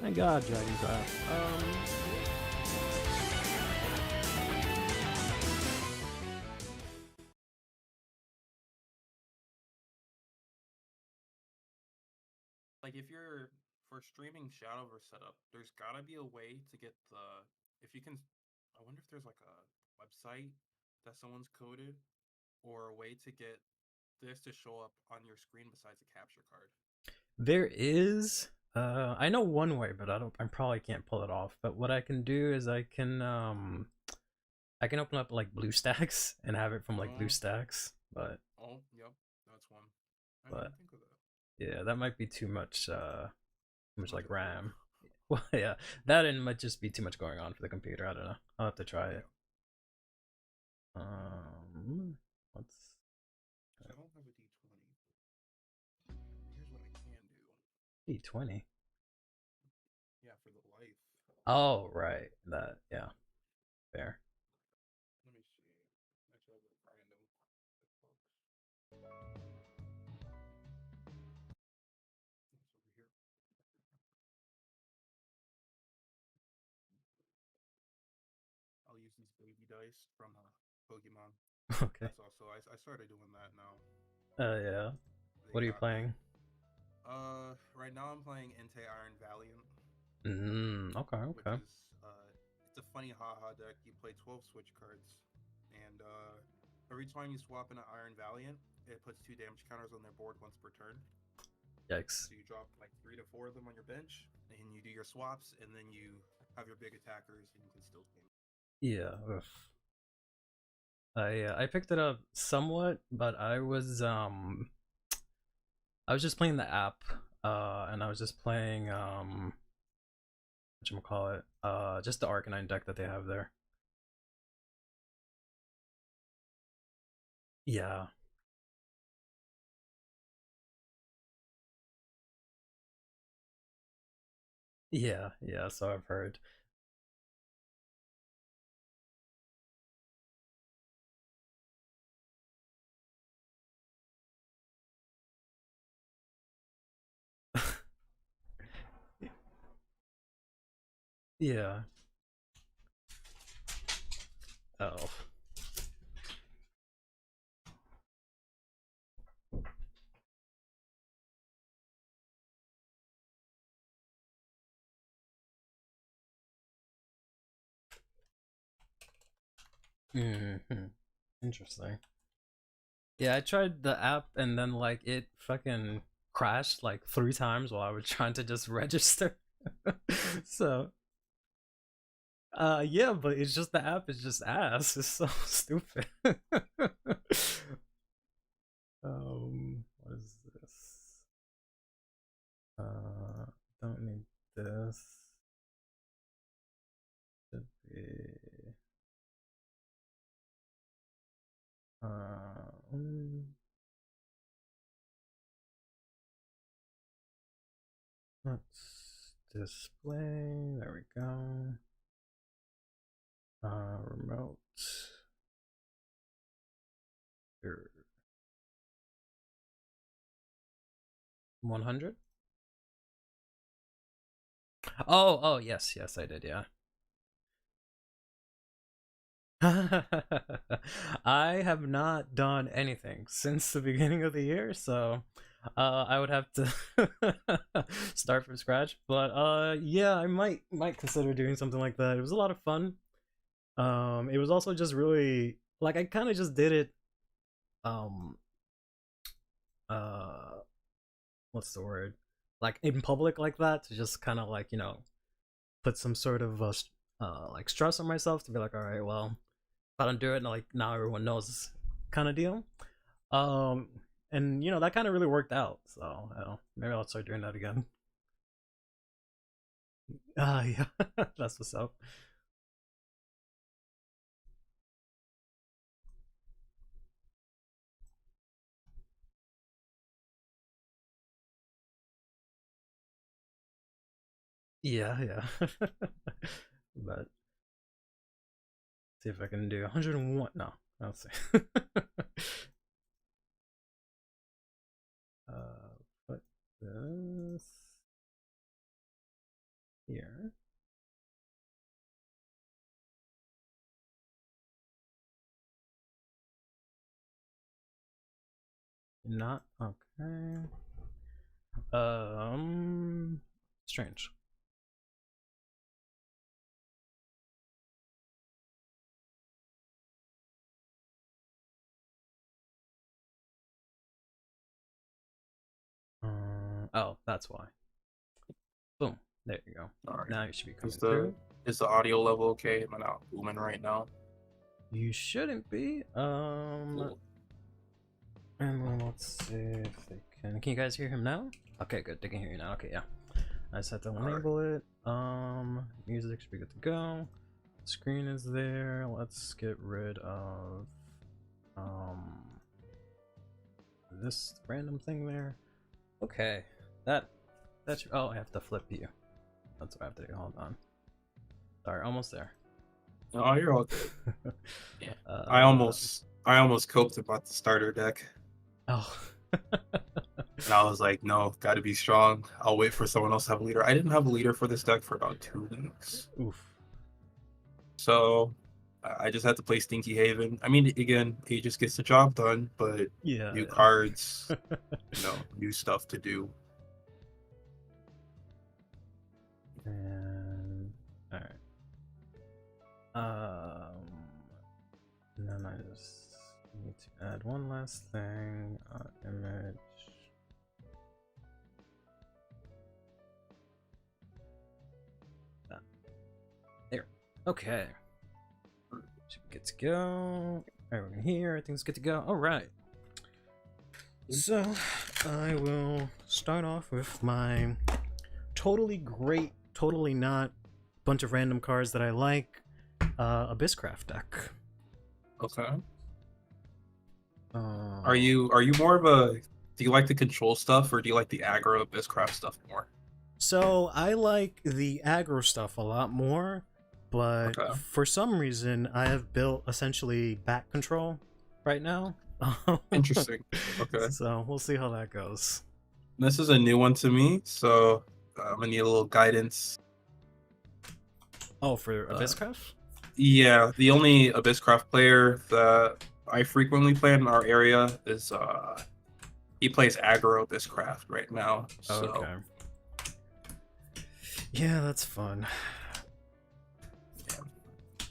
My God, Dragoncraft. Like if you're for streaming shadowverse setup, there's gotta be a way to get the if you can. I wonder if there's like a website that someone's coded or a way to get this to show up on your screen besides a capture card. There is. I know one way, but I probably can't pull it off. But what I can do is I can open up like BlueStacks and have it from like Oh, BlueStacks. But oh, yep, that's one. I didn't but even think of that. yeah, that might be too much. Too Much much like of the code. RAM. Well, yeah, that and might just be too much going on for the computer. I don't know. I'll have to try Yeah. it. Let's. So I don't have a D20. Here's what I can do. D20. Yeah, for the life. Oh right, that yeah, fair. Let me see. Actually, I'll go random. It's over here. I'll use these baby dice from Pokemon. Okay. That's also I started doing that now. Yeah. They What are you got me. playing? Right now I'm playing Entei Iron Valiant, Okay, which okay. is it's a funny haha deck. You play 12 switch cards, and every time you swap in an Iron Valiant, it puts 2 damage counters on their board once per turn. Yikes. So you drop like 3 to 4 of them on your bench, and you do your swaps, and then you have your big attackers, and you can still game. Yeah. Ugh. I picked it up somewhat, but I was just playing the app, and I was just playing whatchamacallit, just the Arcanine deck that they have there. Yeah. Yeah, yeah, so I've heard. Yeah. Oh. Mm-hmm. Interesting. Yeah, I tried the app and then like it fucking crashed like 3 times while I was trying to just register. So yeah, but it's just the app is just ass. It's so stupid. What is this? Don't need this. Should be um let's display. There we go. Remote. Here. 100. Oh, yes, yes, I did. Yeah. I have not done anything since the beginning of the year, so I would have to start from scratch. But yeah, I might consider doing something like that. It was a lot of fun. It was also just really like I kind of just did it. Um, uh, what's the word? Like in public like that to just kind of like put some sort of like stress on myself to be like, all right, well, if I don't do it, like now everyone knows, kind of deal. Um, and that kind of really worked out. So maybe I'll start doing that again. Yeah, that's what's up. Yeah, yeah. But see if I can do 101. No, I'll see. Put this. here. Not okay. Strange. Oh, that's why. Boom. There you go. Alright. Now you should be coming through. Is the audio level okay? Am I not booming right now? You shouldn't be. Cool. And then let's see if they can. Can you guys hear him now? Okay, good. They can hear you now. Okay, yeah. I just have to enable it. Music should be good to go. Screen is there. Let's get rid of this random thing there. Okay, that's oh, I have to flip you. That's what I have to do. Hold on. Sorry, almost there. Oh, you're all good. Yeah. I almost coped about the starter deck. Oh. And I was like, no, gotta be strong. I'll wait for someone else to have a leader. I didn't have a leader for this deck for about 2 weeks. Oof. So I just had to play Stinky Haven. I mean, again, he just gets the job done, but yeah, new cards, new stuff to do. And alright. And then I just need to add one last thing. Image. There. Okay. Should be good to go. Everyone here, everything's good to go. Alright. So, I will start off with my totally great, totally not bunch of random cards that I like. Abysscraft deck. Okay. Are you more of a? Do you like the control stuff, or do you like the aggro Abysscraft stuff more? So I like the aggro stuff a lot more, but for some reason I have built essentially bat control right now. Interesting. Okay. So we'll see how that goes. This is a new one to me, so I'm gonna need a little guidance. Oh, for Abysscraft? Yeah, the only Abysscraft player that I frequently play in our area is he plays aggro Abysscraft right now. So. Okay. Yeah, that's fun. Yeah.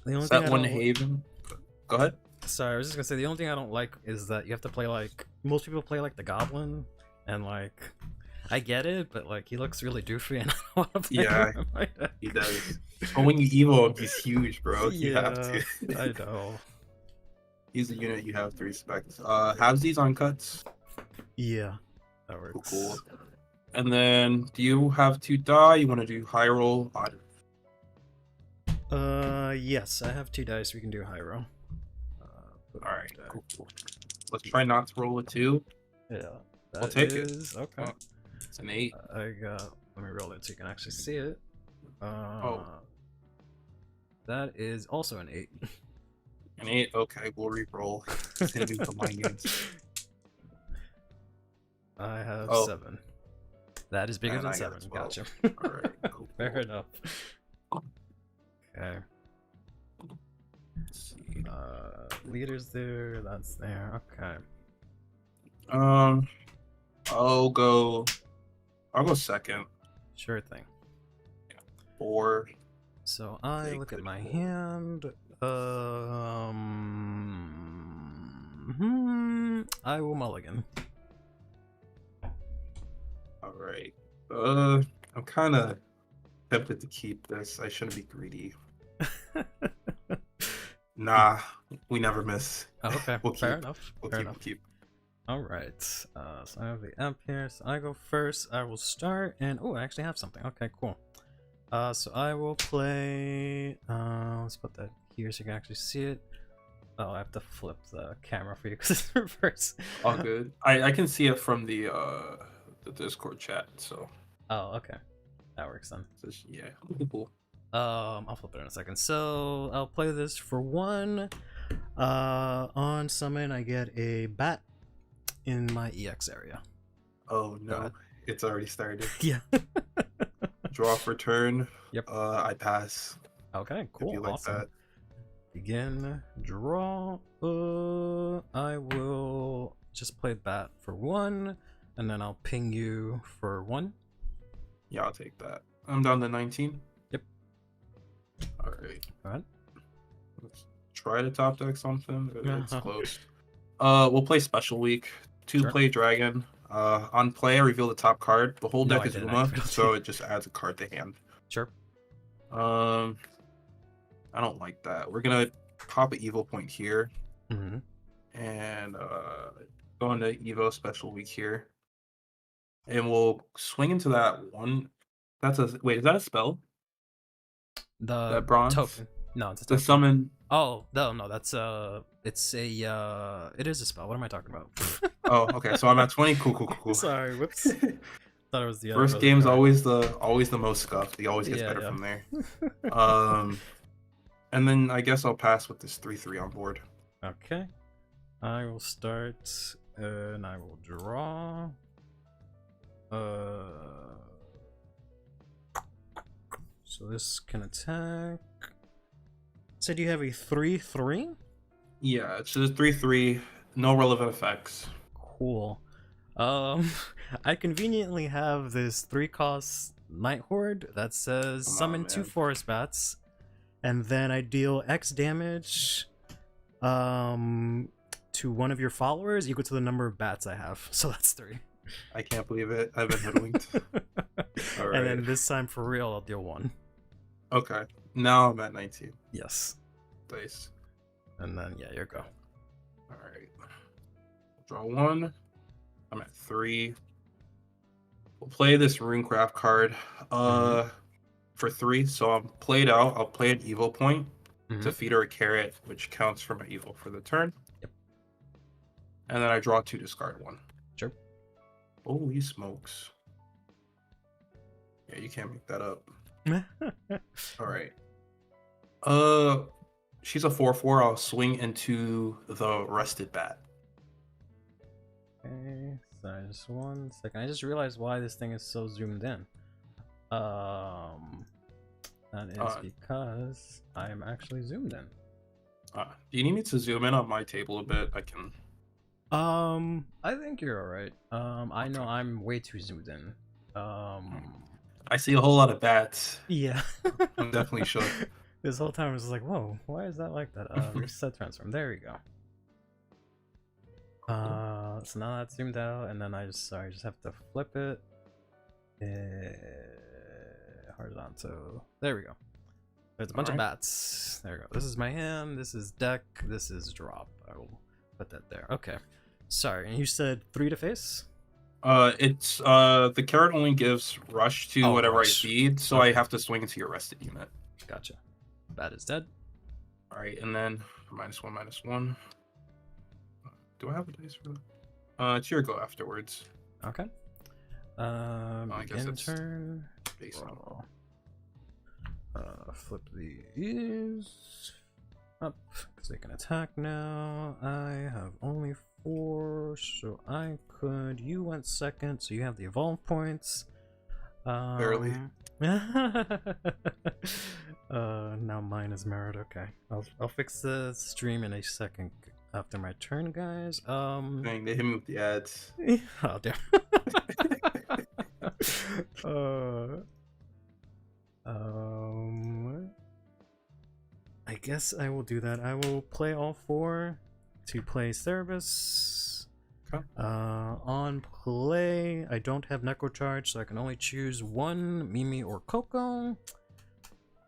The only Is that one Haven? Go ahead. Sorry, I was just gonna say the only thing I don't like is that you have to play like most people play like the Goblin, and like I get it, but like he looks really doofy, and I don't want to play him. He does. But when you evo him, he's huge, bro. You have to. I know. He's a unit you have to respect. Have these on cuts? Yeah, that works. Cool. And then, do you have 2 die? You want to do high roll? Yes, I have 2 dice. We can do high roll. Alright, cool. Let's try not to roll a 2. Yeah, I'll take it. Okay. Oh, it's an 8. Let me roll it so you can actually see it. That is also an 8. An 8? Okay, we'll re-roll. It's gonna be the mind games. I have 7. That is bigger than 7. Gotcha. Alright, cool. Fair enough. Okay. Let's see. Leaders there, that's there. Okay. I'll go second. Sure thing. Yeah. 4. So I look at my hand. I will mulligan. Alright. I'm kind of tempted to keep this. I shouldn't be greedy. Nah, we never miss. Oh, okay. We'll Fair enough. Fair enough. We'll keep. Alright. So I have the amp here. So I go first. I will start. And oh, I actually have something. Okay, cool. So I will play. Let's put that here so you can actually see it. Oh, I have to flip the camera for you because it's reverse. All good. I can see it from the Discord chat. So. Oh, okay. That works then. Yeah. Cool. I'll flip it in a second. So I'll play this for 1. On summon, I get a bat in my EX area. Oh no, it's already started. Yeah. Draw for turn. Yep. I pass. Okay, If cool, you like awesome. that. Begin draw. I will just play that for 1, and then I'll ping you for 1. Yeah, I'll take that. I'm down to 19. Yep. Alright. Alright. Let's try to top deck something. It's Uh-huh. close. We'll play Special Week. 2 Sure. play Dragon. On play, I reveal the top card. The whole No, deck I is didn't Uma, actually. so it just adds a card to hand. Sure. I don't like that. We're gonna pop an Evo point here. Mm-hmm. And go into Evo Special Week here. And we'll swing into that one. That's a wait, is that a spell? The That bronze? token. No, it's a The token. summon. Oh, no, that's it's a it is a spell. What am I talking about? Oh, okay. So I'm at 20. Cool. Sorry, whoops. Thought it was the First other game's card. always the most scuffed. He always gets better from there. And then I guess I'll pass with this 3/3 on board. Okay. I will start and I will draw. So this can attack. Said you have a 3/3? Yeah, it's just 3/3, no relevant effects. Cool. I conveniently have this 3-cost Night Horde that says summon 2 man. forest bats, and then I deal X damage to one of your followers equal to the number of bats I have. So that's 3. I can't believe it. I've been hoodwinked. All right. And then this time for real, I'll deal 1. Okay. Now I'm at 19. Yes. Dice. And then yeah, you go. All right. Draw 1. I'm at 3. We'll play this Runecraft card for 3. So I'm played out. I'll play an Evo point to feed her a carrot, which counts for my Evo for the turn. Yep. And then I draw 2, discard 1. Sure. Holy smokes. Yeah, you can't make that up. All right. She's a 4/4. I'll swing into the Rested Bat. Okay, so just 1 second. I just realized why this thing is so zoomed in. That is because I am actually zoomed in. Do you need me to zoom in on my table a bit? I can. I think you're alright. I know I'm way too zoomed in. I see a whole lot of bats. Yeah. I'm definitely shook. This whole time I was just like, whoa, why is that like that? Reset transform. There we go. So now that's zoomed out, and then I just have to flip it. Horizontal. There we go. There's a bunch of bats. There we go. This is my hand. This is deck. This is drop. I will put that there. Okay. Sorry. And you said 3 to face? It's the carrot only gives rush to whatever rush. I feed, so I have to swing into your rested unit. Gotcha. Bat is dead. All right, and then -1/-1. Do I have a dice for that? It's your go afterwards. Okay. I guess Begin it's turn. Face on. Flip these up because they can attack now. I have only 4, so I could. You went second, so you have the evolve points. Barely. Now mine is merit. Okay, I'll fix the stream in a second after my turn, guys. Dang, they hit me with the ads. Oh damn. I guess I will do that. I will play all 4 to play Cerebus. Okay. On play, I don't have Necrocharge, so I can only choose 1, Mimi or Coco.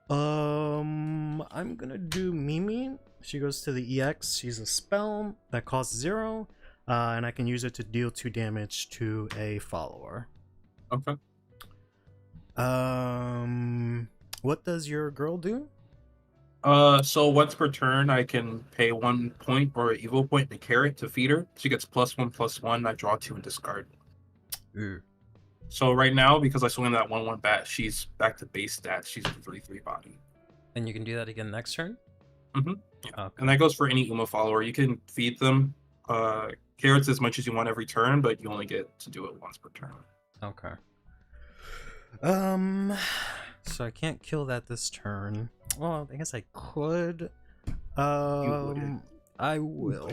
I'm gonna do Mimi. She goes to the EX. She's a spell that costs 0, and I can use it to deal 2 damage to a follower. Okay. What does your girl do? So once per turn, I can pay 1 point or an evil point to carrot to feed her. She gets +1/+1. I draw 2 and discard. Ooh. So right now, because I swing that 1/1 bat, she's back to base stats. She's a 3/3 body. And you can do that again next turn? Mm-hmm. Okay. And that goes for any Uma follower. You can feed them carrots as much as you want every turn, but you only get to do it once per turn. Okay. So I can't kill that this turn. Well, I guess I could. You wouldn't. I will.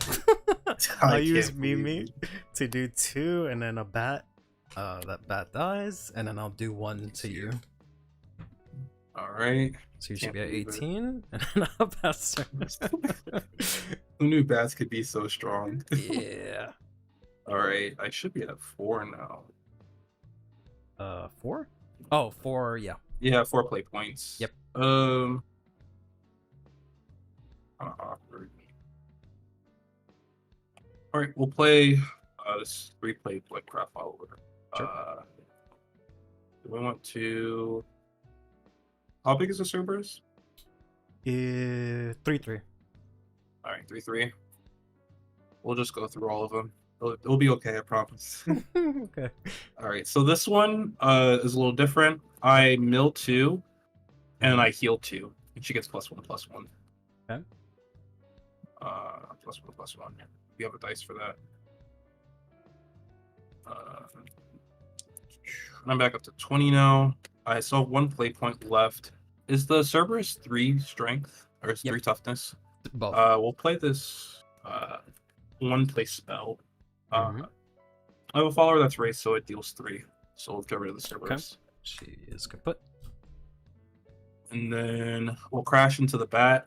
I'll I use can't believe Mimi you. to do 2, and then a bat. That bat dies, and then I'll do 1 to you. All right. So you should Can't be at believe it. 18, and then I'll pass turn. Who knew bats could be so strong? Yeah. All right, I should be at 4 now. 4? Oh, 4, yeah. Yeah, 4 play points. Yep. Kind of awkward. All right, we'll play this 3-play Bloodcraft follower. Sure. Do we want to? How big is the Cerberus? 3-3. All right, 3-3. We'll just go through all of them. It'll be okay, I promise. Okay. All right, so this one is a little different. I mill 2, and I heal 2, and she gets +1/+1. Okay. +1/+1. We have a dice for that. I'm back up to 20 now. I still have 1 play point left. Is the Cerberus 3 strength or is 3 toughness? Both. We'll play this 1 play spell. I have a follower that's raised, so it deals 3. So we'll get rid of the Cerberus. Okay. She is kaput. And then we'll crash into the bat,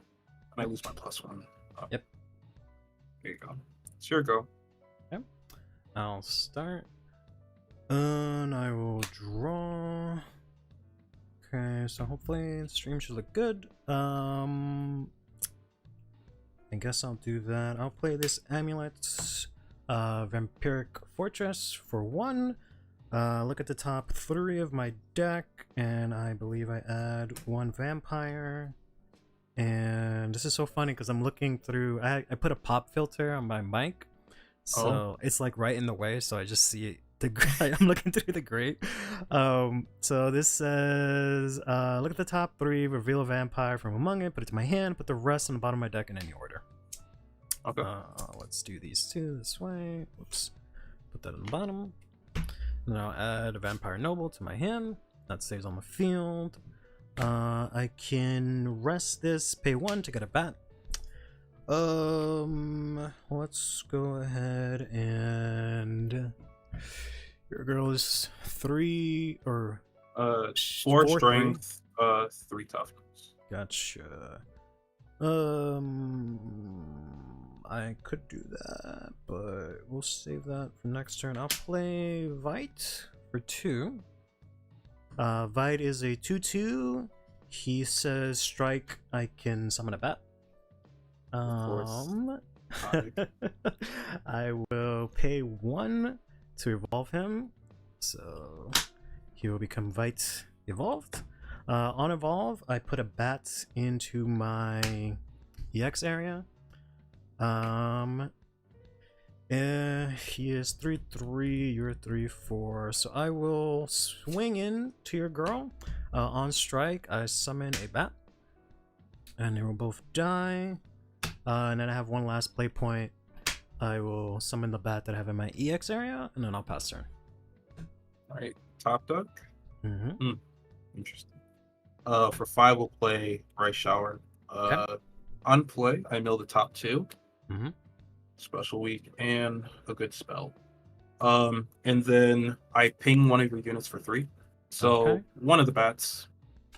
and I lose my +1. Yep. There you go. It's your go. Okay. I'll start. And I will draw. Okay, so hopefully the stream should look good. I guess I'll do that. I'll play this amulet, Vampiric Fortress for 1. Look at the top 3 of my deck, and I believe I add 1 vampire. And this is so funny because I'm looking through. I put a pop filter on my mic, so it's like right in the way, so I just see it. I'm looking through the grate. So this says, look at the top 3, reveal a vampire from among it, put it to my hand, put the rest on the bottom of my deck in any order. Okay. Let's do these 2 this way. Oops. Put that on the bottom. And then I'll add a vampire noble to my hand. That stays on the field. I can rest this, pay 1 to get a bat. Let's go ahead and your girl is 3 or 4 strength, 3 toughness. Gotcha. I could do that, but we'll save that for next turn. I'll play Vite for 2. Vite is a 2/2. He says strike, I can summon a bat. I will pay 1 to evolve him, so he will become Vite evolved. On evolve, I put a bat into my EX area. He is 3/3, you're 3/4, so I will swing in to your girl. On strike, I summon a bat, and they will both die. And then I have 1 last play point. I will summon the bat that I have in my EX area, and then I'll pass turn. Alright, top deck? Interesting. For 5, we'll play Rice Shower. On play, I mill the top 2. Special week and a good spell. And then I ping 1 of your units for 3. So one of the bats.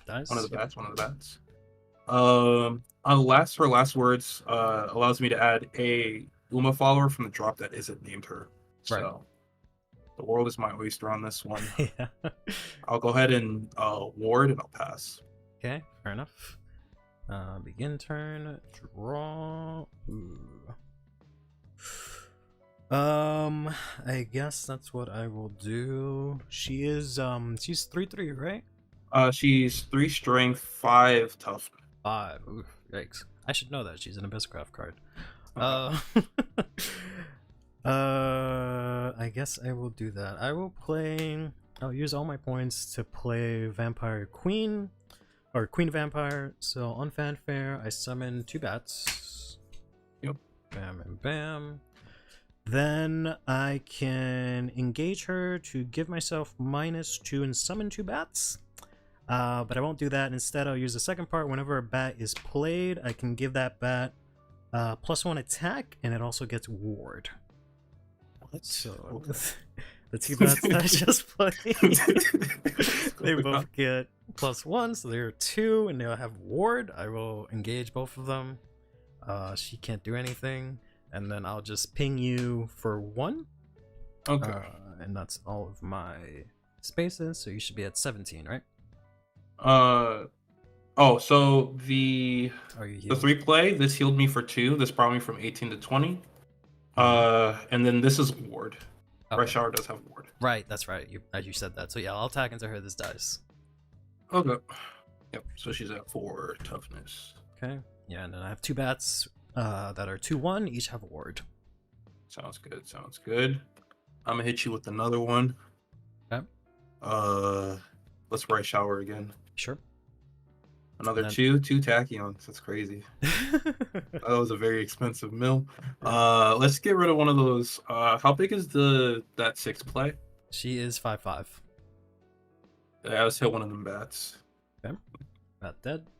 Dice. One of the bats. Her last words allows me to add a Uma follower from the drop that isn't named her. So the world is my oyster on this one. Yeah. I'll go ahead and ward, and I'll pass. Okay, fair enough. Begin turn, draw. Ooh. I guess that's what I will do. She is she's 3/3, right? She's 3 strength, 5 tough. 5. Ooh, yikes. I should know that. She's an Abysscraft card. I guess I will do that. I'll use all my points to play Vampire Queen, or Queen Vampire. So on Fanfare, I summon 2 bats. Yep. Bam and bam. Then I can engage her to give myself -2 and summon 2 bats. But I won't do that. Instead, I'll use the second part. Whenever a bat is played, I can give that bat +1 attack, and it also gets ward. What? So the 2 bats that I just played, they both get +1, so they're 2, and they'll have ward. I will engage both of them. She can't do anything, and then I'll just ping you for 1. Okay. And that's all of my spaces, so you should be at 17, right? Oh, so the Are you the healed? 3 play, this healed me for 2. This brought me from 18 to 20. And then this is ward. Okay. Rush Hour does have ward. Right, that's right. You said that. So yeah, I'll attack into her this dice. Okay. Yep. So she's at 4 toughness. Okay. Yeah, and then I have 2 bats that are 2/1. Each have a ward. Sounds good. Sounds good. I'm gonna hit you with another one. Okay. Let's Rush Shower again. Sure. Another then... 2 tachyons. That's crazy. That was a very expensive mill. Let's get rid of one of those. How big is that 6 play? She is 5/5. Yeah, let's hit one of them bats. Okay. Bat dead.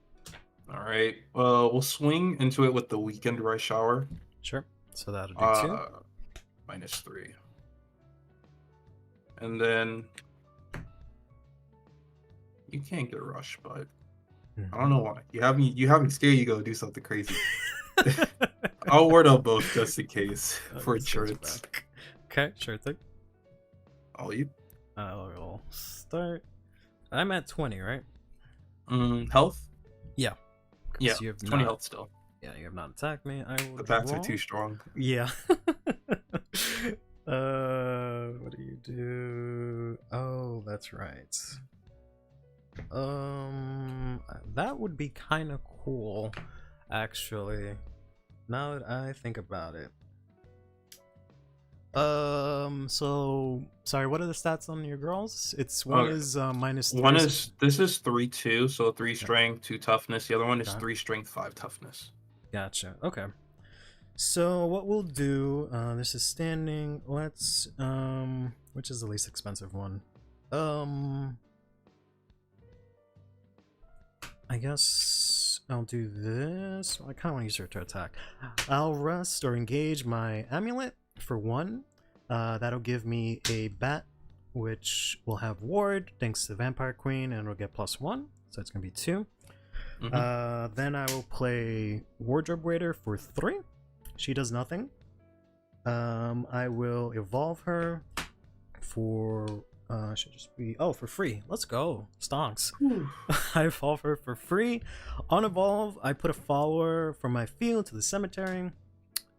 All right. We'll swing into it with the Weekend Rush Shower. Sure. So that'll do 2. -3. And then you can't get a rush, but I don't know why. You have me scared you go do something crazy. I'll ward up both just in case for insurance. Okay, sure thing. All you. I'll start. I'm at 20, right? Health? Yeah. Yeah, you have 20 health still. Yeah, you have not attacked me. I will The bats draw. are too strong. Yeah. What do you do? Oh, that's right. That would be kind of cool, actually. Now that I think about it. So sorry, what are the stats on your girls? It's one is -3. One is this is 3/2, so 3 strength, 2 toughness. The other one is 3 strength, 5 toughness. Gotcha. Okay. So what we'll do, this is standing. Let's which is the least expensive one? I guess I'll do this. I kind of want to use her to attack. I'll rest or engage my amulet for 1. That'll give me a bat, which will have ward thanks to Vampire Queen, and it'll get +1, so it's gonna be 2. Then I will play Wardrobe Waiter for 3. She does nothing. I will evolve her for should just be for free. Let's go, stonks. I evolve her for free. On evolve, I put a follower from my field to the cemetery.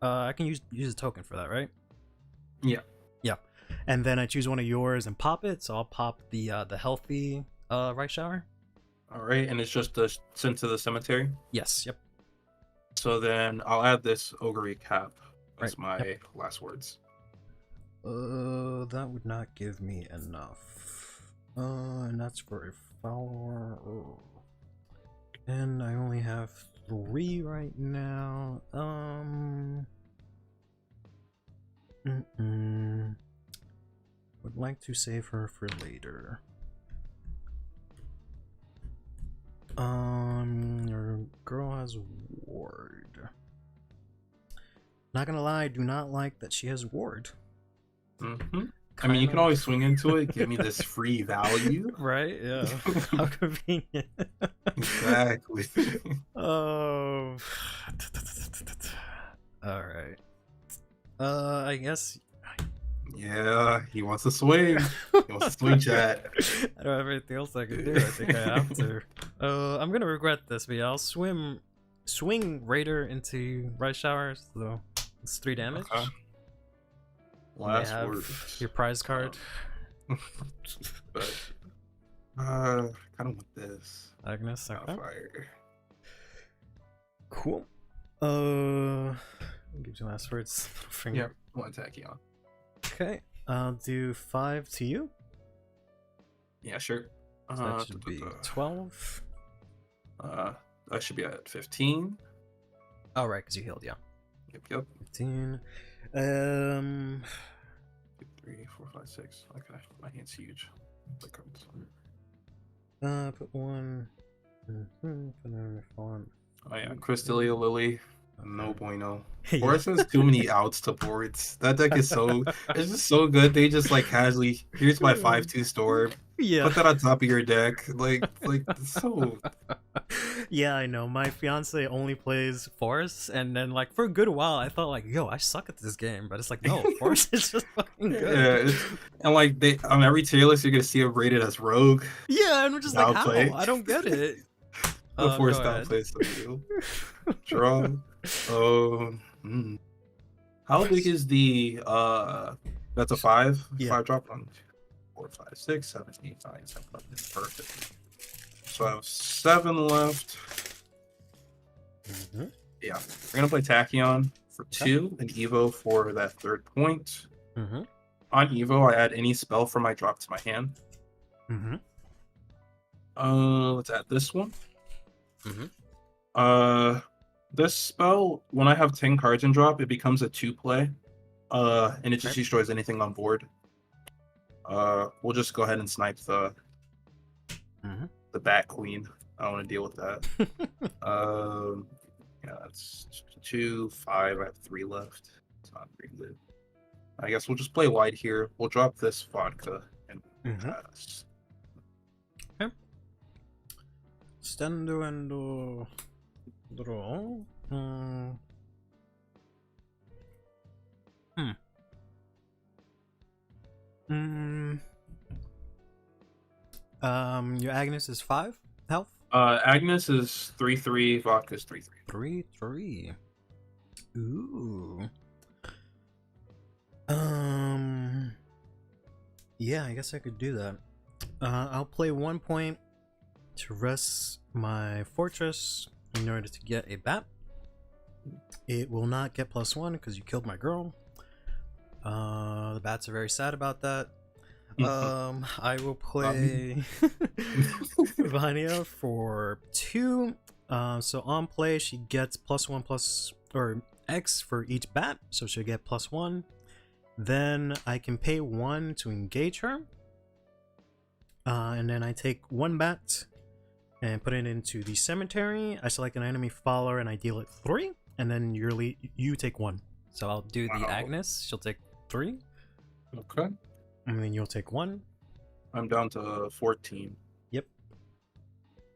I can use a token for that, right? Yeah. Yeah. And then I choose one of yours and pop it. So I'll pop the healthy right shower. All right, and it's just sent to the cemetery. Yes. Yep. So then I'll add this Ogre Cap as Right, my last words. That would not give me enough. And that's for a follower. And I only have 3 right now. Would like to save her for later. Your girl has ward. Not gonna lie, I do not like that she has ward. I mean, you can always swing into it, give me this free value. Right? Yeah. How convenient. Exactly. Oh. Alright. I guess. Yeah, he wants to swing. He wants to swing, chat. I don't have anything else I can do. I think I have to. I'm gonna regret this, but yeah, I'll swing Raider into right shower, so it's 3 damage. Okay. Last word. Your prize card. But kind of want this. Agnes, okay. Fire. Cool. I'll give you last words. Finger. Yeah, one tachyon. Okay. I'll do 5 to you. Yeah, sure. So that should be 12. I should be at 15. Oh, right, because you healed, yeah. Yep. 15. Um, 3, 4, 5, 6. Okay, my hand's huge. Play cards. put one. Put another font. Oh yeah, Crystalia Lily. No Okay. bueno. Yeah. Forest has too many outs to boards. That deck is so it's just so good. They just like casually here's my 5/2 storm. Yeah. Put that on top of your deck. Like it's so Yeah, I know. My fiance only plays Forest, and then like for a good while, I thought like, yo, I suck at this game, but it's like, no, Forest is just fucking yeah, good. and like they on every tier list you're gonna see it rated as rogue. Yeah, and we're just like, how? Downplay. I don't get it. The Go force ahead. downplay so you. Draw. Oh. How big is the that's a 5? Yeah. 5 drop on 4, 5, 6, 7, 8, 9, 10, 11. Perfect. So I have 7 left. Mm-hmm. Yeah. We're gonna play Tachyon for 2 and Evo for that 3rd point. Mm-hmm. On Evo, I add any spell from my drop to my hand. Mm-hmm. Let's add this one. Mm-hmm. This spell, when I have 10 cards in drop, it becomes a 2-play. And it just destroys anything on board. We'll just go ahead and snipe the Bat Queen. I don't want to deal with that. Yeah, that's 2, 5. I have 3 left. It's not very good. I guess we'll just play wide here. We'll drop this vodka and pass. Okay. Stendo and draw. Your Agnes is 5 health. Agnes is 3/3. Vodka's 3/3. 3/3. Ooh. Yeah, I guess I could do that. I'll play 1 point to rest my fortress in order to get a bat. It will not get +1 because you killed my girl. The bats are very sad about that. I will play Vania for 2. So on play, she gets +1 or X for each bat, so she'll get +1. Then I can pay 1 to engage her. And then I take 1 bat and put it into the cemetery. I select an enemy follower and I deal it 3. And then you take 1. So I'll do the Agnes. She'll take 3. Okay. And then you'll take 1. I'm down to 14. Yep.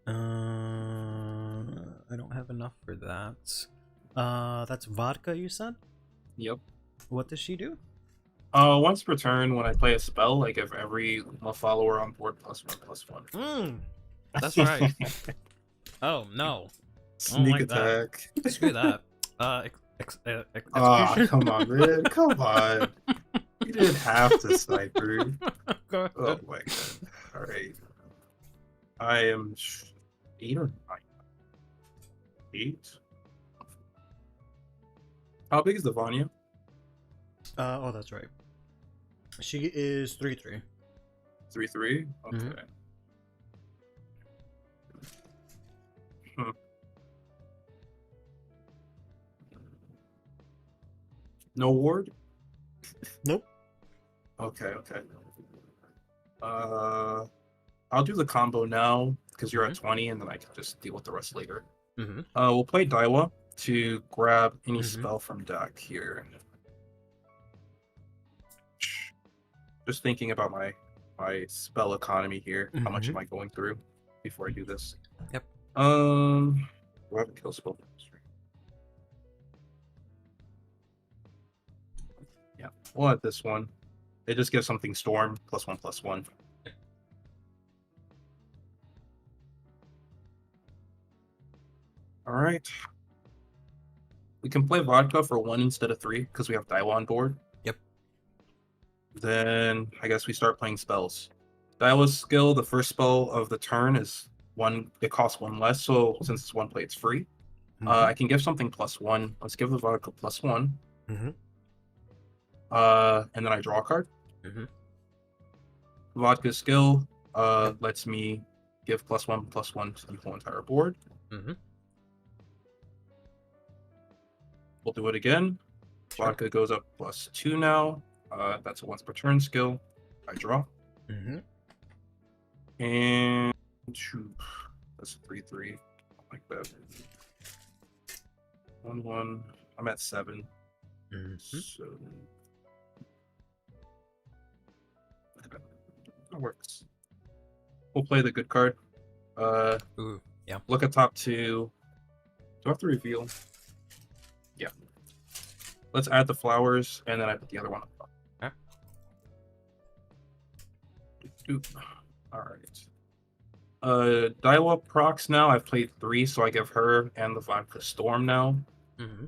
I don't have enough for that. That's vodka, you said? Yep. What does she do? Once per turn, when I play a spell, I give every follower on board +1/+1. That's right. Oh no. Sneak like attack. That. Screw that. Come on, man. Come on. You didn't have to sniper. Oh my god. Alright. I am 8 or 9. 8? How big is the Vanya? Oh, that's right. She is 3/3. 3/3? Okay. No ward? Nope. Okay. I'll do the combo now because you're at 20, and then I can just deal with the rest later. We'll play Daiwa to grab any spell from deck here. Just thinking about my spell economy here. How much am I going through before I do this? Yep. Do I have a kill spell? Yeah, we'll add this one. It just gives something storm +1/+1. All right. We can play vodka for 1 instead of 3 because we have Daiwa on board. Yep. Then I guess we start playing spells. Daiwa's skill, the first spell of the turn is 1. It costs 1 less, so since it's 1 play, it's free. I can give something +1. Let's give the vodka +1. And then I draw a card. Vodka's skill lets me give +1/+1 to the whole entire board. We'll do it again. Sure. Vodka goes up +2 now. That's a once per turn skill. I draw. Mm-hmm. And that's a 3/3. Like that. 1/1. I'm at 7. Mm-hmm. So that works. We'll play the good card. Ooh, yeah. Look at top 2. Do I have to reveal? Yeah. Let's add the flowers, and then I put the other one up. Okay. Oop. All right. Daiwa procs now. I've played 3, so I give her and the vodka storm now. Mm-hmm.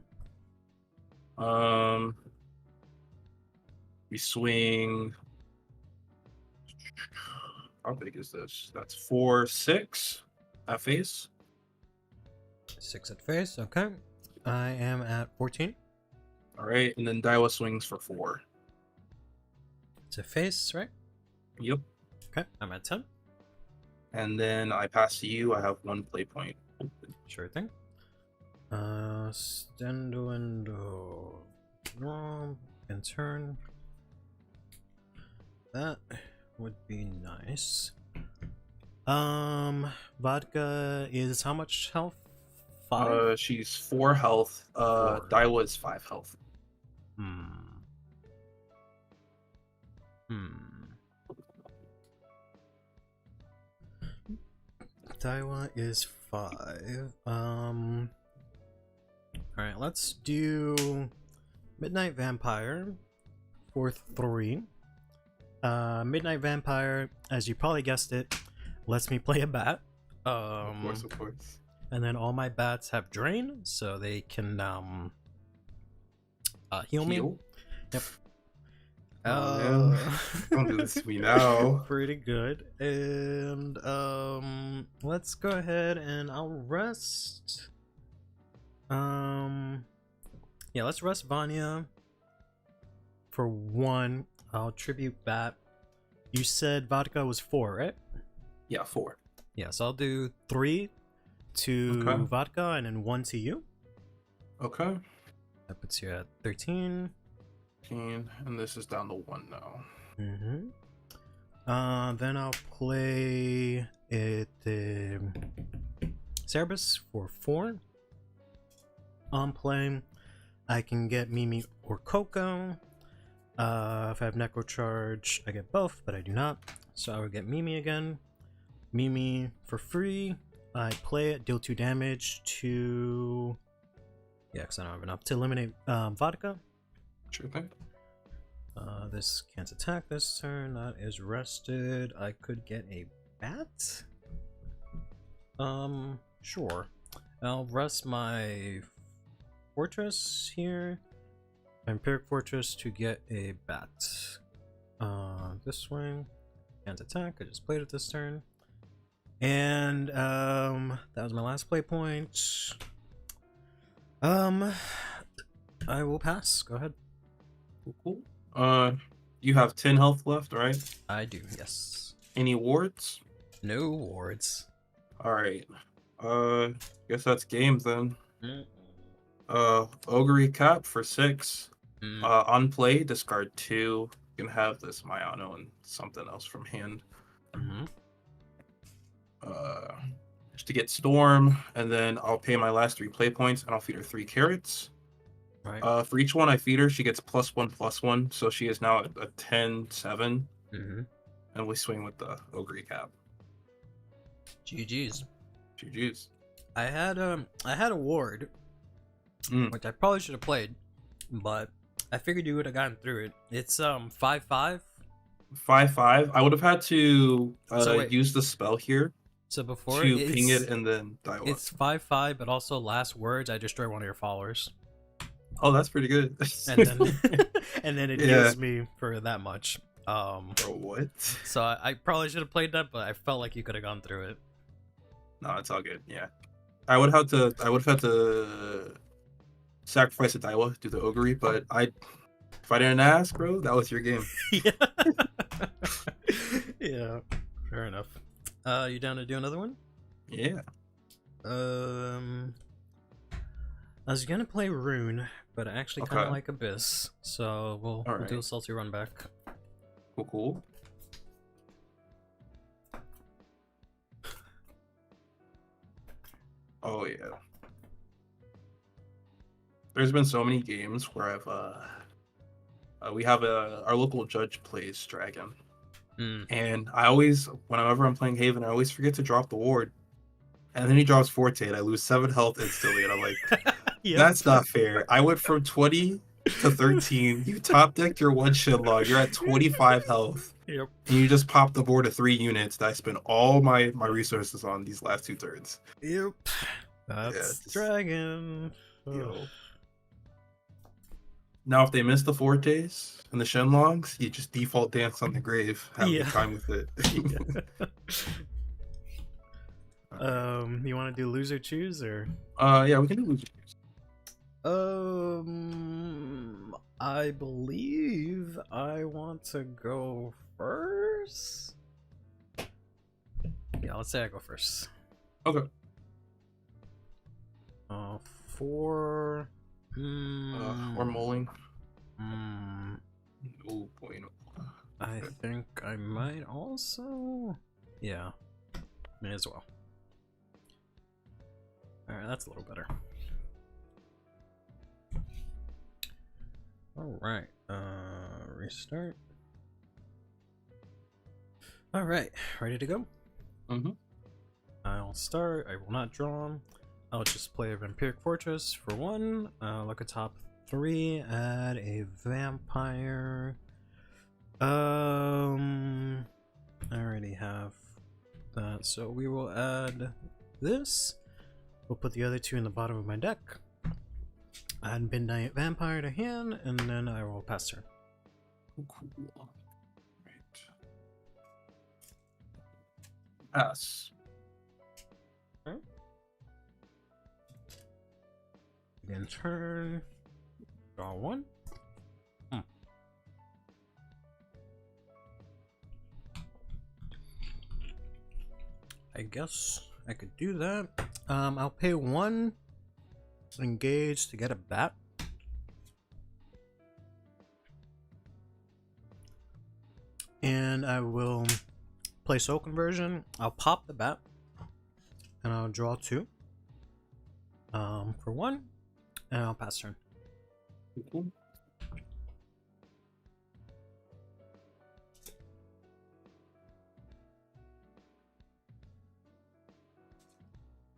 We swing. How big is this? That's 4/6 at face. 6 at face. Okay. I am at 14. All right, and then Daiwa swings for 4. It's a face, right? Yep. Okay. I'm at 10. And then I pass to you. I have 1 play point. Sure thing. Stendo. Draw and turn. That would be nice. Vodka is how much health? 5? She's 4 health. 4. Daiwa is 5 health. Daiwa is 5. Alright, let's do Midnight Vampire for 3. Midnight Vampire, as you probably guessed it, lets me play a bat. Of course. And then all my bats have drain, so they can heal me. Yep. Man. Don't do this to me now. Pretty good. And let's go ahead and I'll rest. Yeah, let's rest Vanya for 1. I'll tribute bat. You said vodka was 4, right? Yeah, 4. Yeah, so I'll do 3 to vodka and then 1 to you. Okay. That puts you at 13. And this is down to 1 now. Mm-hmm. Then I'll play it Cerebus for 4. On playing, I can get Mimi or Coco. If I have Necro Charge, I get both, but I do not. So I would get Mimi again. Mimi for free. I play it, deal 2 damage to... Yeah, because I don't have enough to eliminate vodka. Sure thing. This can't attack this turn. That is rested. I could get a bat? Sure. I'll rest my fortress here. Empiric Fortress to get a bat. This swing. Can't attack. I just played it this turn. And that was my last play point. I will pass. Go ahead. Cool. You have 10 health left, right? I do, yes. Any wards? No wards. Alright. Guess that's game then. Ogre Cap for 6. On play, discard 2. You can have this Mayano and something else from hand. Just to get Storm, and then I'll pay my last 3 play points, and I'll feed her 3 carrots. Right. For each one I feed her, she gets +1/+1, so she is now at a 10/7. And we swing with the Ogre Cap. GG's. GG's. I had a ward, which I probably should have played, but I figured you would have gotten through it. It's 5/5. 5/5. I would have had to use the spell here. So before to ping it and then die off. It's 5/5, but also last words I destroy one of your followers. Oh, that's pretty good. and then it heals me for that much. Bro, what? So I probably should have played that, but I felt like you could have gone through it. No, it's all good. Yeah, I would have had to sacrifice a Daiwa, do the Ogre, but if I didn't ask, bro, that was your game. Yeah, fair enough. You down to do another one? Yeah. I was gonna play Rune, but I actually kind of Okay. like Abyss, so we'll Alright. do a salty run back. Cool. Oh yeah. There's been so many games where we have our local judge plays Dragon, and whenever I'm playing Haven, I always forget to drop the ward, and then he drops Forte, and I lose 7 health instantly, and I'm like, Yep. that's not fair. I went from 20 to 13. You top decked your one Shinlong. You're at 25 health. Yep. And you just popped the board of 3 units that I spent all my resources on these last 2 turns. Yep. That's Dragon. Yo. Now, if they miss the Fortes and the Shenlongs, you just default dance on the grave. Have a good time with it. You want to do lose or choose, or? Yeah, we can do lose or choose. I believe I want to go first. Yeah, let's say I go first. Okay. For or mulling. Oh boy, no. I think I might also. Yeah, may as well. All right, that's a little better. All right, restart. All right, ready to go? Mm-hmm. I'll start. I will not draw. I'll just play a Vampiric Fortress for 1. Look at top 3. Add a vampire. I already have that, so we will add this. We'll put the other 2 in the bottom of my deck. Add Midnight Vampire to hand, and then I will pass turn. Cool. Right. Pass. Okay. Again, turn. Draw 1. I guess I could do that. I'll pay 1 engage to get a bat. And I will play Soul Conversion. I'll pop the bat. And I'll draw 2. For 1. And I'll pass turn. Cool.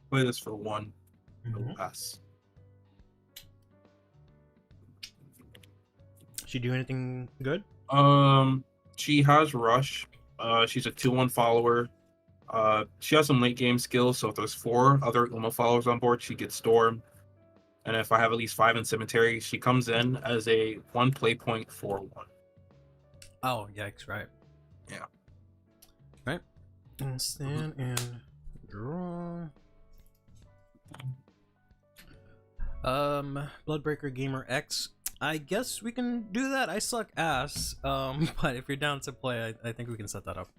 Play this for 1. Mm-hmm. Pass. She do anything good? She has Rush. She's a 2/1 follower. She has some late game skills, so if there's 4 other Uma followers on board, she gets Storm. And if I have at least 5 in Cemetery, she comes in as a 1 play point for 1. Oh, yikes, right. Yeah. Right. And stand and draw. Bloodbreaker Gamer X. I guess we can do that. I suck ass. But if you're down to play, I think we can set that up.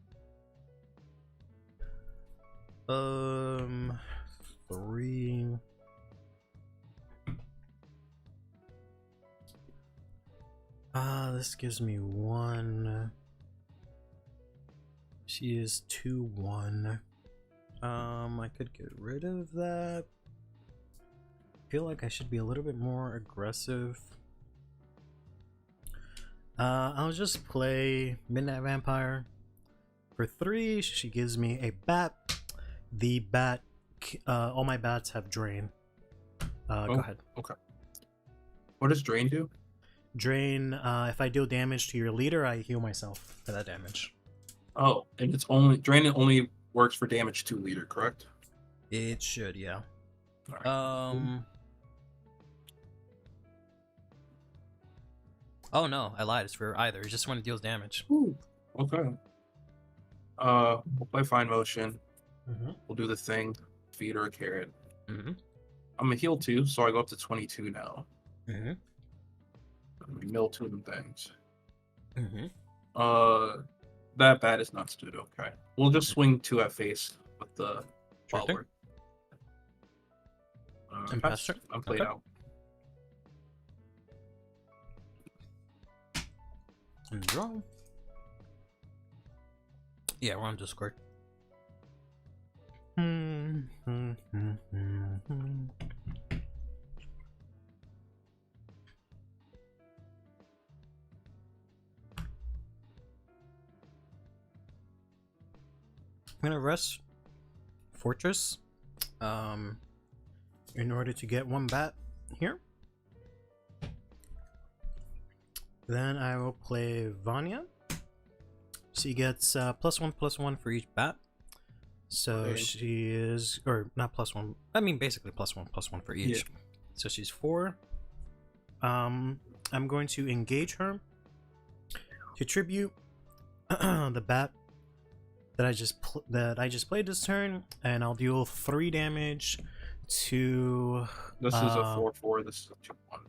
3. This gives me 1. She is 2/1. I could get rid of that. I feel like I should be a little bit more aggressive. I'll just play Midnight Vampire. For 3, she gives me a bat. The bat, all my bats have Drain. Go ahead. Okay. What does Drain do? Drain, if I deal damage to your leader, I heal myself for that damage. Oh, and Drain only works for damage to leader, correct? It should, yeah. Right. Oh no, I lied. It's for either. It's just when it deals damage. Ooh, okay. We'll play Fine Motion. Mm-hmm. We'll do the thing. Feed or a carrot. Mm-hmm. I'm a heal 2, so I go up to 22 now. Mm-hmm. Mill 2 of them things. Mm-hmm. That bat is not stood. Okay. We'll just swing 2 at face with the follower. And pass turn. I'm played out. And draw. Yeah, we're on Discord. I'm gonna rest Fortress in order to get one bat here. Then I will play Vanya. She gets +1/+1 for each bat. So Okay. she is, or not +1. I mean, basically +1/+1 for each. Yeah. So she's 4. I'm going to engage her to tribute the bat that I just played this turn, and I'll deal 3 damage to. This is a 4/4. This is a 2/1.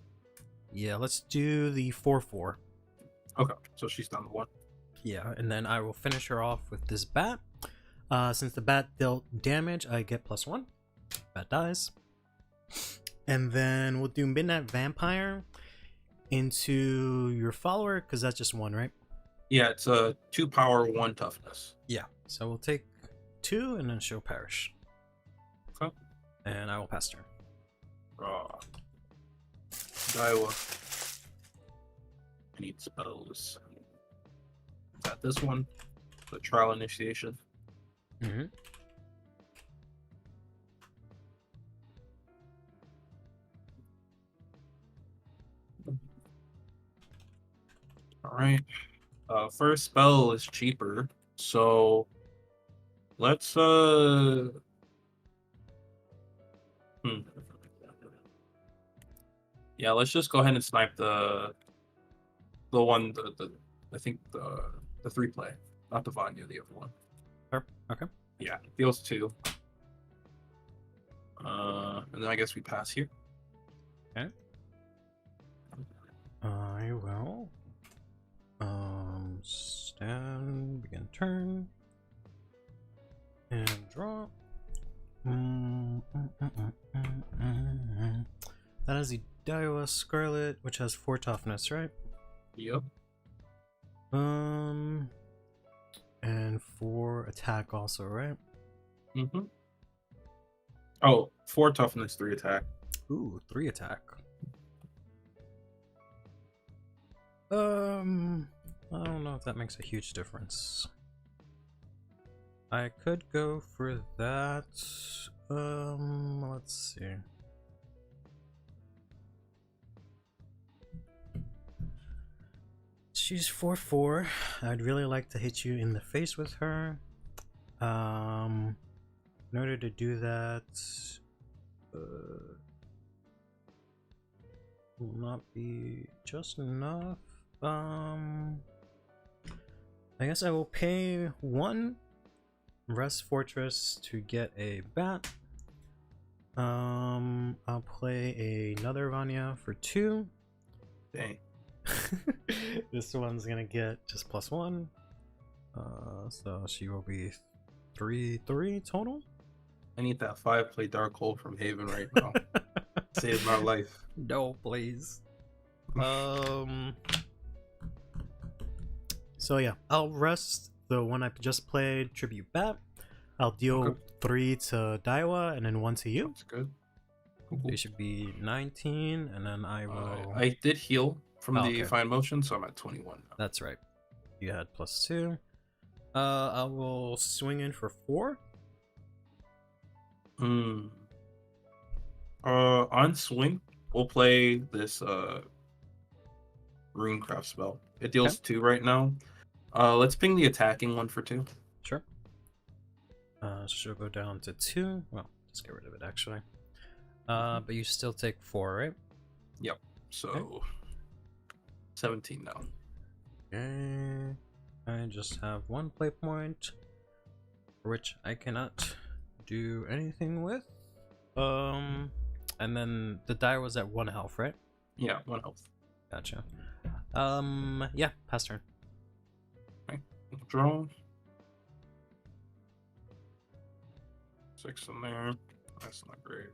Yeah, let's do the 4/4. Okay, so she's down to 1. Yeah, and then I will finish her off with this bat. Since the bat dealt damage, I get +1. Bat dies. And then we'll do Midnight Vampire into your follower, because that's just 1, right? Yeah, it's a 2 power, 1 toughness. Yeah, so we'll take 2 and then she'll perish. Okay. And I will pass turn. Daiwa. I need spells. Got this one. The trial initiation. Mm-hmm. Alright. First spell is cheaper, so let's yeah, let's just go ahead and snipe the one I think the 3 play. Not the Vanya, the other one. Sure. Okay. Yeah, deals 2. And then I guess we pass here. Okay. I will stand, begin turn, and draw. That is the Daiwa Scarlet, which has 4 toughness, right? Yep. And 4 attack also, right? Mm-hmm. Oh, 4 toughness, 3 attack. Ooh, 3 attack. I don't know if that makes a huge difference. I could go for that. Let's see. She's 4/4. I'd really like to hit you in the face with her. In order to do that, will not be just enough. I guess I will pay 1 Rest Fortress to get a bat. I'll play another Vanya for 2. Dang. This one's gonna get just +1. So she will be 3/3 total. I need that 5 play Darkhold from Haven right now. Save my life. No, please. So yeah, I'll rest the one I just played, Tribute Bat. I'll deal Okay. 3 to Daiwa and then 1 to you. That's good. Cool. They should be 19, and then I will. I did heal from Oh, the okay. fine motion, so I'm at 21 now. That's right. You had +2. I will swing in for 4. On swing, we'll play this Runecraft spell. It deals 2 right now. Let's ping the attacking one for 2. Sure. She'll go down to 2. Well, just get rid of it actually. But you still take 4, right? Yep. So 17 now. Okay. I just have 1 play point, for which I cannot do anything with. And then the die was at 1 health, right? Yeah, 1 health. Gotcha. Yeah, pass turn. Okay. Draw. 6 in there. That's not great.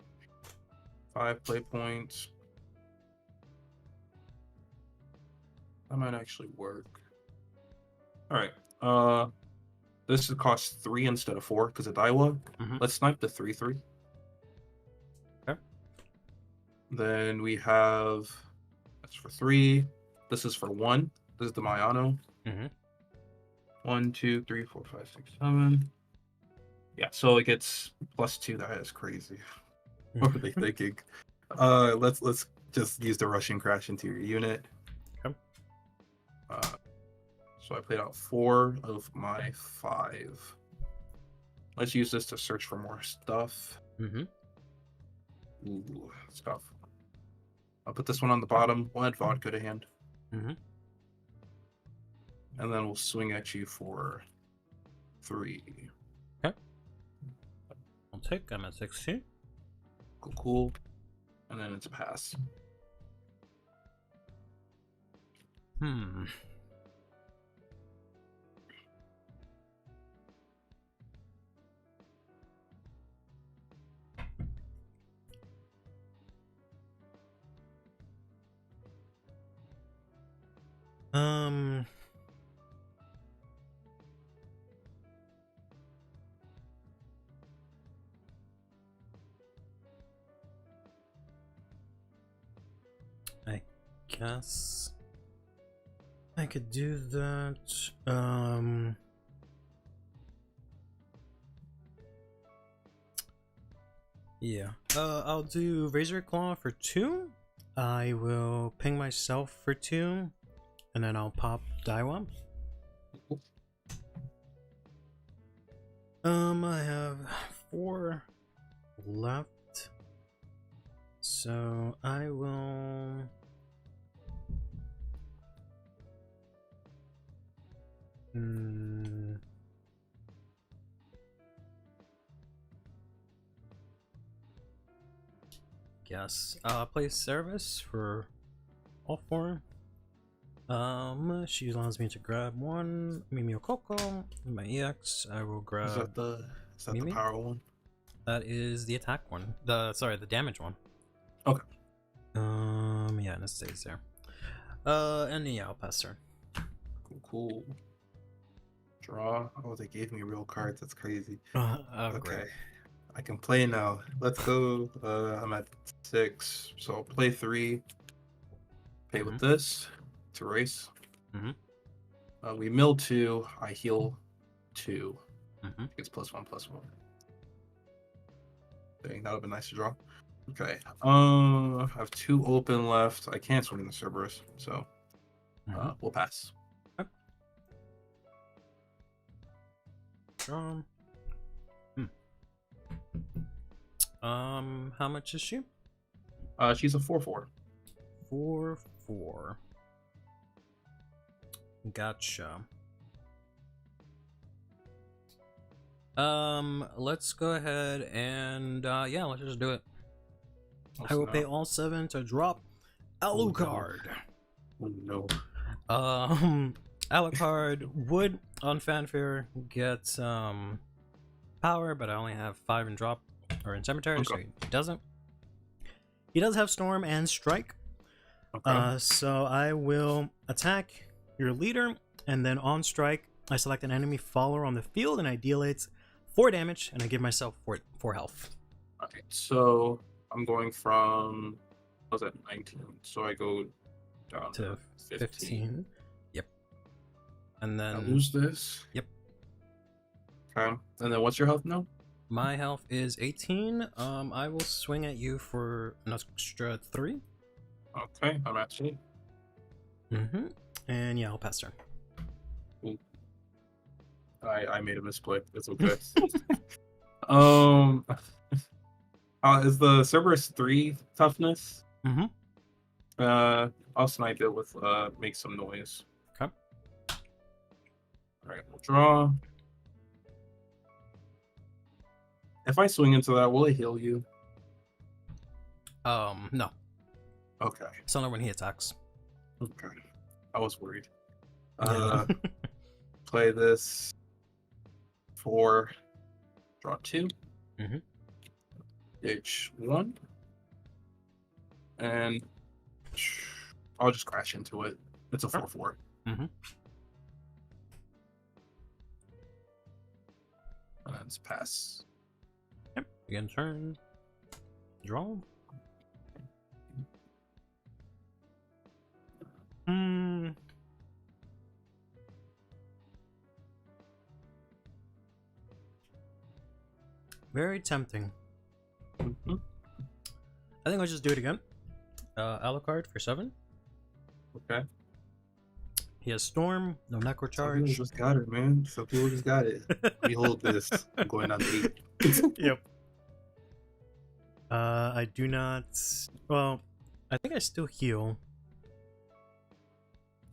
5 play points. That might actually work. All right. This would cost 3 instead of 4 because of Daiwa. Mhm. Let's snipe the 3/3. Okay. Then we have that's for 3. This is for 1. This is the Mayano. Mhm. 1, 2, 3, 4, 5, 6, 7. Yeah, so it gets +2. That is crazy. What were they thinking? Let's just use the Russian crash into your unit. Okay. So I played out 4 of my 5. Let's use this to search for more stuff. Mhm. Ooh, stuff. I'll put this one on the bottom. We'll add vodka to hand. Mhm. And then we'll swing at you for 3. Okay. I'll take. I'm at 16. Cool. And then it's a pass. Hmm. I guess I could do that. Yeah. I'll do Razor Claw for 2. I will ping myself for 2, and then I'll pop Daiwa. I have 4 left, so I will. Guess play service for all 4. She allows me to grab 1 Mimio Coco. My EX, I will grab. Is that the Mimi? power one? That is the attack one. The damage one. Okay. Yeah, and it stays there. And yeah, I'll pass turn. Cool. Draw. Oh, they gave me real cards. That's crazy. Okay. Great. I can play now. Let's go. I'm at 6, so I'll play 3. Pay with this to race. We mill 2. I heal 2. It's +1/+1. Dang, that would have been nice to draw. Okay. I have 2 open left. I can't swing in the Cerberus, so we'll pass. Okay. How much is she? She's a 4/4. 4/4. Gotcha. Let's go ahead and yeah, let's just do it. I will pay all 7 to drop Alucard. Oh no. Alucard would on fanfare get power, but I only have 5 in drop or in cemetery, so he doesn't. He does have storm and strike. So I will attack your leader, and then on strike, I select an enemy follower on the field, and I deal it 4 damage, and I give myself 4 health. Okay, so I'm going from, what was that, 19? So I go down to 15. Yep. And then I lose this. Yep. Okay. And then what's your health now? My health is 18. I will swing at you for an extra 3. Okay, I'm at 8. And yeah, I'll pass turn. Ooh. I made a misplay. It's okay. Is the Cerberus 3 toughness? I'll snipe it with make some noise. Okay. Alright, we'll draw. If I swing into that, will it heal you? No. Okay. It's only when he attacks. Okay. I was worried. Play this 4, draw 2. H1. And I'll just crash into it. It's a 4/4. sense. Pass. Yep. Begin turn. Draw. Very tempting. Mhm. I think I'll just do it again. Alucard for 7. Okay. He has Storm, no Necro Some people Charge. just got it, man. Some people just got it. Let me hold this. I'm going on the 8. Yep. I do not. Well, I think I still heal.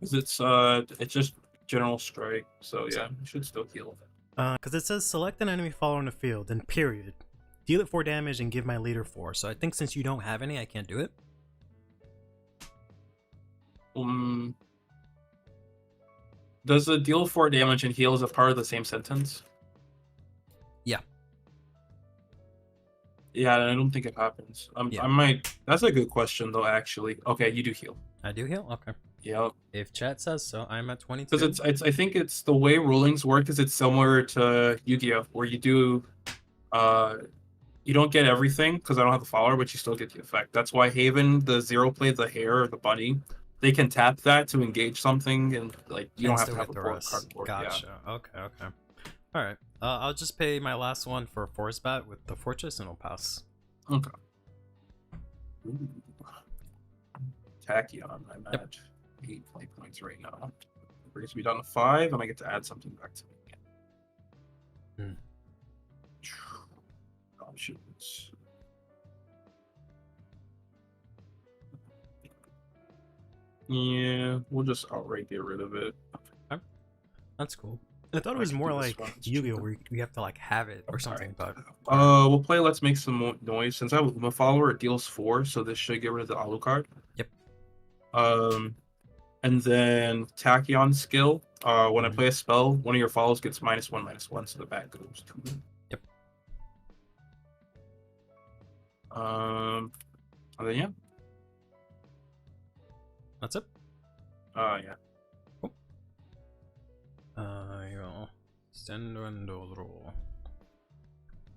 It's just general strike, so yeah, you should still heal. Because it says select an enemy follower on the field, then period. Deal it 4 damage and give my leader 4. So I think since you don't have any, I can't do it. Does the deal 4 damage and heal as a part of the same sentence? Yeah. Yeah, I don't think it happens. Yeah. I might. That's a good question though. Actually, okay, you do heal. I do heal. Okay. Yep. If chat says so, I'm at 22. Because it's I think it's the way rulings work is it's similar to Yu-Gi-Oh, where you do, you don't get everything because I don't have the follower, but you still get the effect. That's why Haven, the 0 play, the hair, or the bunny, they can tap that to engage something, and like you don't have to have a board cardboard. Gotcha. Yeah. Okay. All right. I'll just pay my last one for Forest Bat with the Fortress, and I'll pass. Okay. Ooh. Tachyon, I'm at 8 play points right now. It brings me down to 5, and I get to add something back to me again. Options. Yeah, we'll just outright get rid of it. Okay. That's cool. I thought it was more like Yu-Gi-Oh, where you have to like have it or something. But we'll play. Let's make some more noise. Since I have a follower, it deals 4, so this should get rid of the Alucard. Yep. And then Tachyon skill. When I play a spell, one of your follows gets -1/-1, so the bat goes to me. Yep. And then yeah. That's it. Yeah. Cool. Yeah. Stendrendolo.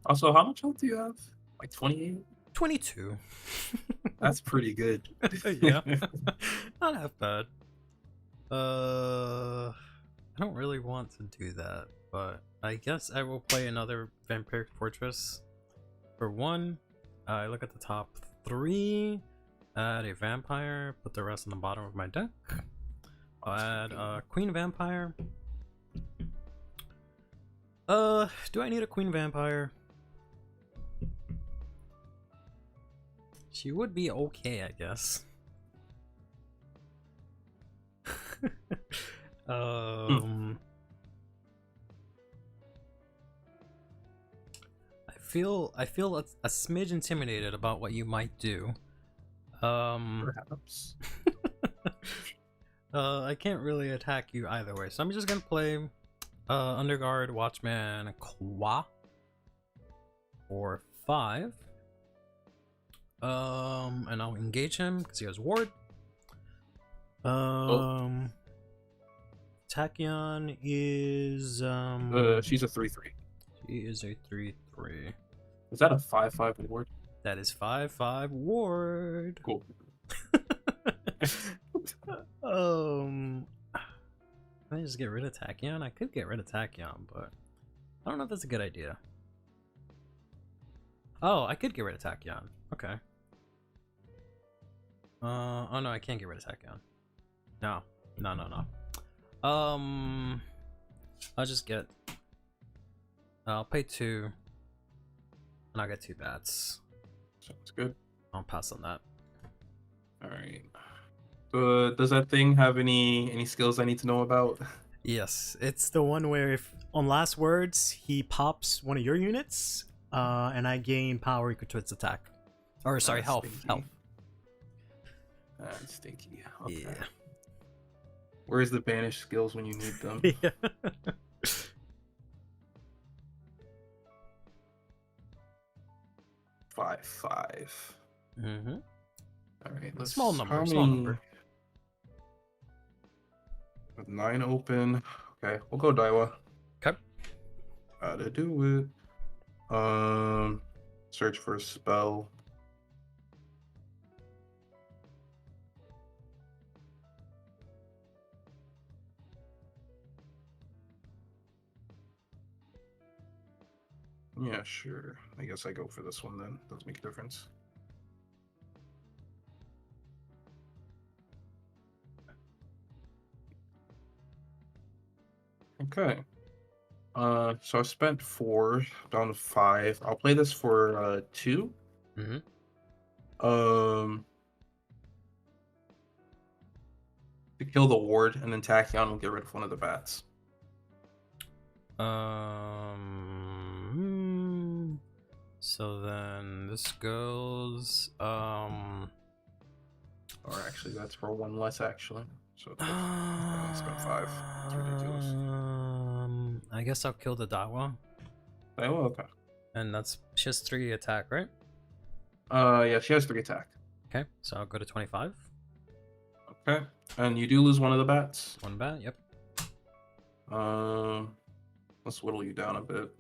Also, how much health do you have? Like 28? 22. That's pretty good. Yeah. Not half bad. I don't really want to do that, but I guess I will play another Vampiric Fortress. For 1, I look at the top 3, add a Vampire, put the rest on the bottom of my deck. I'll add a Queen Vampire. Do I need a Queen Vampire? She would be okay, I guess. I feel a smidge intimidated about what you might do. Perhaps. I can't really attack you either way, so I'm just gonna play Underguard Watchman Kwa for 5. And I'll engage him because he has ward. Tachyon is she's a 3/3. She is a 3/3. Is that a 5/5 ward? That is 5/5 ward. Cool. Can I just get rid of Tachyon? I could get rid of Tachyon, but I don't know if that's a good idea. Oh, I could get rid of Tachyon. Okay. Oh no, I can't get rid of Tachyon. No. I'll just get. I'll pay 2, and I'll get 2 bats. Sounds good. I'll pass on that. All right. Does that thing have any skills I need to know about? Yes, it's the one where if on last words he pops one of your units, and I gain power equal to its attack. Or sorry, health. That's stinky. Okay. Yeah. Where's the banished skills when you need them? Yeah. 5/5. Mm-hmm. All right. Let's Small number. With 9 open. Okay, we'll go Daiwa. Okay. Gotta do it. Search for a spell. Yeah, sure. I guess I go for this one then. Does make a difference. Okay. So I spent 4, down to 5. I'll play this for 2. Mm-hmm. To kill the ward, and then Tachyon will get rid of one of the bats. So then this goes. Or actually, that's for 1 less, actually. So it's I spent 5. It's ridiculous. I guess I'll kill the Dawa. Oh, okay. And that's she has 3 attack, right? Yeah, she has 3 attack. Okay, so I'll go to 25. Okay, and you do lose one of the bats. 1 bat, yep. Let's whittle you down a bit.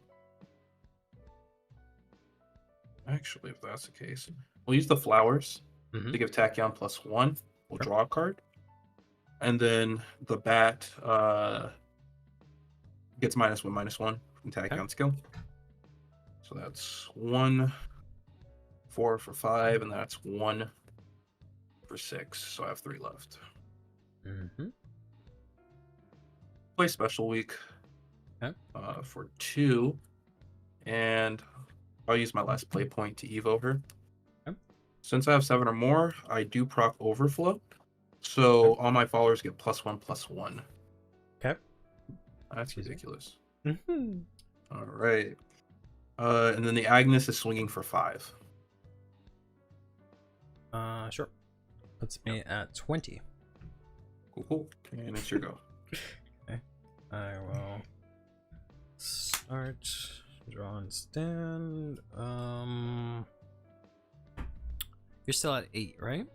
Actually, if that's the case, we'll use the flowers to give Tachyon +1. We'll draw a card. And then the bat gets -1/-1 from Tachyon skill. So that's 1, 4 for 5, and that's 1 for 6. So I have 3 left. Play Special Week for 2, and I'll use my last play point to evo her. Since I have 7 or more, I do proc Overflow. So all my followers get +1/+1. Okay. That's ridiculous. Mm-hmm. All right. And then the Agnes is swinging for 5. Sure. Puts me at 20. Cool. And it's your go. Okay. I will start draw and stand. You're still at 8, right?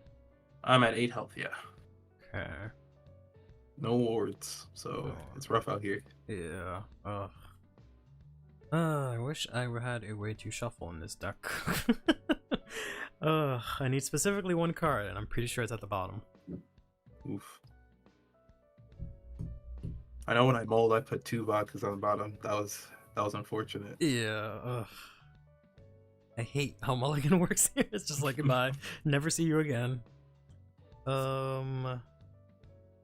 I'm at 8 health, yeah. Okay. No wards, so it's rough out here. Yeah. I wish I had a way to shuffle in this deck. I need specifically 1 card, and I'm pretty sure it's at the bottom. Oof. I know when I mulled, I put 2 vodkas on the bottom. That was unfortunate. Yeah. I hate how Mulligan works here. It's just like goodbye, never see you again.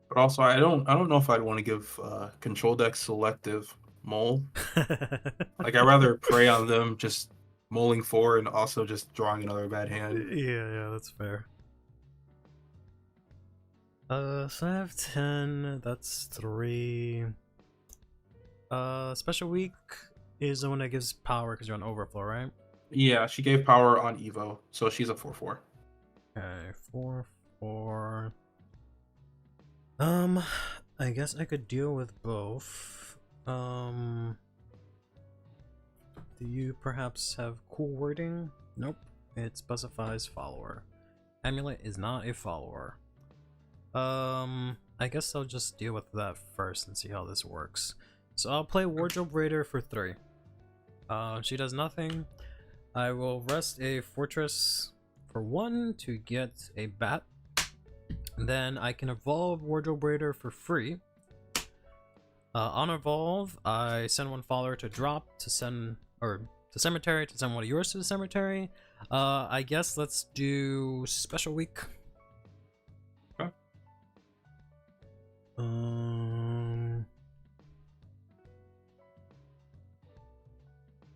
But also, I don't know if I'd want to give control deck selective mull. Like I'd rather prey on them just mulling 4 and also just drawing another bad hand. Yeah, that's fair. So I have 10. That's 3. Special week is the one that gives power because you're on overflow, right? Yeah, she gave power on Evo, so she's a 4/4. Okay, 4/4. I guess I could deal with both. Do you perhaps have cool wording? Nope. It specifies follower. Amulet is not a follower. I guess I'll just deal with that first and see how this works. So I'll play Wardrobe Raider for 3. She does nothing. I will rest a Fortress for 1 to get a bat. Then I can evolve Wardrobe Raider for free. On evolve, I send 1 follower to drop to send, or to cemetery to send 1 of yours to the cemetery. I guess let's do special week. Okay.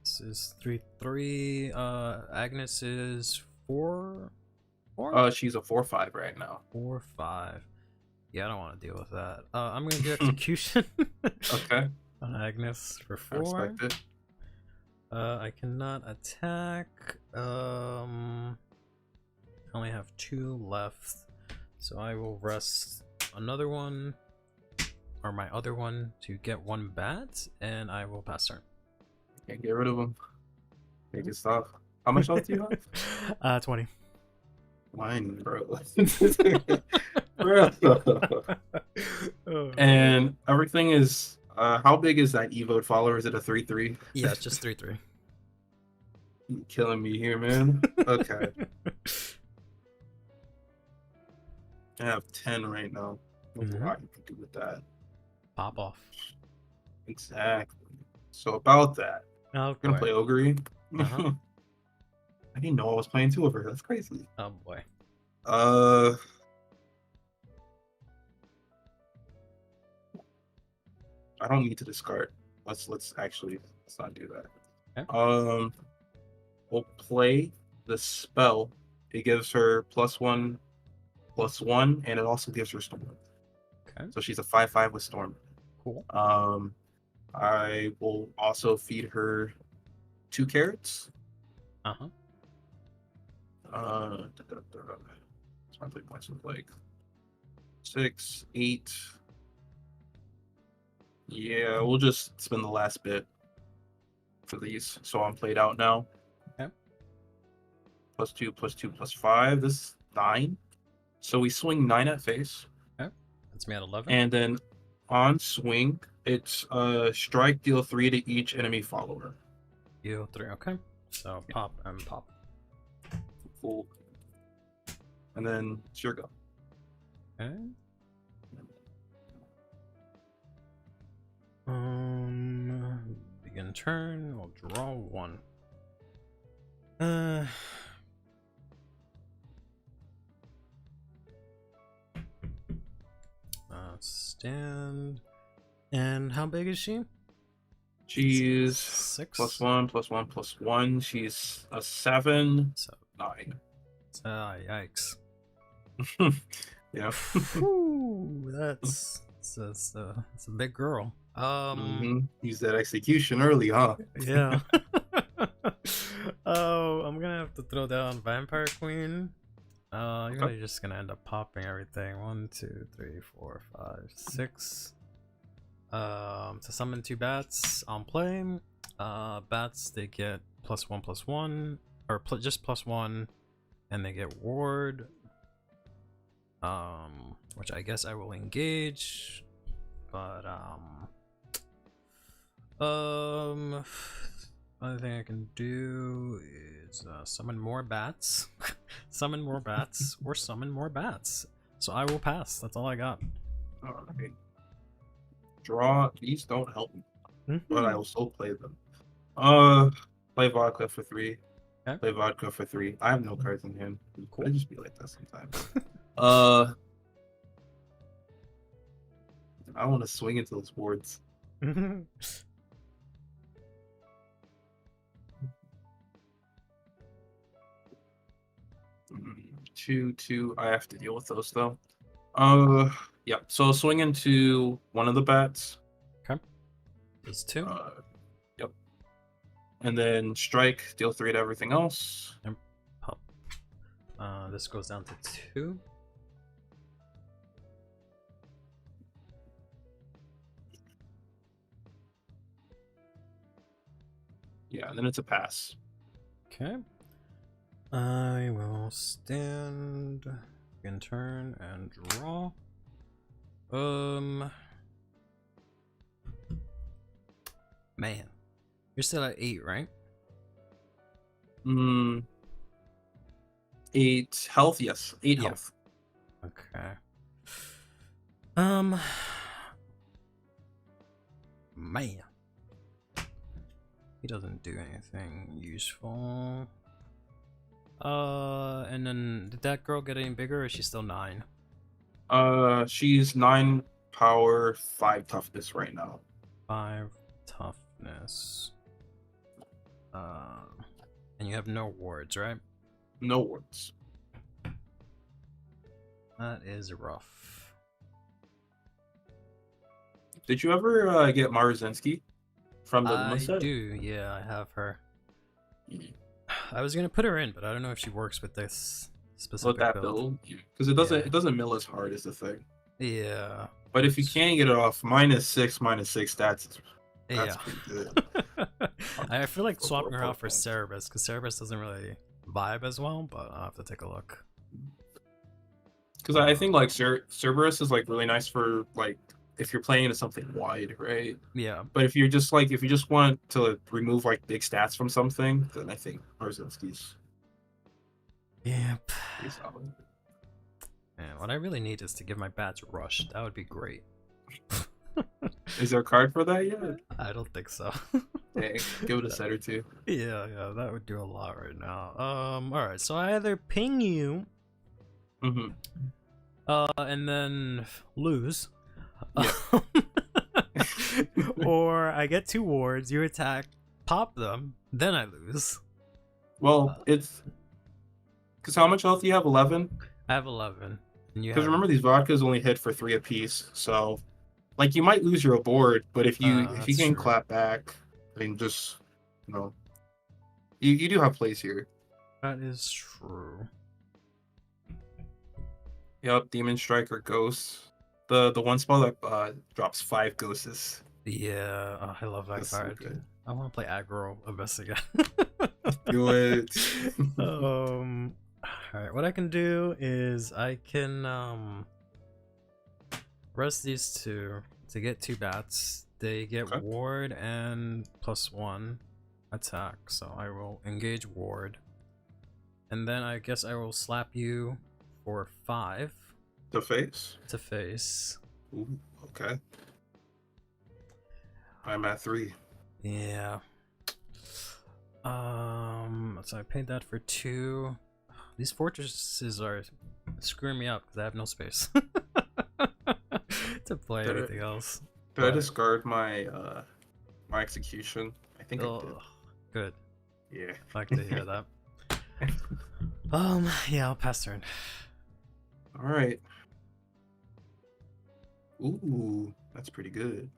This is 3/3. Agnes is 4. She's a 4/5 right now. 4/5. Yeah, I don't want to deal with that. I'm gonna do execution. Okay. On Agnes for 4. I respect it. I cannot attack. I only have 2 left, so I will rest another one, or my other one, to get 1 bat, and I will pass turn. Can't get rid of them. Make it stop. How much health do you have? 20. Mine, bro. Bro. And everything is. How big is that Evo follower? Is it a 3/3? Yeah, it's just 3/3. You're killing me here, man. Okay. I have 10 right now. There's a lot you can do with that. Pop off. Exactly. So about that, Oh we're gonna boy. play Ogre. Uh-huh. I didn't know I was playing 2 over here. That's crazy. Oh boy. I don't need to discard. Let's not do that. Okay. We'll play the spell. It gives her +1/+1, and it also gives her Storm. Okay. So she's a 5/5 with Storm. Cool. I will also feed her 2 carrots. Uh-huh. What's my play points look like? 6, 8. Yeah, we'll just spend the last bit for these. So I'm played out now. Okay. +2, +2, +5. This is 9. So we swing 9 at face. Okay. That's me at 11. And then on swing, it's strike, deal 3 to each enemy follower. Deal 3. Okay. So pop and pop. Cool. And then it's your go. Okay. Begin turn. I'll draw 1. Stand. And how big is she? She's 6. +1, +1, +1. She's a 7. So 9. yikes. Yeah. Whew, that's a big girl. Use that execution early, huh? Yeah. Oh, I'm gonna have to throw down Vampire Queen. You're really just gonna end up popping everything. 1, 2, 3, 4, 5, 6. To summon 2 bats on play. Bats, they get +1/+1, or just +1, and they get ward. Which I guess I will engage, but other thing I can do is summon more bats, summon more bats, or summon more bats. So I will pass. That's all I got. Alright. Draw. These don't help me, but I will still play them. Play vodka for 3. Okay. Play vodka for 3. I have no cards in hand. Cool. I just be like that sometimes. I want to swing into those boards. 2, 2. I have to deal with those though. Yeah. So swing into one of the bats. Okay. There's 2. Yep. And then strike, deal 3 to everything else. And pop. This goes down to 2. Yeah, and then it's a pass. Okay. I will stand in turn and draw. Man. You're still at 8, right? 8 health, yes. 8 health. Okay. Man. He doesn't do anything useful. And then did that girl get any bigger, or is she still 9? She's 9 power, 5 toughness right now. 5 toughness. And you have no wards, right? No wards. That is rough. Did you ever get Marazinski from the Lemme set? I do, yeah, I have her. I was gonna put her in, but I don't know if she works with this specific build. Because it doesn't mill as hard as the thing. Yeah. But if you can get it off -6 stats, that's Yeah. pretty good. I feel like swapping her out for Cerebus, because Cerebus doesn't really vibe as well, but I'll have to take a look. Because I think like Cerberus is like really nice for like if you're playing into something wide, right? Yeah. But if you just want to remove like big stats from something, then I think Marzinski's Yep. pretty solid. Man, what I really need is to give my bats rush. That would be great. Is there a card for that yet? I don't think so. Dang, give it a set or two. Yeah, that would do a lot right now. Alright, so I either ping you and then lose. Yeah. Or I get 2 wards, you attack, pop them, then I lose. Well, it's because how much health do you have? 11. I have 11. Because remember, these vodkas only hit for 3 apiece, so like you might lose your board, but if you can clap back, I mean, just you do have plays here. That is true. Yep, Demon Strike or Ghost. The one spell that drops 5 ghosts. Yeah, I love that card. So I want to play aggro Abyss again. Do it. Alright, what I can do is I can rest these 2 to get 2 bats. They get ward and +1 attack, so I will engage ward. And then I guess I will slap you for 5. To face? To face. Ooh, okay. I'm at 3. Yeah. So I paid that for 2. These fortresses are screwing me up because I have no space to play anything else. Did I discard my my execution? I think I did. Good. Yeah. I like to hear that. Yeah, I'll pass turn. All right. Ooh, that's pretty good.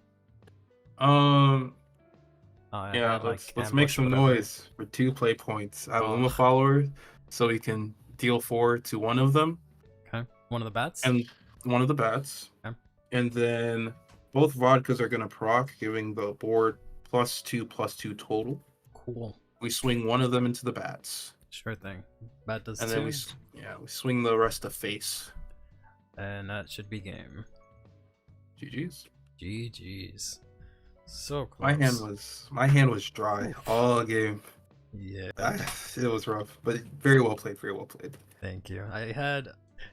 Yeah, let's make some noise for 2 play points. I have Lemme follower, so we can deal 4 to one of them. Okay, one of the bats. And one of the bats. Okay. And then both vodkas are gonna proc, giving the board +2/+2 total. Cool. We swing one of them into the bats. Sure thing. Bat does 2. And then we swing the rest to face. And that should be game. GG's. GG's. So close. My hand was dry all game. Yeah. It was rough, but very well played. Very well played. Thank you.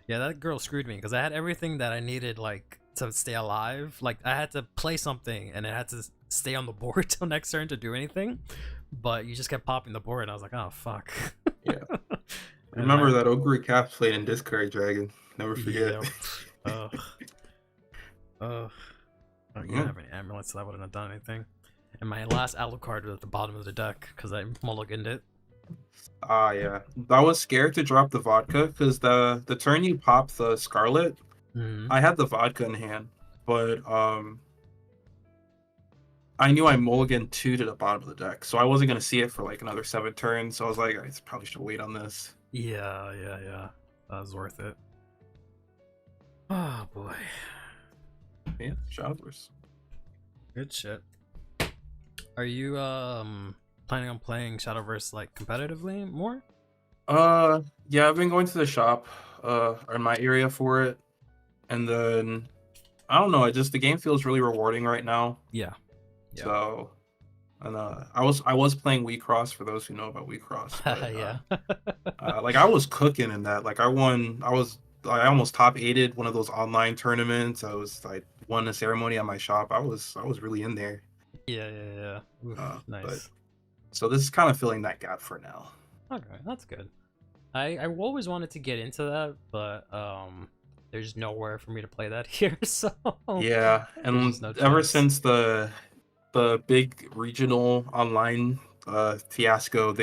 That girl screwed me because I had everything that I needed, like, to stay alive. Like, I had to play something and it had to stay on the board till next turn to do anything. But you just kept popping the board and I was like, oh fuck. Yeah. Remember that Ogre Cap played in Discard Dragon. Never forget. Yeah. I don't even have any amulets, so that wouldn't have done anything. And my last Alucard was at the bottom of the deck because I mulliganed it. Yeah. I was scared to drop the vodka because the turn you pop the Scarlet, I had the vodka in hand, but I knew I mulliganed 2 to the bottom of the deck, so I wasn't gonna see it for like another 7 turns. So I was like, I probably should wait on this. Yeah. That was worth it. Oh boy. Yeah, shadowverse. Good shit. Are you planning on playing Shadowverse like competitively more? Yeah, I've been going to the shop in my area for it, and then I don't know, the game feels really rewarding right now. Yeah. So, and I was playing Wii Cross, for those who know about Wii Cross. But, yeah. Like I was cooking in that. Like I almost top 8'd one of those online tournaments. I won a ceremony at my shop. I was really in there. Yeah. Oof, nice. But, so this is kind of filling that gap for now. Okay, that's good. I always wanted to get into that, but there's nowhere for me to play that here. So yeah, and ever since the big regional online fiasco,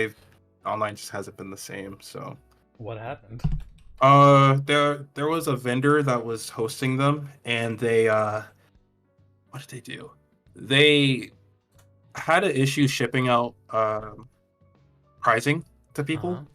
online just hasn't been the same. So what happened? There was a vendor that was hosting them, and they what did they do? They had an issue shipping out pricing to people.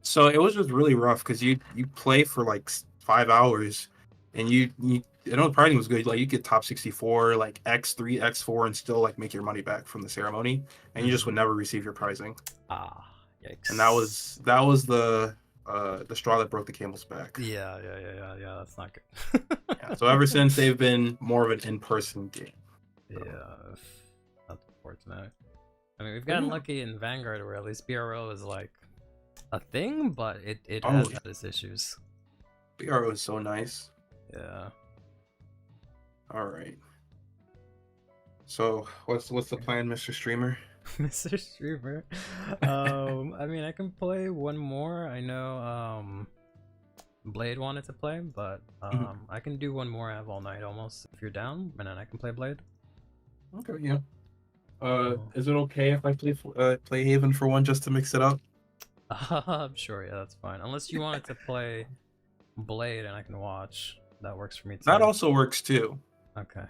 So it was just really rough because you play for like 5 hours, and the pricing was good. Like you get top 64, like X3, X4, and still like make your money back from the ceremony, and you just would never receive your pricing. Yikes! And that was the the straw that broke the camel's back. Yeah. That's not good. Yeah, so ever since they've been more of an in-person game. So. Yeah, that's unfortunate. I mean, we've gotten lucky in Vanguard where at least BRO is like a thing, but it has had its issues. BRO is so nice. Yeah. All right. So what's the plan, Mr. Streamer? Mr. Streamer. I mean, I can play one more. I know Blade wanted to play, but I can do one more. I have all night almost. If you're down, and then I can play Blade. Okay, yeah. Is it okay if I play Haven for one just to mix it up? I'm sure, yeah, that's fine. Unless you wanted to play Blade and I can watch. That works for me too. That also works too. Okay.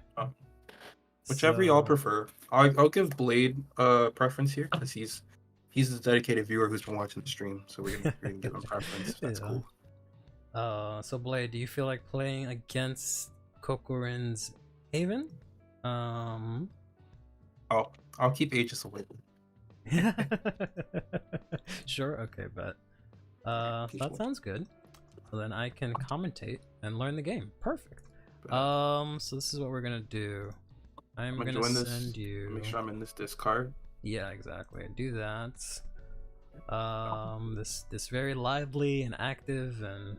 Whichever y'all prefer. I'll give Blade preference here because he's a dedicated viewer who's been watching the stream, so we can give him preference. That's cool. So Blade, do you feel like playing against Kokorin's Haven? I'll keep Aegis away. Sure, okay, bet. That sounds good. So then I can commentate and learn the game. Perfect. So this is what we're gonna do. I'm gonna send you. Make sure I'm in this Discord. Yeah, exactly. Do that. This very lively and active and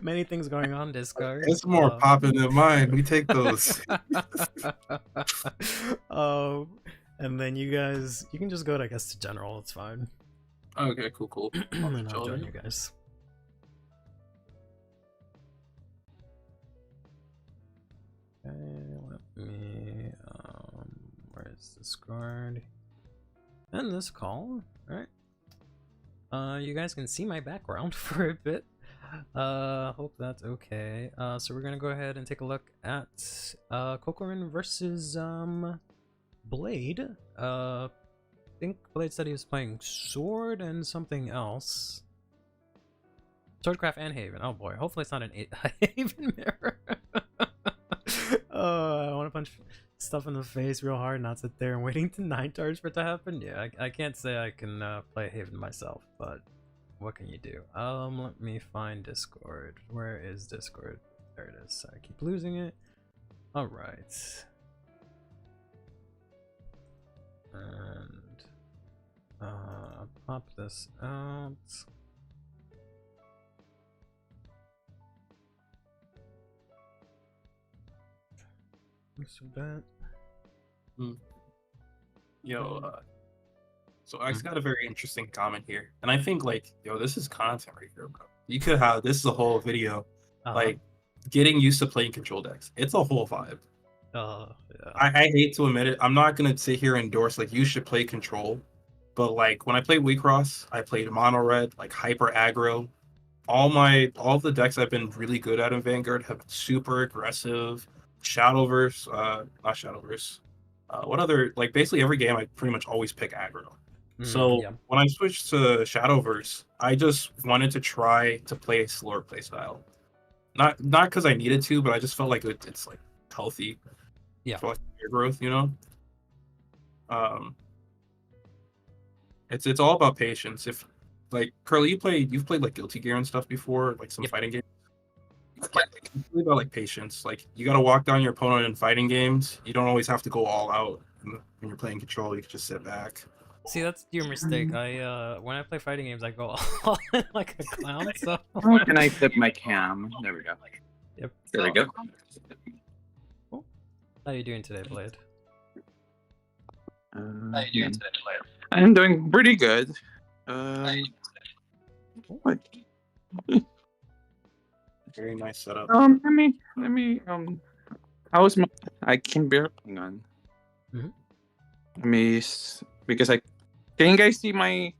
many things going on Discord. It's more popping than mine. We take those. And then you guys, you can just go to, I guess, to general. It's fine. Okay, cool. And I'll join you guys. Okay, let me. Where's Discord? And this call. All right. You guys can see my background for a bit. Hope that's okay. So we're gonna go ahead and take a look at Kokorin versus Blade. I think Blade said he was playing Sword and something else. Swordcraft and Haven. Oh boy, hopefully it's not an Haven mirror. I want to punch stuff in the face real hard, not sit there and waiting to 9 turns for it to happen. Yeah, I can't say I can play Haven myself, but what can you do? Let me find Discord. Where is Discord? There it is. I keep losing it. All right. And pop this out. So I got a very interesting comment here, and I think like, this is content right here, bro. You could have this is a whole video, like getting used to playing control decks. It's a whole vibe. Yeah. I hate to admit it. I'm not gonna sit here and endorse like you should play control, but like when I played Wheatcross, I played mono red, like hyper aggro. All the decks I've been really good at in Vanguard have been super aggressive. Shadowverse, not Shadowverse. What other, like basically every game I pretty much always pick aggro. So when I switched to Shadowverse, I just wanted to try to play a slower play style. Not because I needed to, but I just felt like it's like healthy. Yeah. For like player growth, It's all about patience. If like Curly, you've played like Guilty Gear and stuff before, like some fighting games. It's really about like patience. Like you got to walk down your opponent in fighting games. You don't always have to go all out when you're playing control. You can just sit back. See, that's your mistake. I when I play fighting games, I go all in like a clown. So how can I flip my cam? There we go. Yep. There we go. Cool. How are you doing today, Blade? I'm doing pretty good. What? Very nice setup. Let me how's my? I can barely. Hang on. Let me because can you guys see my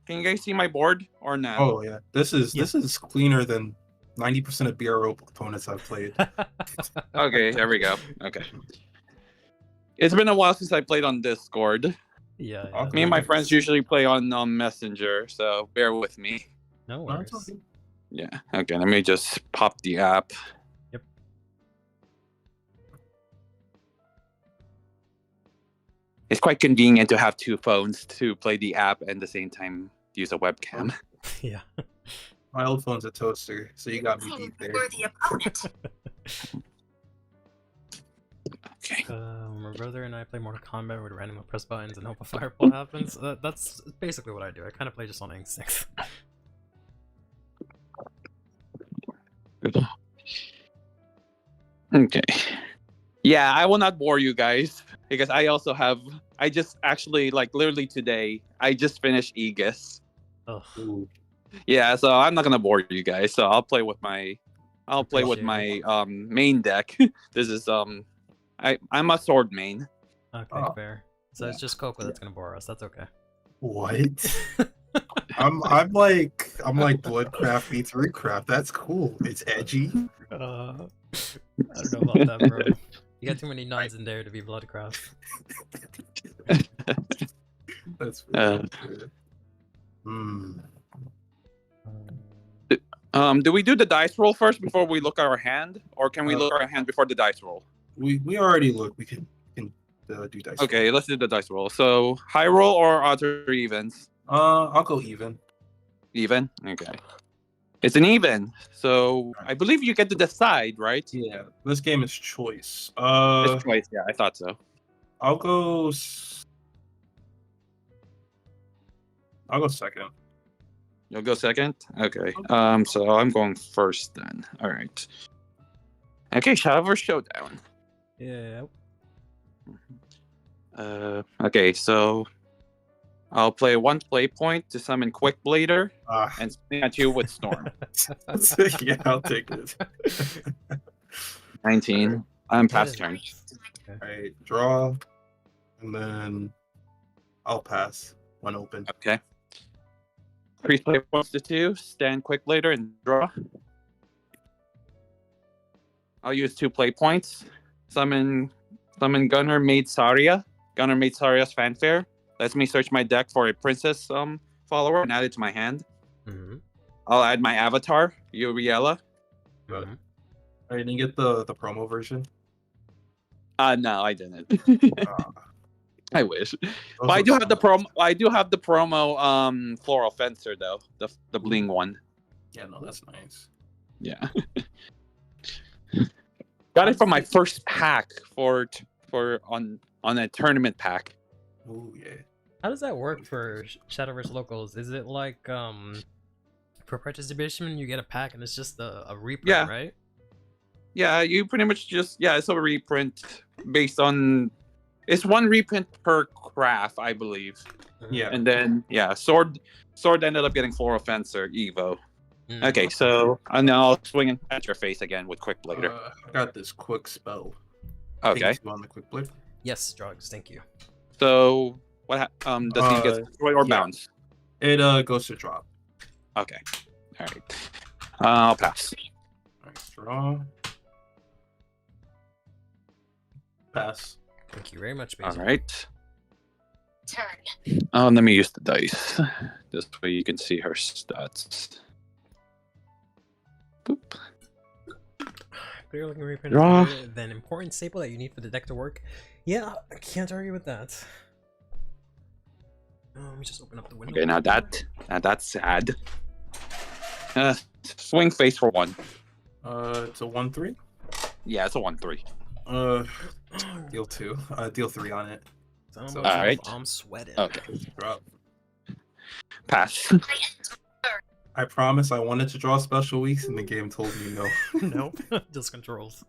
board or not? Oh yeah, this is cleaner than 90% of BRO opponents I've played. Okay, there we go. Okay. It's been a while since I played on Discord. Yeah. Me and my friends usually play on Messenger, so bear with me. No worries. Yeah. Okay. Let me just pop the app. Yep. It's quite convenient to have 2 phones to play the app and at the same time use a webcam. Yeah. My old phone's a toaster, so you got me beat there. Okay. My brother and I play Mortal Kombat where randomly press buttons and hope a fireball happens. That's basically what I do. I kind of play just on instinct. Okay. Yeah, I will not bore you guys because I also have. I just actually like literally today. I just finished Aegis. Ugh. Ooh. Yeah, so I'm not gonna bore you guys. So I'll play with my. I'll play with Appreciate my main deck. This is I'm a sword main. Okay, Oh, fair. So it's just Coco that's gonna bore us. That's okay. What? I'm like Bloodcraft beats Rootcraft. That's cool. It's edgy. I don't know about that, bro. You got too many nuns in there to be Bloodcraft. That's really good. Do we do the dice roll first before we look at our hand, or can we look at our hand before the dice roll? We already looked. We can do dice. Okay, roll. let's do the dice roll. So high roll or odds or evens? I'll go even. Even? Okay. It's an even. So I believe you get to decide, right? Yeah, this game is choice. It's choice, yeah, I thought so. I'll go second. You'll go second? Okay. So I'm going first then. Alright. Okay, Shadowverse Showdown. Yeah. Okay, so I'll play one play point to summon Quick Blader and swing at you with Storm. Yeah, I'll take it. 19. I'm past turn. Alright, draw, and then I'll pass when open. Okay. 3 play points to 2, stand Quick Blader and draw. I'll use 2 play points. Summon Gunner Maid Saria. Gunner Maid Saria's Fanfare. Lets me search my deck for a princess follower and add it to my hand. Mm-hmm. I'll add my avatar, Uriella. Got it. Alright, did you get the promo version? No, I didn't. I wish. But I do have the promo. I do have the promo Floral Fencer though, the bling one. Yeah, no, that's nice. Yeah. Got it from my first pack for on a tournament pack. Oh yeah. How does that work for Shadowverse locals? Is it like for participation you get a pack and it's just a reprint, right? Yeah, you pretty much just it's a reprint based on it's 1 reprint per craft, I believe. Yeah. And then sword ended up getting Floral Fencer Evo. Okay, so now I'll swing at your face again with Quick Blader. I got this quick spell. Okay. On the quick blade. Yes, drugs. Thank you. So what does he get destroyed or bounce? It goes to drop. Okay. All right. I'll pass. Nice draw. Pass. Thank you very much, Basil. All right. Turn. Let me use the dice. This way you can see her stats. Boop. Clear looking reprint is an important staple that you need for the deck to work. Yeah, I can't argue with that. Let me just open up the window. Okay, now that's sad. Swing face for 1. It's a 1/3. Yeah, it's a 1/3. Deal 2. Deal 3 on it. So, all right. I'm sweating. Okay. Drop. Pass. I promise I wanted to draw special weeks and the game told me no. Nope. Just controls.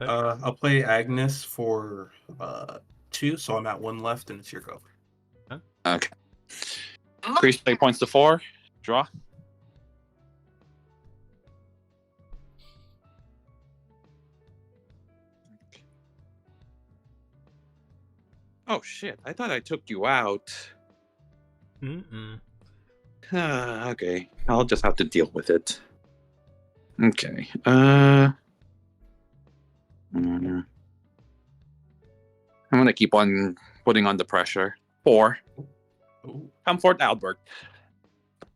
I'll play Agnes for 2, so I'm at 1 left and it's your go. Huh? Okay. Increase play points to 4. Draw. Oh shit, I thought I took you out. Okay, I'll just have to deal with it. Okay. I'm gonna keep on putting on the pressure. 4. Ooh. Comfort Albert.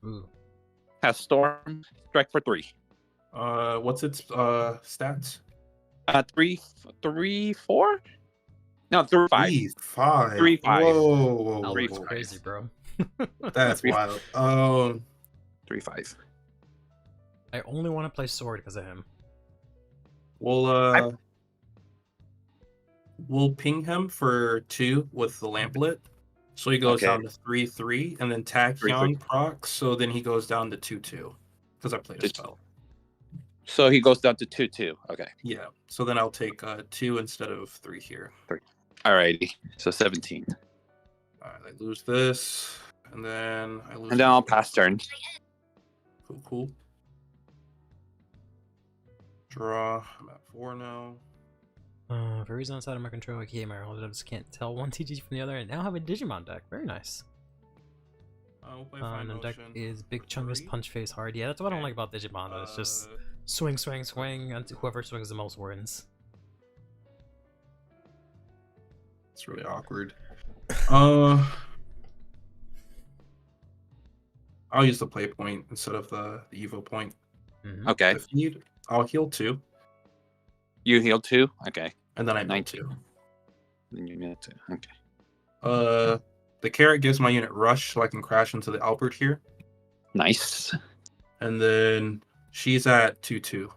Ooh. Has Storm. Strike for 3. What's its stats? 3, 4? No, 3, 5. 3, 5. 3, 5. Whoa. Albert's crazy, bro. That's wild. 3-5. I only want to play sword because of him. We'll ping him for 2 with the lamplet. So he goes down to 3-3, and then Tachyon procs, so then he goes down to 2-2. Because I played a spell. So he goes down to 2-2. Okay. Yeah. So then I'll take 2 instead of 3 here. 3. Alrighty. So 17. Alright, I lose this, and then I lose. And then I'll pass turn. Cool. Draw. I'm at 4 now. For a reason outside of my control, I can't just can't tell one TG from the other, and now have a Digimon deck. Very nice. We'll play And the deck is Big Chungus Punch Face Hard. Yeah, that's what I don't like about Digimon. It's just swing, and whoever swings the most wins. It's really awkward. I'll use the play point instead of the Evo point. Okay. I'll heal 2. You heal 2? Okay. And then I 19. Then you need 2. Okay. The carrot gives my unit rush, so I can crash into the Albert here. Nice. And then she's at 2-2.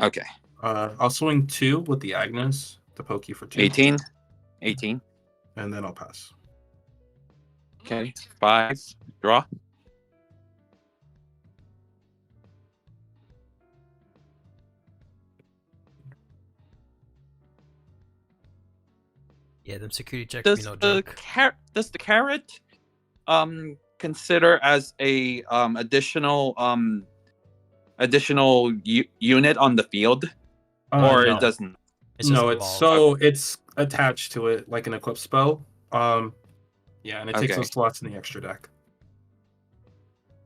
Okay. I'll swing 2 with the Agnes to poke you for 2. 18. And then I'll pass. Okay. 5. Draw. Yeah, them security checks Does be no the joke. does the carrot consider as a additional unit on the field, or No. it doesn't? It's attached to it like an equip spell. Yeah, and it takes Okay. those slots in the extra deck.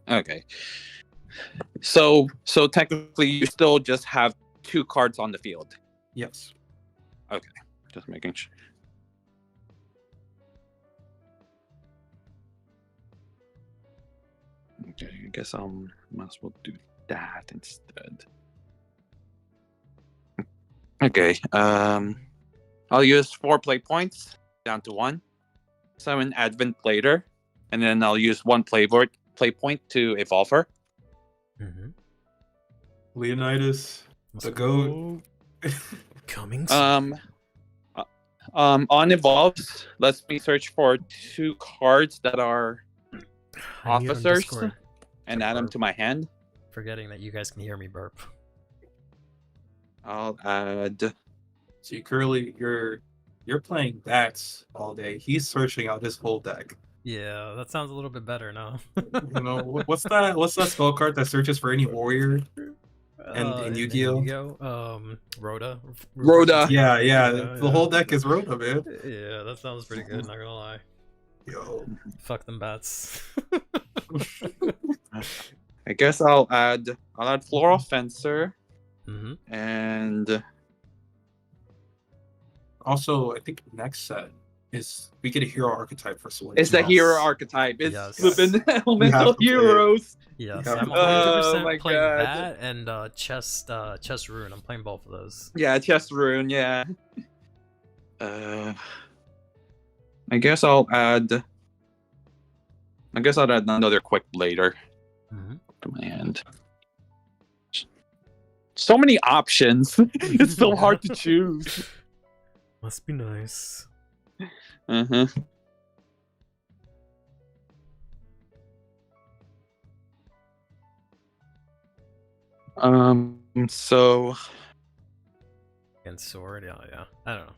Okay. So technically, you still just have 2 cards on the field. Yes. Okay. Just making sure. Okay, I guess might as well do that instead. Okay. I'll use 4 play points down to 1. 7 Advent later, and then I'll use 1 play point to evolve her. Leonidas, the goat. Coming soon. On evolves, let me search for 2 cards that are officers and add them to my hand. Forgetting that you guys can hear me burp. I'll add. See, Curly, you're playing bats all day. He's searching out his whole deck. Yeah, that sounds a little bit better now. You know what's that? What's that spell card that searches for any warrior? And Yu-Gi-Oh? Rhoda. Yeah. The whole deck is Rhoda, man. Yeah, that sounds pretty good. Not gonna lie. Yo, fuck them bats. I guess I'll add Floral Fencer, and also I think next set is we get a hero archetype for Sword. It's the hero archetype. It's flipping elemental heroes. Yes, I'm 100% playing that and chest rune. I'm playing both of those. Yeah, chest rune. Yeah. I guess I'll add another quick blader to my hand. So many options. It's so hard to choose. Must be nice. So. And sword, yeah. I don't know.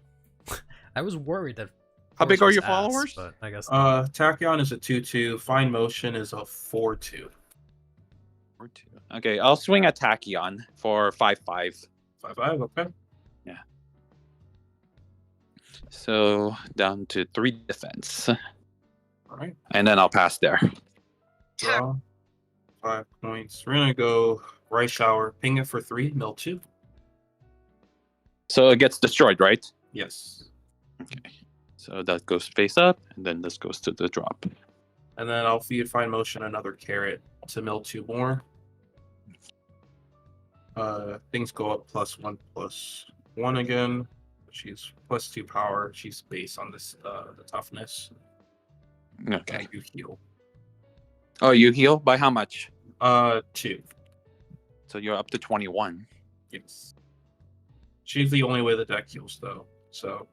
I was worried that. How big are your followers? But I guess. Tachyon is a 2/2. Fine Motion is a 4/2. 4/2. Okay, I'll swing at Tachyon for 5/5. 5/5. Okay. Yeah. So down to 3 defense. All right. And then I'll pass there. Draw. 5 points. We're gonna go Rice Shower. Ping it for 3. Mill 2. So it gets destroyed, right? Yes. Okay. So that goes face up, and then this goes to the drop. And then I'll feed Fine Motion another carrot to mill 2 more. Things go up +1/+1 again. She's +2 power. She's based on this the toughness. Okay. You heal. Oh, you heal by how much? 2. So you're up to 21. Yes. She's the only way the deck heals, though. So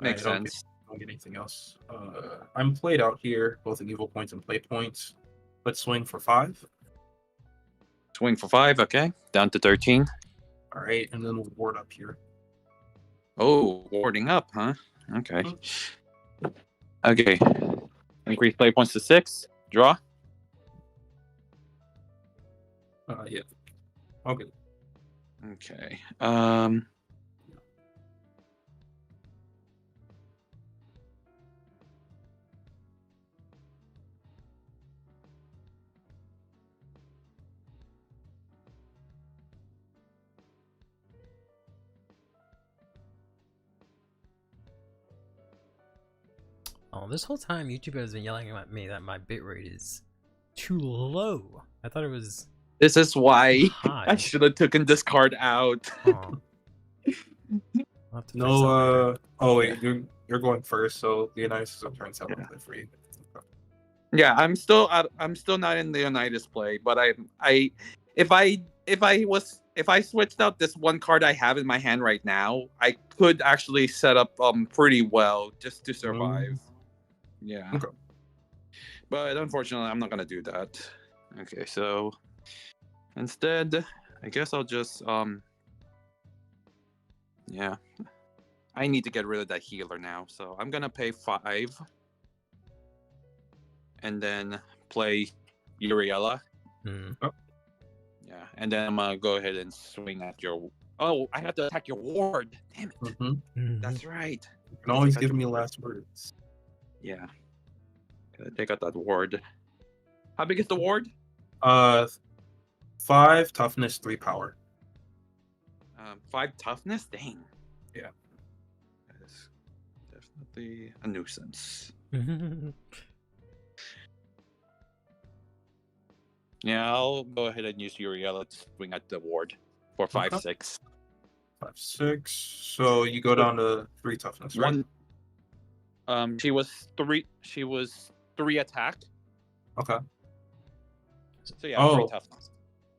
Makes I don't sense. get anything else. I'm played out here, both in evil points and play points. Let's swing for 5. Swing for 5. Okay, down to 13. All right, and then we'll ward up here. Oh, warding up, huh? Okay. Okay. Increase play points to 6. Draw. Yeah. Okay. Okay. Oh, this whole time YouTube has been yelling at me that my bitrate is too low. I thought it was This is why high. I should have taken this card out. Oh. I'll have to fix that later. No. Oh wait, you're going first, so Leonidas will turn 7 play for you. Yeah, I'm still not in the Leonidas play, but if I switched out this one card I have in my hand right now, I could actually set up pretty well just to survive. Yeah. Okay. But unfortunately, I'm not gonna do that. Okay, so instead, I guess I'll just yeah. I need to get rid of that healer now, so I'm gonna pay 5 and then play Uriella. Oh. Yeah, and then I'm gonna go ahead and swing at your. Oh, I have to attack your ward. Damn it. That's right. You can always give me last words. Yeah. Gotta take out that ward. How big is the ward? 5 toughness, 3 power. 5 toughness? Dang. Yeah. That is definitely a nuisance. Yeah, I'll go ahead and use Uriella to swing at the ward for 5/6. 5/6. So you go down to 3 toughness, right? She was 3. She was 3 attack. Okay. So yeah, 3 toughness.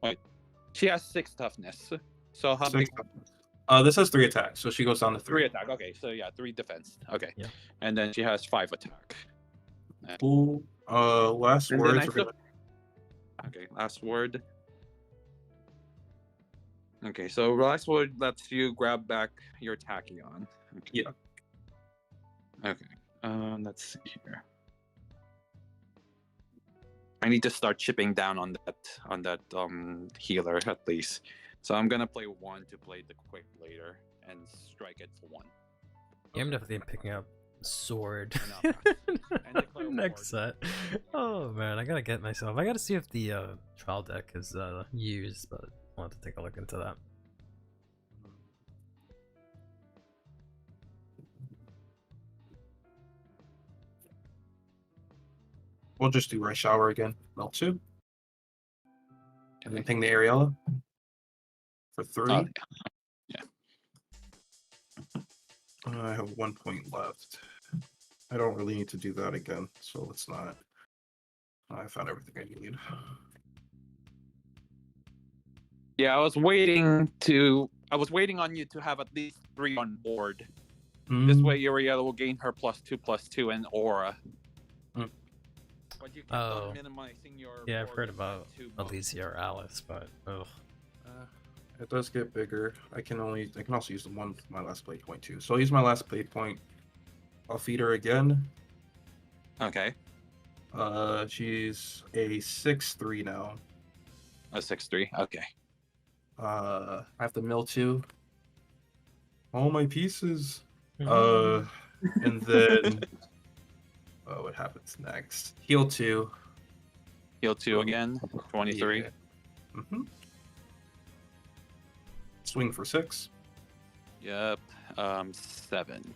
Wait, she has 6 toughness. So how 6 big? toughness. This has 3 attacks, so she goes down to 3. 3 attack. Okay, so yeah, 3 defense. Okay. Yeah. And then she has 5 attack. Cool. Last And then words. Okay, last word. Okay, so last word lets you grab back your Tachyon. Okay. Yeah. Okay. Let's see here. I need to start chipping down on that healer at least. So I'm gonna play 1 to play the quick later and strike it for 1. Yeah, I'm definitely picking up sword And next set. Oh man, I gotta get myself. I gotta see if the trial deck is used, but I'll have to take a look into that. We'll just do Rush Shower again. Melt 2. And then ping the Ariella for 3. Yeah. I have 1 point left. I don't really need to do that again, so let's not. I found everything I need. Yeah, I was waiting on you to have at least 3 on board. This way Uriella will gain her +2/+2 and aura. But you keep on minimizing your. Yeah, I've heard about Alicia or Alice, but ugh. It does get bigger. I can also use my last play point too. So I'll use my last play point. I'll feed her again. Okay. She's a 6/3 now. A 6/3. Okay. I have to mill 2. All my pieces. Mm-hmm. And then what happens next? Heal 2. Heal 2 again. 23. Yeah. Swing for 6. Yep. 7.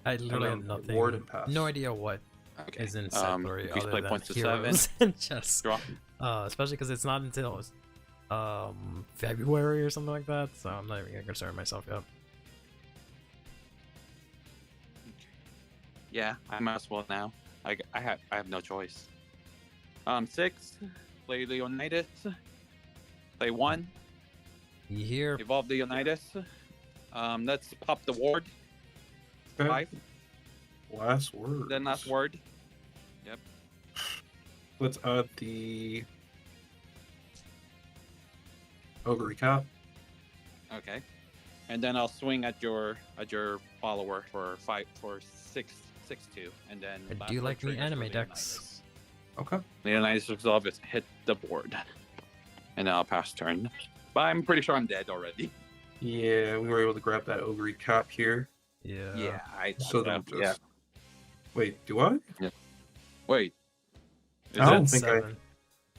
I literally have nothing. Ward and pass. No idea what is in set 3 increase other play than points to heroes and chess. Draw. Especially because it's not until February or something like that, so I'm not even gonna concern myself yet. Yeah, I might as well now. I have no choice. 6. Play Leonidas. Play 1. You hear? Evolve Leonidas. Let's pop the ward. Okay. 5. Last word. Then last word. Yep. Let's add the ogre cap. Okay. And then I'll swing at your follower for 6 2, and then. I last do word like the triggers for anime Leonidas. decks. Okay. Leonidas resolve is hit the board, and then I'll pass turn. But I'm pretty sure I'm dead already. Yeah, we were able to grab that ogre cap here. Yeah. I thought So then so. Yeah. Wait, do I? Wait. Is I don't it? think I. 7.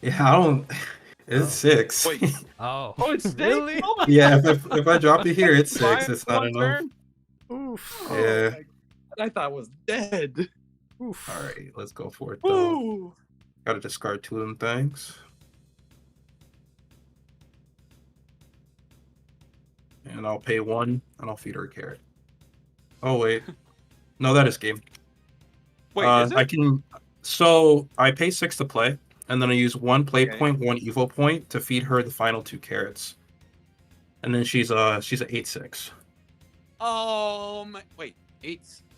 Yeah, I don't. It's Oh. 6. Wait. Oh. Oh, it's really? Oh my Yeah, if I drop it here, it's 6. God. It's not One enough. turn? Oof. Oh Yeah. my God. I thought I was dead. Oof. All right, let's go for it though. Ooh. Got to discard 2 of them things. And I'll pay 1, and I'll feed her a carrot. Oh wait, no, that is game. Wait, is it? I can. So I pay 6 to play, and then I use 1 play Okay. point, 1 evo point to feed her the final 2 carrots. And then she's a 8/6.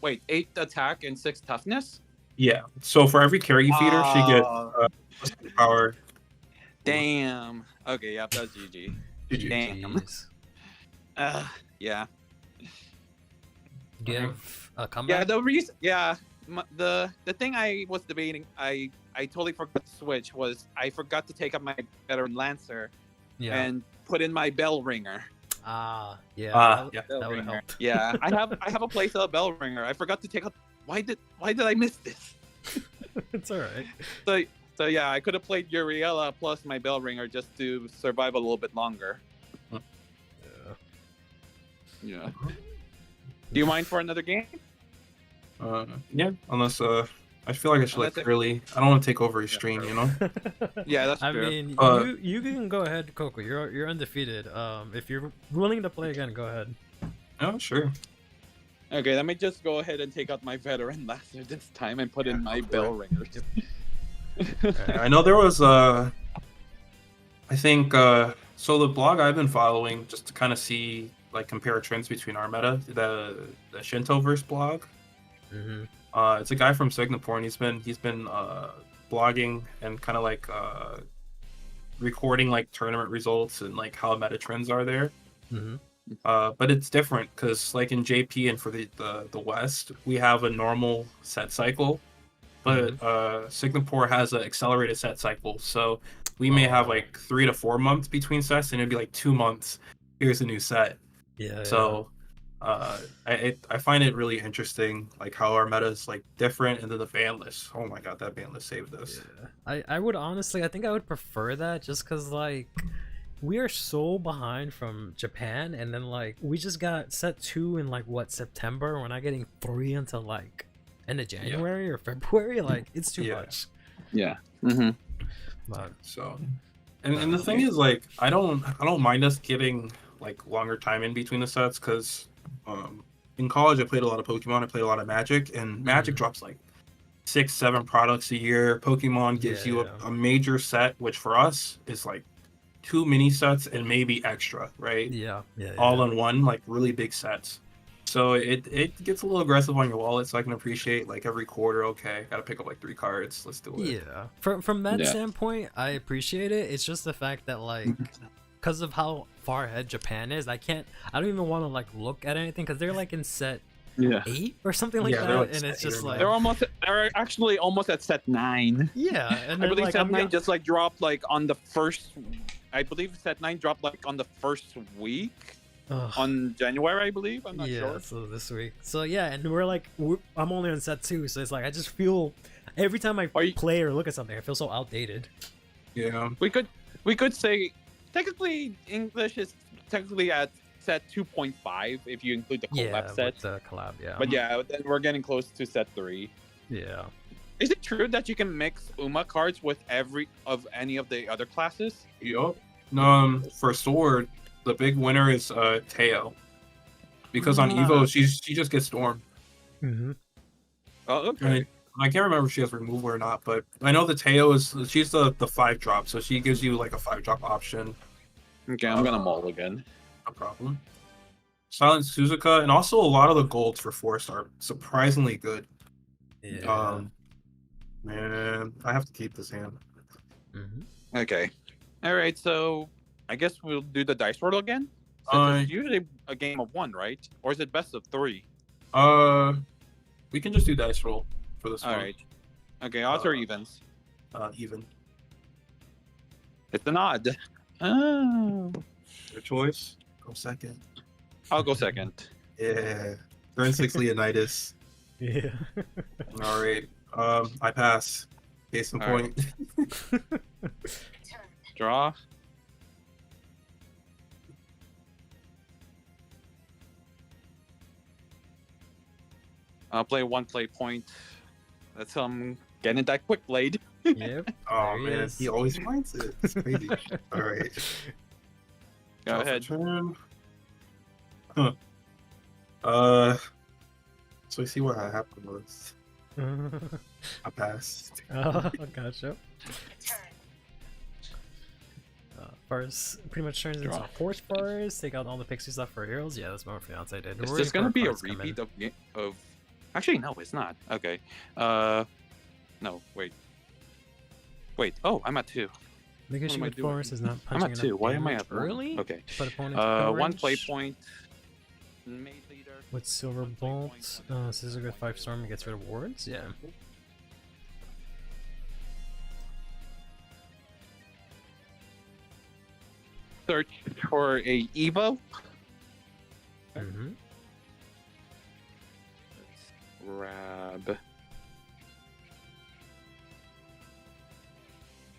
Wait, 8 attack and 6 toughness. Yeah. So for every carrot you feed her, she gets plus 2 power. Damn. Okay, yep, that's GG. GG. Damn. Jeez. Yeah. Do you have a Yeah, comeback? the reason, the thing I was debating, I totally forgot to switch was I forgot to take up my veteran lancer Yeah. and put in my bell ringer. Yeah. Yeah. That would help. Yeah, I have a playset bell ringer. I forgot to take up. Why did I miss this? It's alright. So yeah, I could have played Uriella plus my bell ringer just to survive a little bit longer. Yeah. Yeah. Do you mind for another game? Yeah. Unless I feel like I should Unless like it- really. I don't want to take over your stream, you know. Yeah, that's I true. mean, Uh, you can go ahead, Coco. You're undefeated. If you're willing to play again, go ahead. Oh sure. Okay, let me just go ahead and take out my veteran lancer this time and put in my go for bell ringers. I know there was I think so the blog I've been following just to kind of see like compare trends between our meta, the Shintoverse blog. Mm-hmm. It's a guy from Singapore, and he's been blogging and kind of like recording like tournament results and like how meta trends are there. Mm-hmm. But it's different because like in JP and for the West, we have a normal set cycle, but Singapore has an accelerated set cycle. So we may have like 3 to 4 months between sets, and it'd be like 2 months. Here's a new set. Yeah. So I find it really interesting, like how our meta is like different, and then the ban list. Oh my god, that ban list saved us. Yeah. I would honestly, I think I would prefer that just because like we are so behind from Japan, and then like we just got set 2 in like what, September. We're not getting 3 until like end of January or February. Like it's too much. Yeah. Mm-hmm. But So, and the thing is, like, I don't mind us getting like longer time in between the sets because in college I played a lot of Pokemon, I played a lot of Magic, and Magic drops like 6-7 products a year. Pokemon gives you a major set, which for us is like 2 mini sets and maybe extra, right? yeah. All in one, like really big sets. So it gets a little aggressive on your wallet, so I can appreciate like every quarter, okay, gotta pick up like 3 cards, let's do it. Yeah. From that standpoint, I appreciate it. It's just the fact that like because of how far ahead Japan is, I don't even want to like look at anything because they're like in set 8 or something like Yeah, that, they're like and it's set 8 just or like They're actually almost at set 9. yeah. And I then, believe like, set I'm 9 not- just like dropped like on the first. I believe set 9 dropped like on the first week Ugh. on January. I believe. I'm not sure. So this week. So yeah, and I'm only on set 2, so it's like I just feel every time I play or look at something, I feel so outdated. Yeah. We could say technically English is technically at set 2.5 if you include the collab set. With the collab, yeah. But yeah, then we're getting close to set 3. Yeah. Is it true that you can mix Uma cards with any of the other classes? Yup. For Sword, the big winner is Teo. Because on Evo she just gets Storm. Mm-hmm. Oh, okay. I can't remember if she has removal or not, but I know the Teo she's the 5-drop, so she gives you like a 5-drop option. Okay, I'm gonna mulligan. No problem. Silent Suzuka, and also a lot of the golds for Forest are surprisingly good. Yeah. Man, I have to keep this hand. Okay. All right, so I guess we'll do the dice roll again. Since it's usually a game of 1, right? Or is it best of 3? We can just do dice roll for this one. All right. Okay, odds or evens? Even. It's an odd. Oh. Your choice. Go second. I'll go second. Yeah. Turn 6 Leonidas. Yeah. All right. I pass. Case in All point. Draw. I'll play 1 play point. That's getting that quick blade. Yep. Oh there he man, is. he always finds it. It's crazy. All right. Go Draw for ahead. turn. So we see what happened was I passed. Oh, gotcha. First, pretty much turns into Draw. a force first. Take out all the pixie stuff for heroes. Yeah, that's what my fiance did. Is We're this waiting gonna for be a cards to come in. repeat of? Actually, no, it's not. Okay. No, wait. Wait. Oh, I'm at 2. The What issue am I with doing? force is not I'm punching at 2. enough Why am I damage at 1? early. Okay. But opponents 1 play range. point. Made leader. With Silver Bolt, Scissor with 5 Storm gets rid of wards. Yeah. Search for a Evo. Mm-hmm. Let's grab.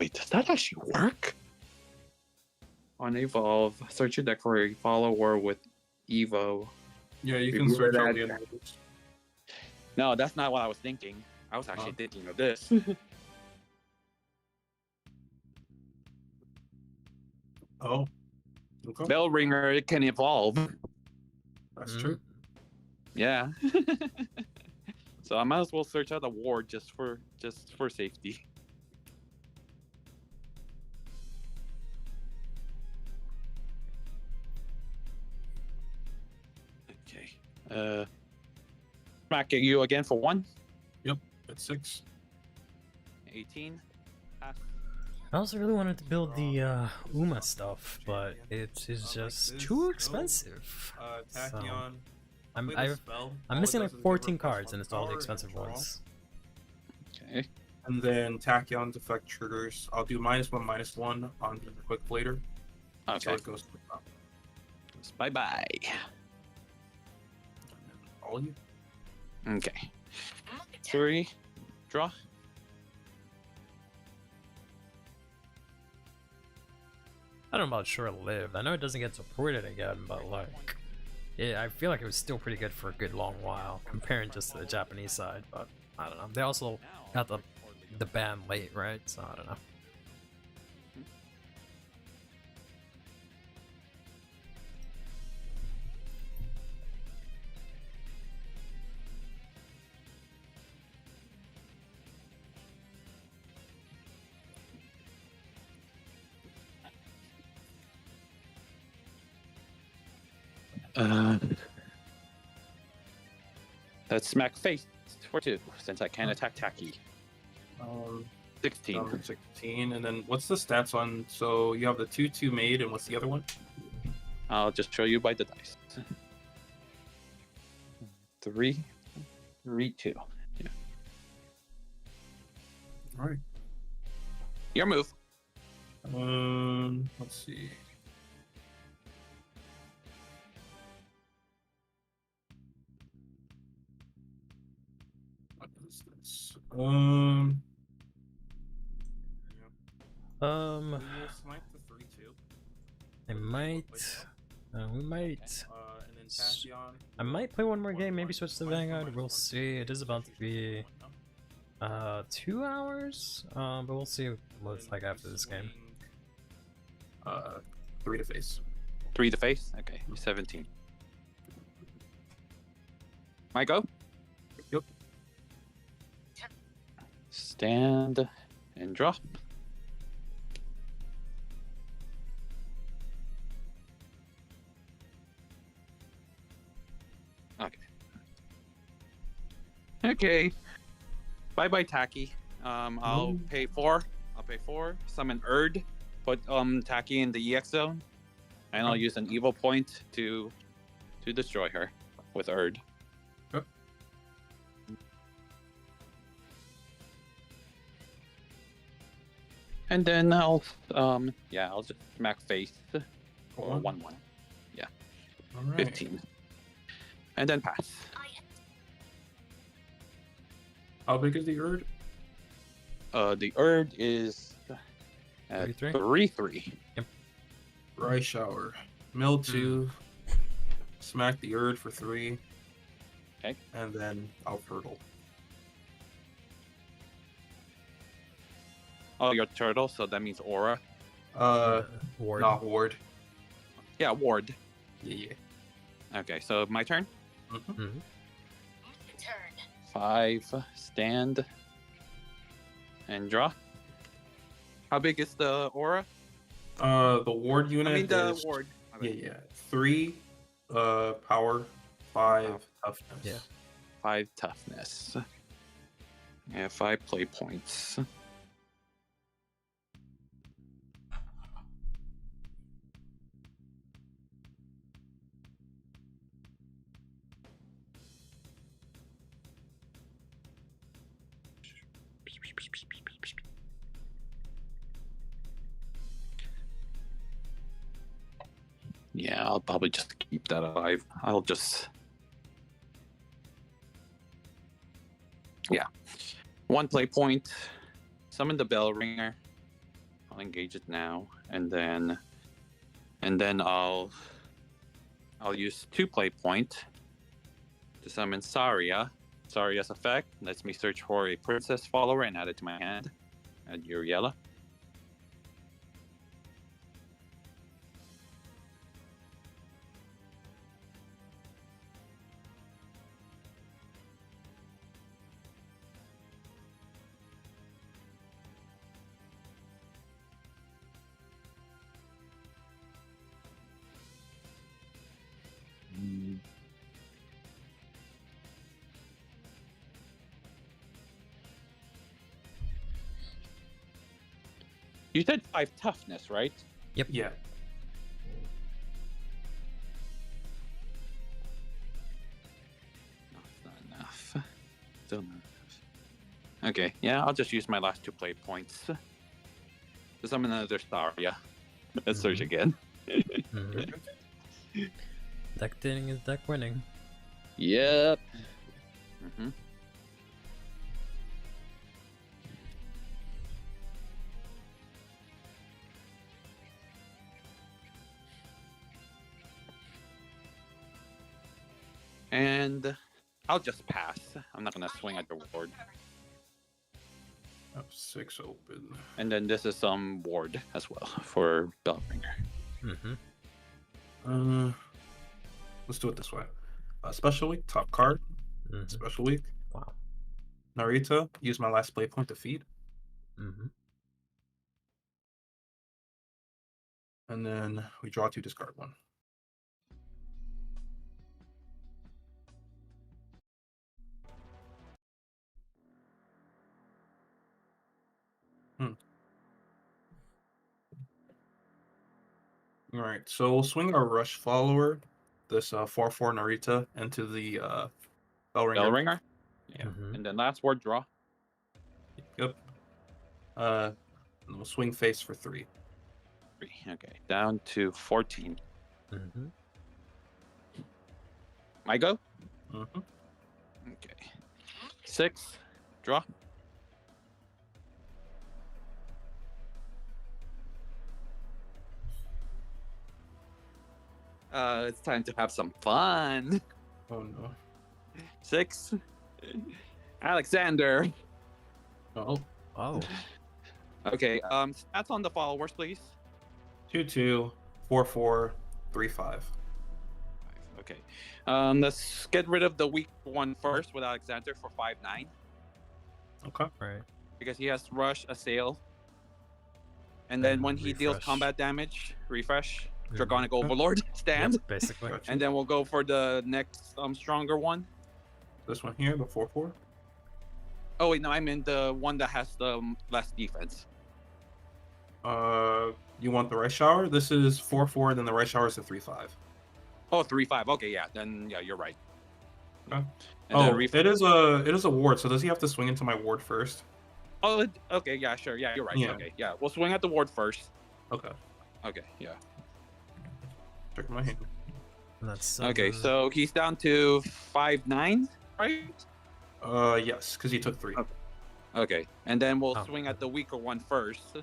Wait, does that actually work? On Evolve, search your deck for a follower with Evo. Yeah, you can Remember search all that. the enemies. No, that's not what I was thinking. I was actually Oh. thinking of this. Oh. Okay. Bell ringer, it can evolve. That's true. Yeah. So I might as well search out a ward just for safety. Okay. Smack at you again for 1. It's 6. 18. Pass. I also really wanted to build the Uma stuff, but it is just too expensive. Tachyon. I'm Play the spell. All I'm it missing does like is give 14 her cards, +1 and it's all the power expensive draw. ones. Okay. And then Tachyon's effect triggers. I'll do -1, -1 on the quick blader. So Okay. it goes to the top. Bye bye. All of you. Okay. 3. Draw. I don't know about short-lived. I know it doesn't get supported again, but like, yeah, I feel like it was still pretty good for a good long while, comparing just to the Japanese side. But I don't know. They also got the ban late, right? So I don't know. Let's smack face for 2, since I can't attack Tacky. 16. 16. And then what's the stats on? So you have the 2/2 made, and what's the other one? I'll just show you by the dice. 3, 3, 2. Yeah. All right. Your move. Let's see. What is this? We will smite the 3/2. I might. We might. And then Tachyon. I might play one more game. Maybe switch to Vanguard. We'll see. It is about to be 2 hours. But we'll see what it's like after this game. 3 to face. 3 to face? Okay, 17. My go? Yep. stand, and draw. Okay. Okay. Bye bye, Tacky. I'll pay 4. I'll pay 4. Summon Erd. Put Tacky in the EX zone, and I'll use an evil point to destroy her with Erd. Okay. And then I'll just smack face for 1/1. Yeah. All right. 15. And then pass. How big is the Erd? The Erd is 3/3? 3/3. Dry shower. Mill 2. Smack the Erd for 3. Okay. And then I'll hurdle. Oh, your turtle, so that means aura. Ward. Not ward. Yeah, ward. Yeah. Okay, so my turn. Mm-hmm. 5, stand, and draw. How big is the aura? The ward unit. I mean the is, ward. Yeah. 3 power, 5 toughness. Yeah. 5 toughness. Yeah, 5 play points. Yeah, I'll probably just keep that alive. I'll just... Yeah. 1 play point. Summon the bell ringer. I'll engage it now. And then I'll use 2 play point to summon Saria. Saria's effect lets me search for a princess follower and add it to my hand. Add Uriella. You said 5 toughness, right? Yeah. No, it's not enough. Still not enough. Okay, yeah, I'll just use my last 2 play points to summon another Saria. Let's search again. Mm-hmm. Deck dating is deck winning. Yep. Mm-hmm. And I'll just pass. I'm not gonna swing at the ward. I have 6 open. And then this is some ward as well for Bellringer. Mm-hmm. Let's do it this way. Special week, top card. Mm-hmm. Special week. Wow. Narita, use my last play point to feed. Mm-hmm. And then we draw 2, discard 1. All right, so we'll swing our rush follower, this 4/4 Narita, into the Bellringer. Bellringer? Yeah. Mm-hmm. And then last ward draw. Yep. And we'll swing face for 3. 3. Okay, down to 14. Mm-hmm. I go? Mm-hmm. Okay. 6. Draw. It's time to have some fun. Oh no. 6. Alexander. Oh. Oh. Okay, stats on the followers, please. 2/2, 4/4, 3/5. Okay. Let's get rid of the weak one first with Alexander for 5/9. Okay. Right. because he has rush, assail, and then when he deals Refresh. combat damage, refresh, Mhm. Draconic Overlord, stand, Yep, basically. Gotcha. and then we'll go for the next stronger one. This one here, the 4/4. Oh wait, no, I meant the one that has the less defense. You want the Rice Shower? This is 4/4, then the Rice Shower is a 3/5. Oh, 3/5. Okay, yeah, then yeah, you're right. Okay. And then Oh, it is a ward. So does he have to swing into my ward first? Oh, okay, yeah, sure, yeah, you're right. Yeah. Okay, yeah, we'll swing at the ward first. Okay. Okay, yeah. Check my hand. And that's Okay, so he's down to 5/9, right? Yes, because he took 3. Okay. Okay, and then we'll Oh. swing at the weaker one first,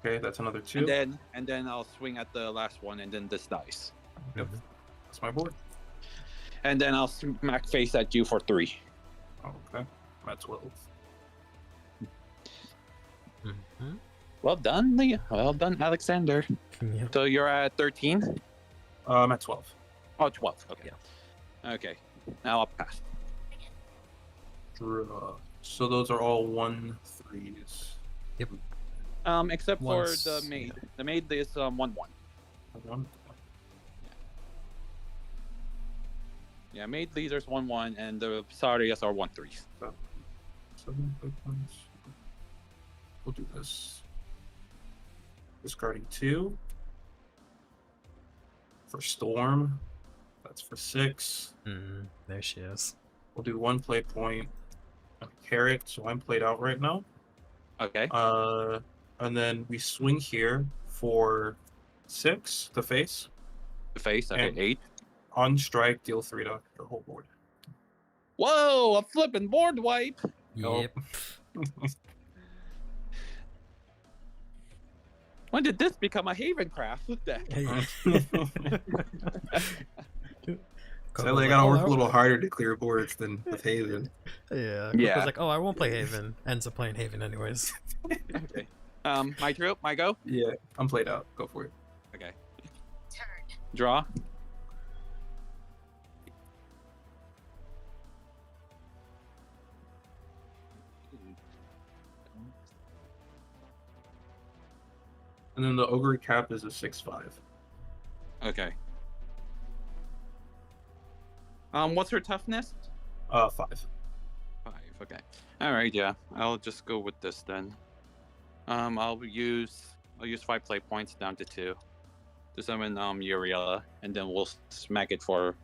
Okay, that's another 2. and then I'll swing at the last one, and then this dice, Yep. Mhm. That's my board. and then I'll smack face at you for 3. Oh, okay. I'm at 12. Mhm. Well done, Lee. Well done, Alexander. Yep. So you're at 13. I'm at 12. Oh, 12. Okay. Okay. Now I'll pass. Draw. So those are all 1/3s. Except for Once- the maid. The maid is 1/1. 1. Yeah, maid leaders 1/1, and the Sarias are 1/3. 7 quick ones. We'll do this. Discarding 2. For Storm. That's for 6. There she is. We'll do 1 play point. And Carrot, so I'm played out right now. Okay. And then we swing here for 6 to face. The face. Okay, and- 8. On strike, deal 3 to your whole board. Whoa! A flipping board wipe. Oh. Yep. When did this become a Haven craft? What the heck? Sadly, I gotta work a little harder to clear boards than with Haven. Yeah. Yeah. Coco's like, oh, I won't play Haven. Ends up playing Haven anyways. Okay. My trip, my go. Yeah, I'm played out. Go for it. Okay. Draw. And then the Ogre cap is a 6/5. Okay. What's her toughness? 5. 5. Okay. All right. Yeah. I'll just go with this then. I'll use 5 play points down to 2 to summon Uriela, and then we'll smack it for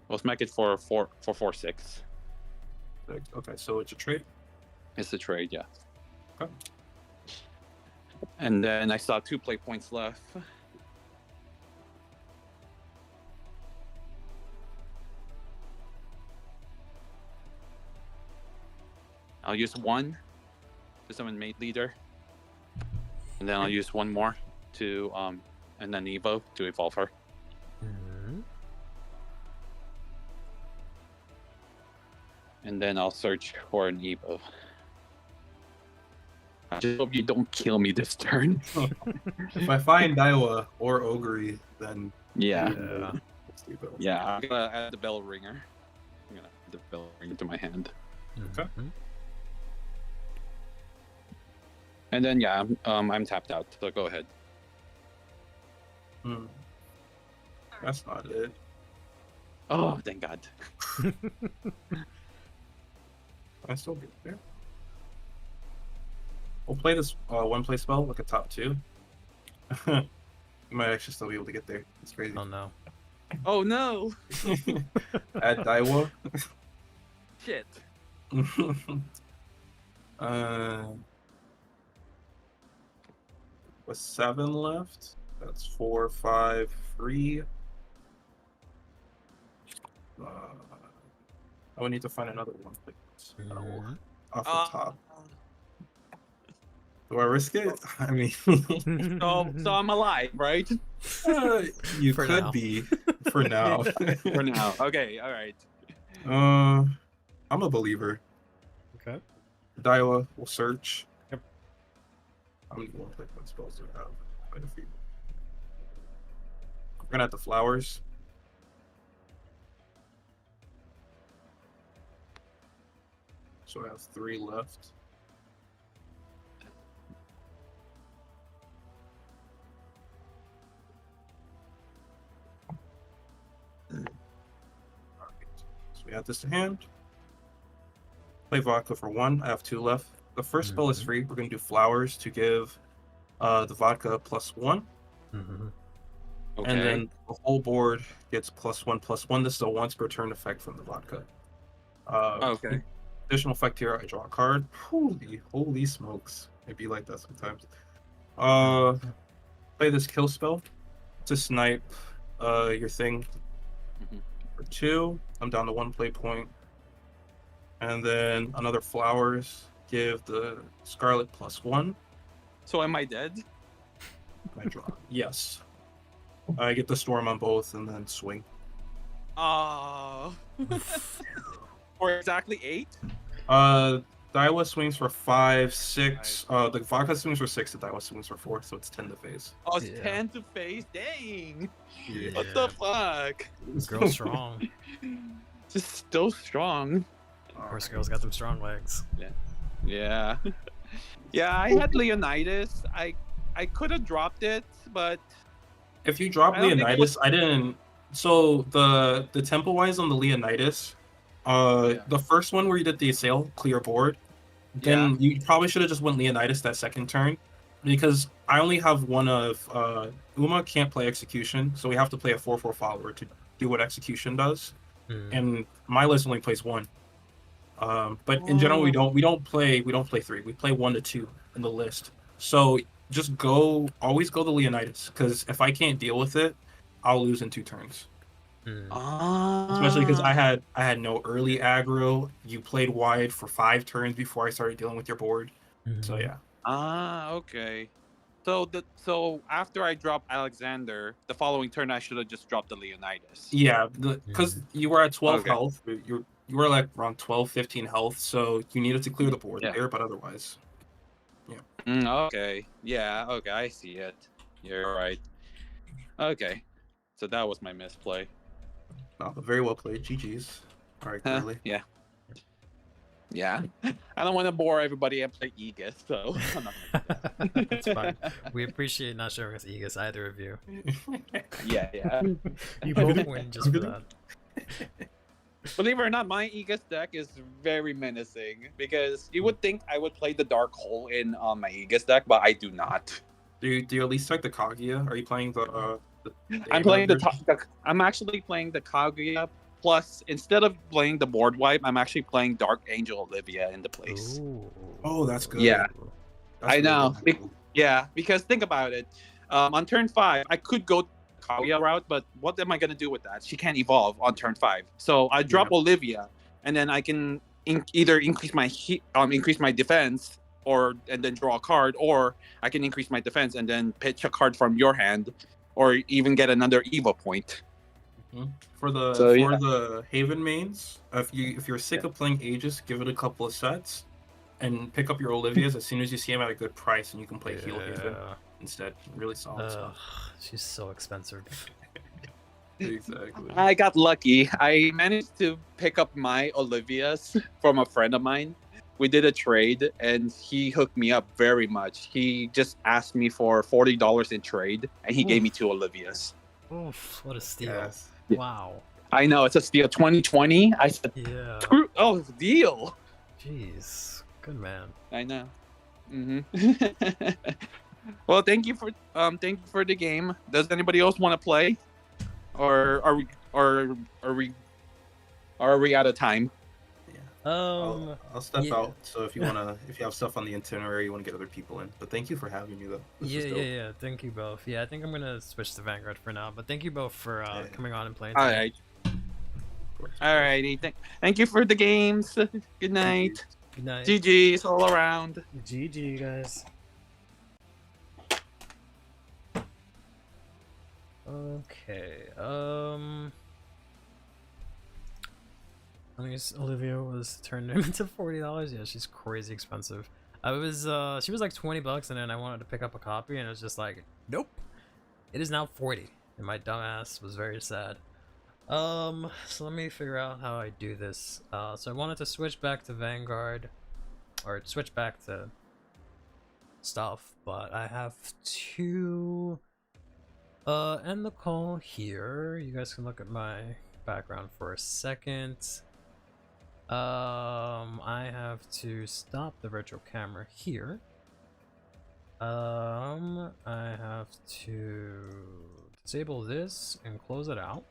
4/6. Okay, so it's a trade. It's a trade, yeah. Okay. And then I saw 2 play points left. I'll use 1 to summon Mate Leader. And then I'll use 1 more to and then Evo to evolve her. Mhm. And then I'll search for an Evo. I just hope you don't kill me this turn. If I find Daiwa or Ogre, then Yeah. Yeah. let's do both. Yeah, I'm gonna add the bell ringer. I'm gonna add the bell ringer to my hand. Okay. Mhm. And then yeah, I'm tapped out, so go ahead. That's not it. Oh, thank God. I still get there. We'll play this 1 play spell, like a top 2. You might actually still be able to get there. It's crazy. Oh no. Oh no! Add Daiwa. Shit. With 7 left. That's 4, 5, 3. I would need to find another one. Mhm. Off the top. Do I risk it? I mean, So I'm alive, right? you For could now. be for now. For now. Okay, all right. I'm a believer. Okay. Daiwa will search. Yep. I'm gonna play what spells do I have. Quite a few. We're gonna have the flowers. so I have 3 left. Alright, so we add this to hand. Play vodka for 1. I have 2 left. The first spell is free. We're going to do flowers to give the vodka +1. Okay. And then the whole board gets +1/+1. This is a once per turn effect from the vodka. Okay. Additional effect here, I draw a card. Holy smokes. It'd be like that sometimes. Play this kill spell to snipe your thing for 2. I'm down to 1 play point. And then another flowers, give the Scarlet +1. So am I dead? I draw. Yes. I get the storm on both and then swing. Oh. Or exactly 8? Daiwa swings for 5, 6. The vodka swings for 6, the Daiwa swings for 4, so it's 10 to phase. Oh, it's Yeah. 10 to face? Dang! Yeah. What the fuck? Girl strong. Just so strong. Of course, girls got them strong legs. Yeah. Yeah, I had Leonidas. I could have dropped it, but If you drop I don't think Leonidas, I didn't. So the tempo wise on the Leonidas, the first one where you did the assail, clear board, then you probably should have just went Leonidas that second turn, because I only have one of Uma can't play execution, so we have to play a 4/4 follower to do what execution does, and my list only plays 1. But in general, we don't play 3. We play 1 to 2 in the list. So just always go the Leonidas, because if I can't deal with it, I'll lose in 2 turns. Especially because I had no early aggro. You played wide for 5 turns before I started dealing with your board. So yeah. Okay. So after I dropped Alexander, the following turn I should have just dropped the Leonidas. Yeah, because you were at 12 Okay. health. You were like around 12, 15 health, so you needed to clear the board Yeah. there, but otherwise. Okay. Yeah, okay, I see it. You're right. Okay. So that was my misplay. No, but very well played. GG's. All right, Curly. Yeah. Yeah. I don't want to bore everybody and play Aegis, so I'm not gonna do that. It's fine. We appreciate not showing us Aegis, either of you. Yeah. You both win just for that. Believe it or not, my Aegis deck is very menacing, because you would think I would play the Dark Hole in my Aegis deck, but I do not. Do you at least like the Kaguya? Are you playing the I'm playing I'm actually playing the Kaguya. Plus, instead of playing the board wipe, I'm actually playing Dark Angel Olivia into place. Ooh. Oh, that's good. Yeah. That's I really know. good. Yeah, because think about it. On turn 5, I could go Kaguya route, but what am I going to do with that? She can't evolve on turn 5. So I drop Olivia, and then I can either increase my defense, and then draw a card, or I can increase my defense and then pitch a card from your hand, or even get another Evo point. For the the Haven mains, if you're sick of playing Aegis, give it a couple of sets, and pick up your Olivias as soon as you see them at a good price, and you can play Heal Haven instead. Really solid stuff. She's so expensive. Exactly. I got lucky. I managed to pick up my Olivias from a friend of mine. We did a trade, and he hooked me up very much. He just asked me for $40 in trade, and he gave me 2 Olivias. Oof, what a steal. Yes. Wow. I know, it's a steal. 2020. I said, Yeah. screw. Oh, it's a deal. Jeez. Good man. I know. Well, thank you for the game. Does anybody else want to play, or are we out of time? I'll step out. So if you have stuff on the itinerary, you want to get other people in. But thank you for having me though. Yeah. Thank you both. Yeah, I think I'm gonna switch to Vanguard for now. But thank you both for coming on and playing. All right. Alrighty. Thank you for the games. Good night. Good night. GG's all around. GG, guys. Okay. I guess Olivia was turned into $40. Yeah, she's crazy expensive. She was like $20, and then I wanted to pick up a copy, and it was just like, nope. It is now 40, and my dumbass was very sad. So let me figure out how I do this. So I wanted to switch back to Vanguard, or switch back to stuff, but I have to end the call here. You guys can look at my background for a second. I have to stop the virtual camera here. I have to disable this and close it out.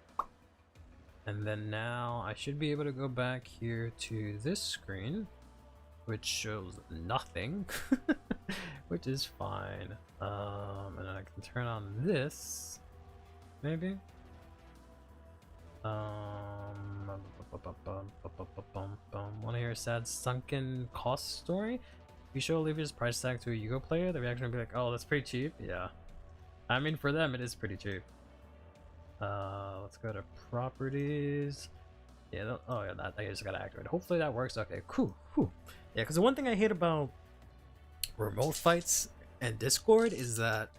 And then now I should be able to go back here to this screen, which shows nothing, which is fine. And then I can turn on this, maybe. Want to hear a sad sunken cost story? If you show Olivia's price tag to a Yugo player, the reaction will be like, "Oh, that's pretty cheap." Yeah, I mean, for them, it is pretty cheap. Let's go to properties. Yeah, oh yeah, that I just gotta activate. Hopefully that works. Okay, cool. Yeah, because the one thing I hate about remote fights and Discord is that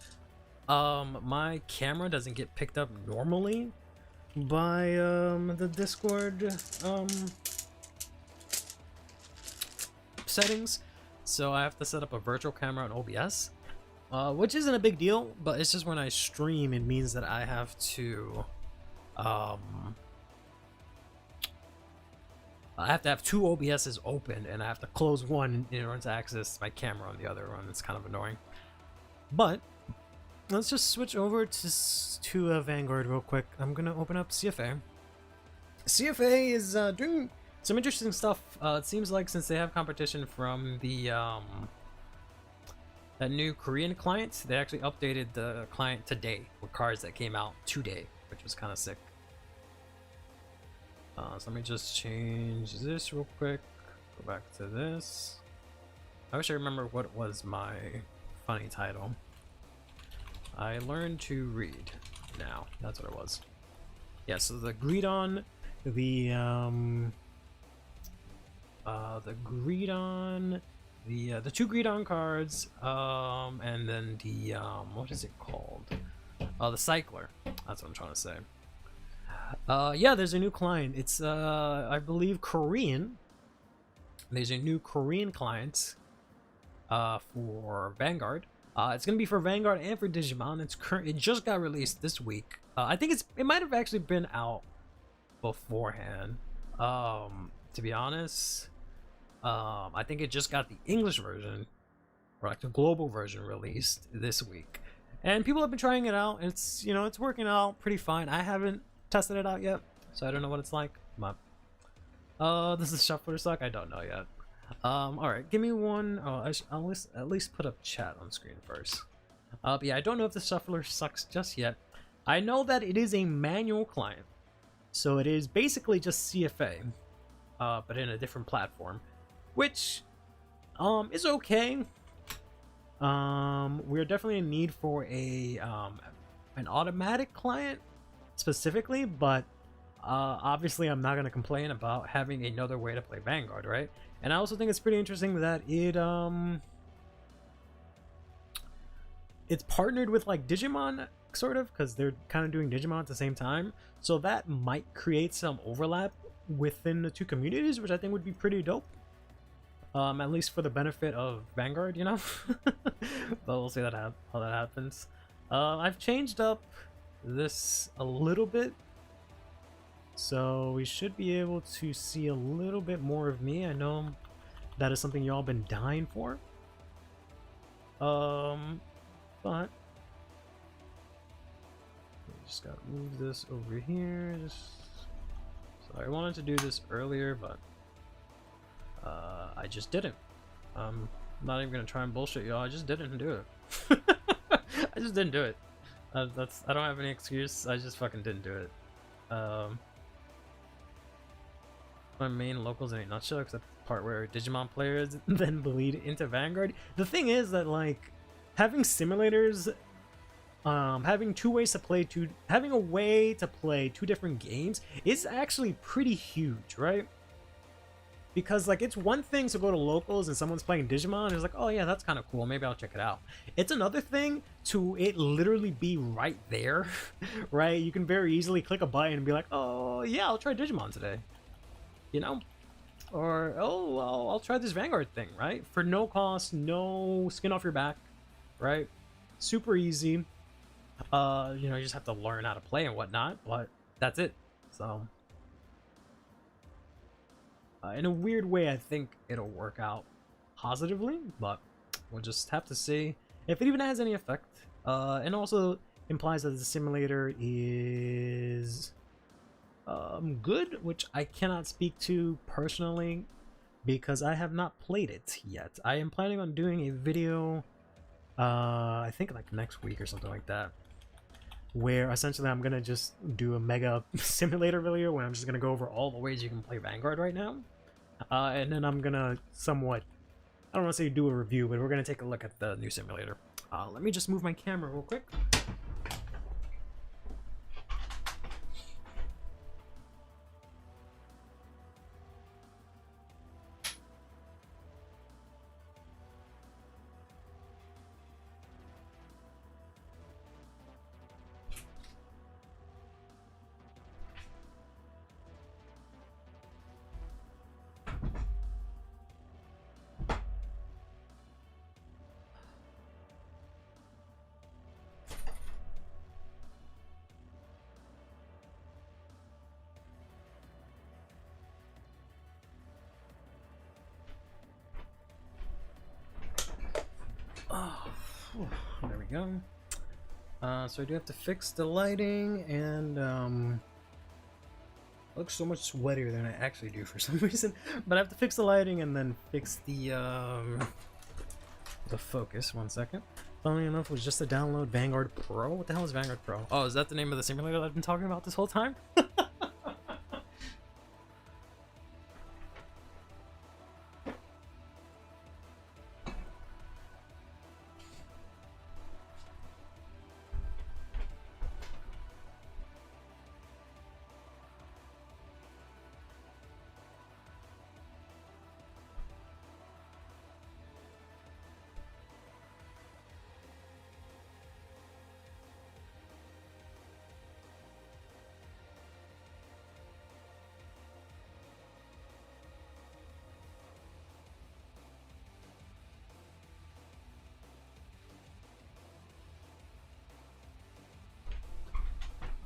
my camera doesn't get picked up normally by the Discord settings, so I have to set up a virtual camera on OBS. Which isn't a big deal, but it's just when I stream, it means that I have to, I have to have two OBSs open, and I have to close one in order to access my camera on the other one. It's kind of annoying. But let's just switch over to Vanguard real quick. I'm gonna open up CFA. CFA is doing some interesting stuff. It seems like since they have competition from the that new Korean client, they actually updated the client today with cards that came out today, which was kind of sick. So let me just change this real quick. Go back to this. I wish I remember what was my funny title. I learned to read now. That's what it was. Yeah, so the Greedon, the Greedon, the two Greedon cards, and then the what is it called? The Cycler. That's what I'm trying to say. Yeah, there's a new client. It's I believe Korean. There's a new Korean client for Vanguard. It's gonna be for Vanguard and for Digimon. It just got released this week. I think it might have actually been out beforehand. To be honest, I think it just got the English version, or like the global version, released this week, and people have been trying it out. It's it's working out pretty fine. I haven't tested it out yet, so I don't know what it's like. But does the shuffler suck? I don't know yet. All right, give me one. Oh, I'll at least put up chat on screen first. But yeah, I don't know if the shuffler sucks just yet. I know that it is a manual client, so it is basically just CFA, but in a different platform, which is okay. We're definitely in need for a an automatic client specifically, but obviously I'm not going to complain about having another way to play Vanguard, right? And I also think it's pretty interesting that it's partnered with like Digimon, sort of, because they're kind of doing Digimon at the same time, so that might create some overlap within the two communities, which I think would be pretty dope. At least for the benefit of Vanguard, but we'll see how that happens. I've changed up this a little bit, so we should be able to see a little bit more of me. I know that is something y'all been dying for. But just gotta move this over here. So I wanted to do this earlier, but I just didn't. I'm not even gonna try and bullshit y'all. I just didn't do it. I just didn't do it. I don't have any excuse. I just fucking didn't do it. My main locals in a nutshell, except the part where Digimon players then bleed into Vanguard. The thing is that, like, having simulators, having having a way to play two different games is actually pretty huge, right? Because like it's one thing to go to locals and someone's playing Digimon and it's like, oh yeah, that's kind of cool, maybe I'll check it out. It's another thing to it literally be right there, right? You can very easily click a button and be like, oh yeah, I'll try Digimon today, you know? Or, oh well, I'll try this Vanguard thing, right? For no cost, no skin off your back, right? Super easy. You know, you just have to learn how to play and whatnot, but that's it. So in a weird way, I think it'll work out positively, but we'll just have to see if it even has any effect. And also implies that the simulator is good, which I cannot speak to personally because I have not played it yet. I am planning on doing a video, I think like next week or something like that, where essentially I'm gonna just do a mega simulator video where I'm just gonna go over all the ways you can play Vanguard right now. And then I'm gonna somewhat, I don't want to say do a review, but we're gonna take a look at the new simulator. Let me just move my camera real quick. There we go. So I do have to fix the lighting, and it looks so much sweatier than I actually do for some reason. But I have to fix the lighting and then fix the focus. 1 second. Funnily enough, it was just to download Vanguard Pro. What the hell is Vanguard Pro? Oh, is that the name of the simulator that I've been talking about this whole time?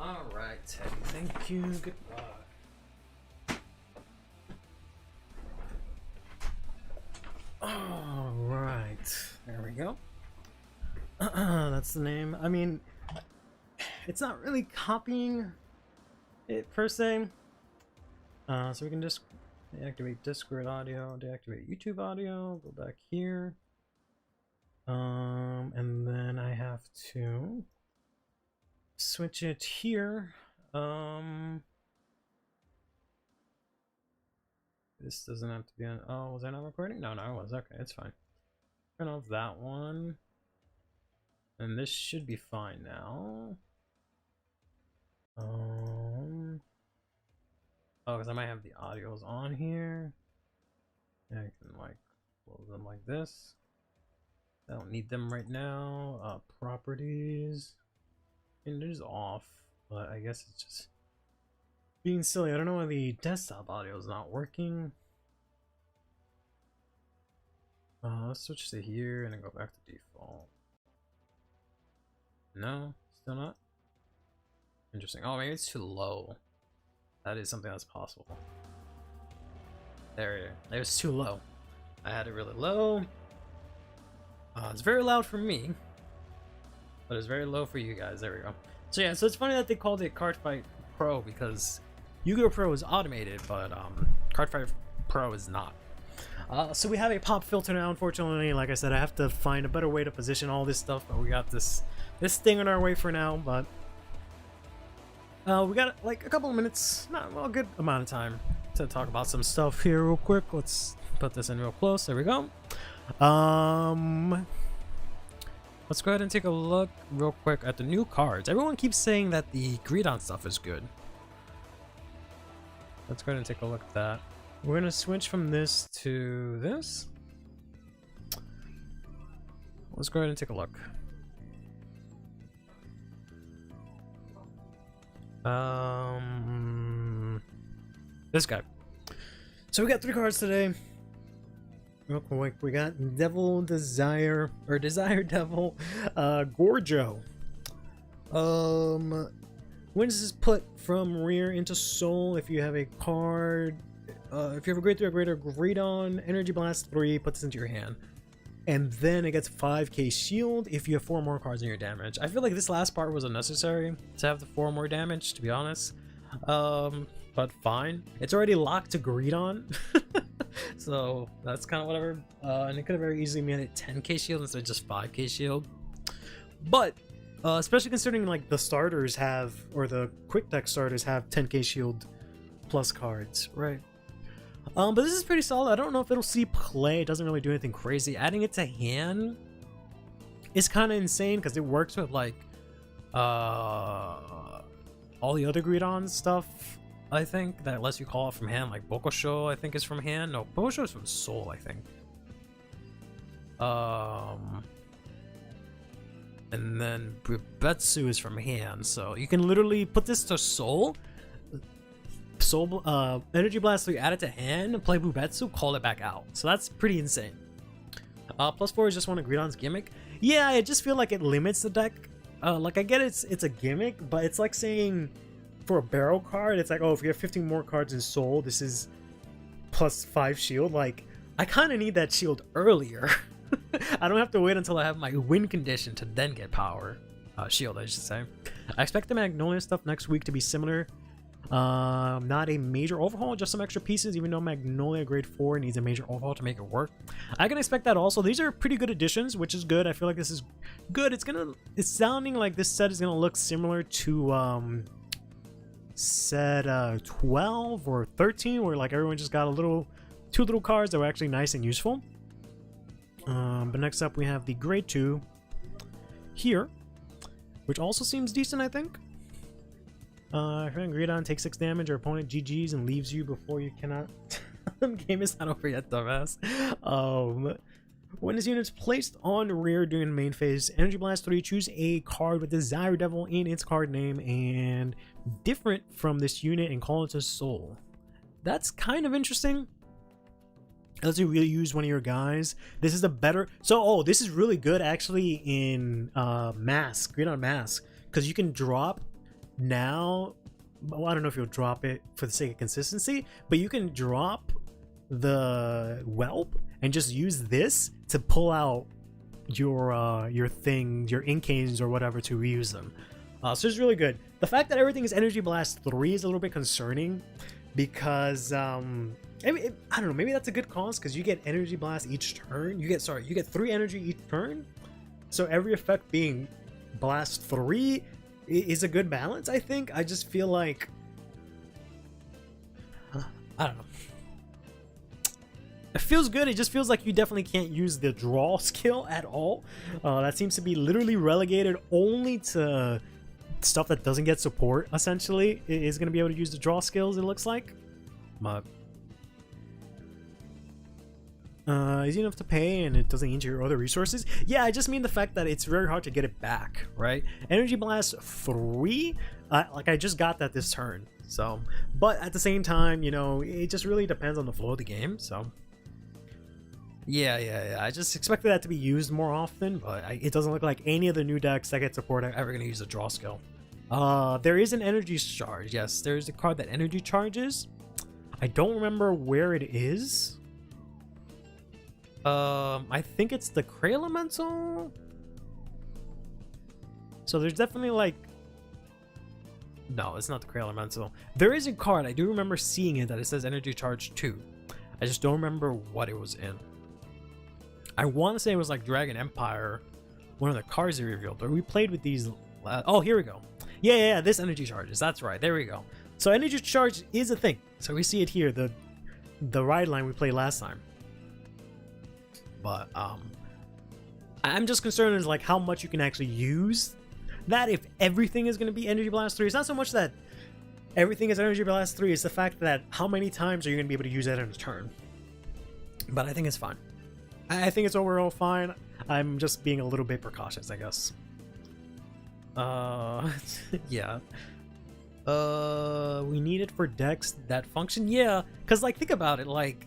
Alright, Teddy, thank you, goodbye. Alright, there we go. That's the name. I mean, it's not really copying it per se. So we can just deactivate Discord audio, deactivate YouTube audio, go back here. And then I have to switch it here. This doesn't have to be on. Oh, was I not recording? No, I was. Okay, it's fine. Turn off that one, and this should be fine now. Oh, because I might have the audios on here. Yeah, I can like close them like this. I don't need them right now. Properties. It is off, but I guess it's just being silly. I don't know why the desktop audio is not working. Let's switch to here and then go back to default. No, still not. Interesting. Oh, maybe it's too low. That is something that's possible. There, it was too low. I had it really low. It's very loud for me, but it's very low for you guys. There we go. So yeah, so it's funny that they called it Cardfight Pro because Yu-Gi-Oh! Pro is automated, but Cardfight Pro is not. So we have a pop filter now. Unfortunately, like I said, I have to find a better way to position all this stuff, but we got this thing on our way for now. But we got like a couple of minutes, not well, a good amount of time to talk about some stuff here real quick. Let's put this in real close. There we go. Let's go ahead and take a look real quick at the new cards. Everyone keeps saying that the Greedon stuff is good. Let's go ahead and take a look at that. We're gonna switch from this to this. Let's go ahead and take a look. This guy. So we got 3 cards today. Real quick, we got Devil Desire, or Desire Devil, Gorjo. When does this put from rear into soul if you have a card, if you have a grade 3 or greater, great on Energy Blast 3, put this into your hand. And then it gets 5k shield if you have 4 more cards in your damage. I feel like this last part was unnecessary to have the 4 more damage, to be honest. But fine. It's already locked to greed on. So that's kind of whatever. And it could have very easily made it 10k shield instead of just 5k shield. But especially considering like the starters have, or the quick deck starters have 10k shield plus cards, right? But this is pretty solid. I don't know if it'll see play. It doesn't really do anything crazy. Adding it to hand is kind of insane because it works with like all the other Greedon stuff. I think that lets you call it from hand, like Bokosho I think is from hand. No, Bokosho is from soul, I think. And then Bubetsu is from hand, so you can literally put this to soul, Energy Blast 3, add it to hand, play Bubetsu, call it back out. So that's pretty insane. +4 is just one of Greedon's gimmick. Yeah, I just feel like it limits the deck. Like I get it's a gimmick, but it's like saying for a barrel card, it's like, oh, if you have 15 more cards in soul, this is +5 shield. Like, I kind of need that shield earlier. I don't have to wait until I have my win condition to then get power. Shield, I should say. I expect the Magnolia stuff next week to be similar. Not a major overhaul, just some extra pieces, even though Magnolia grade 4 needs a major overhaul to make it work. I can expect that also. These are pretty good additions, which is good. I feel like this is good. It's sounding like this set is gonna look similar to set 12 or 13, where like everyone just got two little cards that were actually nice and useful. But next up we have the grade 2 here, which also seems decent, I think. Greedon takes 6 damage, your opponent GG's and leaves you before you cannot. Game is not over yet, dumbass. When this unit is placed on rear during main phase, Energy Blast 3, choose a card with Desire Devil in its card name and different from this unit and call it to soul. That's kind of interesting. Let's say you use one of your guys. This is a better. So, this is really good actually in Mask, Greedon Mask, because you can drop now. Well, I don't know if you'll drop it for the sake of consistency, but you can drop the Whelp and just use this to pull out your thing, your Incanes or whatever, to reuse them. So it's really good. The fact that everything is Energy Blast 3 is a little bit concerning because I don't know, maybe that's a good cause because you get Energy Blast each turn. You get 3 energy each turn. So every effect being Blast 3 is a good balance, I think. I just feel like I don't know. It feels good. It just feels like you definitely can't use the draw skill at all. That seems to be literally relegated only to stuff that doesn't get support, essentially. It is going to be able to use the draw skills, it looks like. But easy enough to pay and it doesn't eat your other resources. Yeah, I just mean the fact that it's very hard to get it back, right? Energy Blast 3, like I just got that this turn. So, but at the same time, you know, it just really depends on the flow of the game. So yeah. I just expected that to be used more often, but it doesn't look like any of the new decks that get support are ever going to use a draw skill. There is an energy charge. Yes, there's a card that energy charges. I don't remember where it is. I think it's the Cray Elemental. So there's definitely like, no, it's not the Cray Elemental. There is a card, I do remember seeing it, that it says Energy Charge 2. I just don't remember what it was in. I want to say it was like Dragon Empire, one of the cards they revealed. Or we played with these. Oh, here we go. Yeah, this Energy Charges. That's right. There we go. So Energy Charge is a thing. So we see it here, the ride line we played last time. But I'm just concerned is like how much you can actually use that if everything is going to be Energy Blast 3. It's not so much that everything is Energy Blast 3. It's the fact that how many times are you going to be able to use that in a turn? But I think it's fine. I think it's overall fine. I'm just being a little bit precautious, I guess. Yeah. We need it for decks that function. Yeah, because like think about it. Like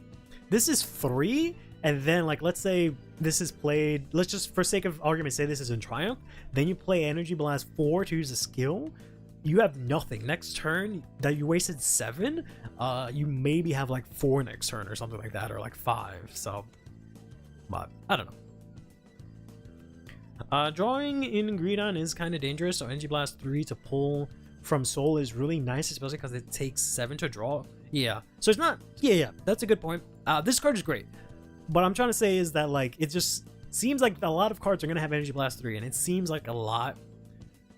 this is 3, and then like let's say this is played. Let's just for sake of argument say this is in Triumph. Then you play Energy Blast 4 to use a skill. You have nothing next turn that you wasted 7. You maybe have like 4 next turn or something like that, or like 5. So, but I don't know. Drawing in Greedon is kind of dangerous. So Energy Blast 3 to pull from Soul is really nice, especially because it takes 7 to draw. Yeah. So it's not. Yeah. That's a good point. This card is great. What I'm trying to say is that like it just seems like a lot of cards are gonna have Energy Blast 3, and it seems like a lot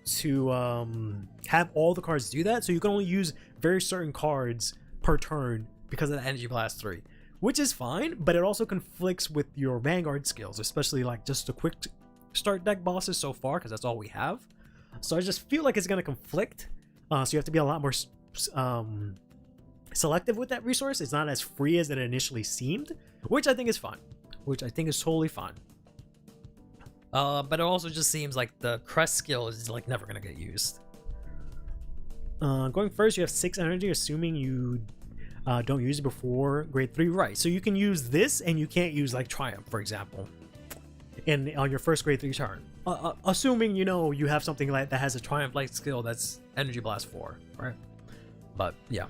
to have all the cards do that, so you can only use very certain cards per turn because of the Energy Blast 3, which is fine, but it also conflicts with your Vanguard skills, especially like just the quick start deck bosses so far, because that's all we have. So I just feel like it's going to conflict, so you have to be a lot more selective with that resource. It's not as free as it initially seemed, which I think is fine, which I think is totally fine. But it also just seems like the crest skill is like never gonna get used. Going first, you have 6 energy, assuming you don't use it before grade 3, right? So you can use this, and you can't use like Triumph, for example, on your first grade 3 turn. Assuming you know you have something like that has a Triumph-like skill that's Energy Blast 4, right? But yeah.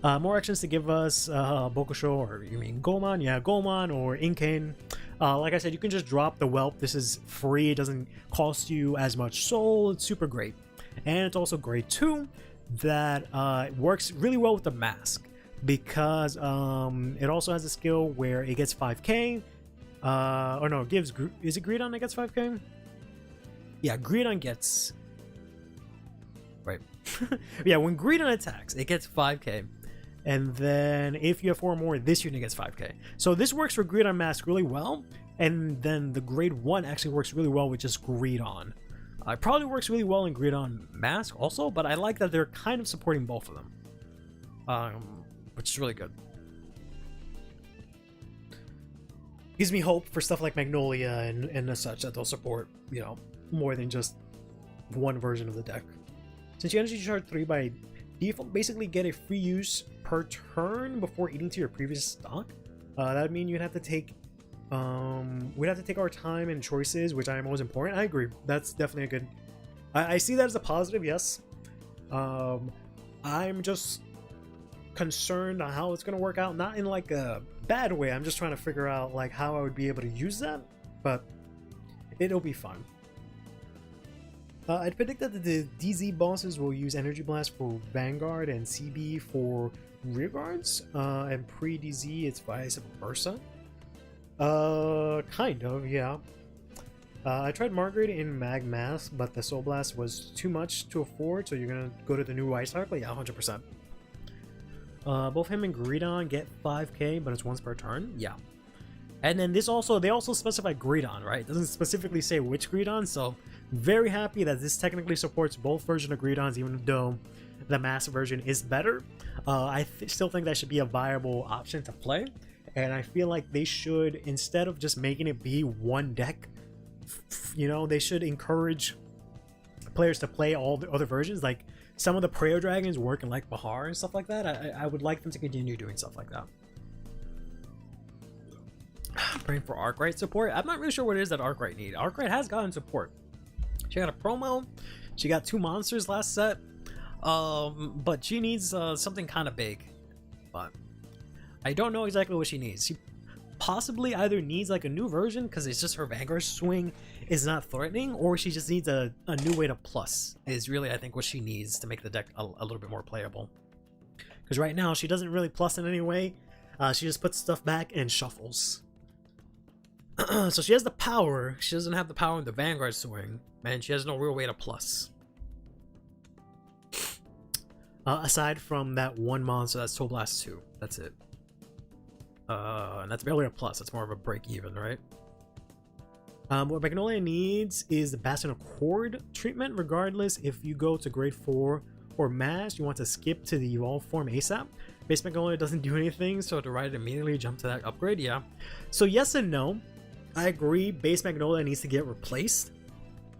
More actions to give us Bokusho, or you mean Goemon? Yeah, Goemon or Inkane. Like I said, you can just drop the Whelp. This is free. It doesn't cost you as much soul. It's super great. And it's also grade 2 that works really well with the mask, because it also has a skill where it gets 5k. Or no, it gives... Is it Greedon that gets 5k? Yeah, Greedon gets... Right. Yeah, when Greedon attacks, it gets 5k. And then if you have 4 more, this unit gets 5k. So this works for Greedon Mask really well. And then the grade 1 actually works really well with just Greedon. It probably works really well in Greedon Mask also, but I like that they're kind of supporting both of them. Which is really good. Gives me hope for stuff like Magnolia and such, that they'll support, you know, more than just one version of the deck. Since you energy charge 3 by default, basically get a free use per turn before eating to your previous stock. That would mean you'd have to take we'd have to take our time and choices, which I am always important. I agree. That's definitely a good... I see that as a positive, yes. I'm just concerned on how it's going to work out. Not in like a bad way. I'm just trying to figure out like how I would be able to use that, but it'll be fun. I'd predict that the DZ bosses will use Energy Blast for Vanguard and CB for Rearguards, and pre-DZ it's vice versa. Kind of, yeah. I tried Margaret in Mag Mass, but the Soul Blast was too much to afford, so you're gonna go to the new Ice Cycle? Yeah, 100%. Both him and Greedon get 5k, but it's once per turn? Yeah. And then this also, they also specify Greedon, right? It doesn't specifically say which Greedon, so very happy that this technically supports both versions of Greedons, even though the mass version is better. I still think that should be a viable option to play, and I feel like they should, instead of just making it be one deck, you know, they should encourage players to play all the other versions. Like some of the Prayer Dragons work in like Bahar and stuff like that. I would like them to continue doing stuff like that. Praying for Arkwright support. I'm not really sure what it is that Arkwright need. Arkwright has gotten support. She got a promo. She got 2 monsters last set. But she needs something kind of big. But I don't know exactly what she needs. She possibly either needs like a new version because it's just her Vanguard swing is not threatening, or she just needs a new way to plus is really I think what she needs to make the deck a little bit more playable. Because right now she doesn't really plus in any way. She just puts stuff back and shuffles. So she has the power. She doesn't have the power in the Vanguard swing, and she has no real way to plus. Aside from that one monster, that's Soul Blast 2. That's it. And that's barely a plus. That's more of a break even, right? What Magnolia needs is the Bastion Accord treatment, regardless if you go to grade 4 or mash, you want to skip to the evolve form ASAP. Base Magnolia doesn't do anything, so to ride it immediately, jump to that upgrade, yeah. So yes and no. I agree, Base Magnolia needs to get replaced,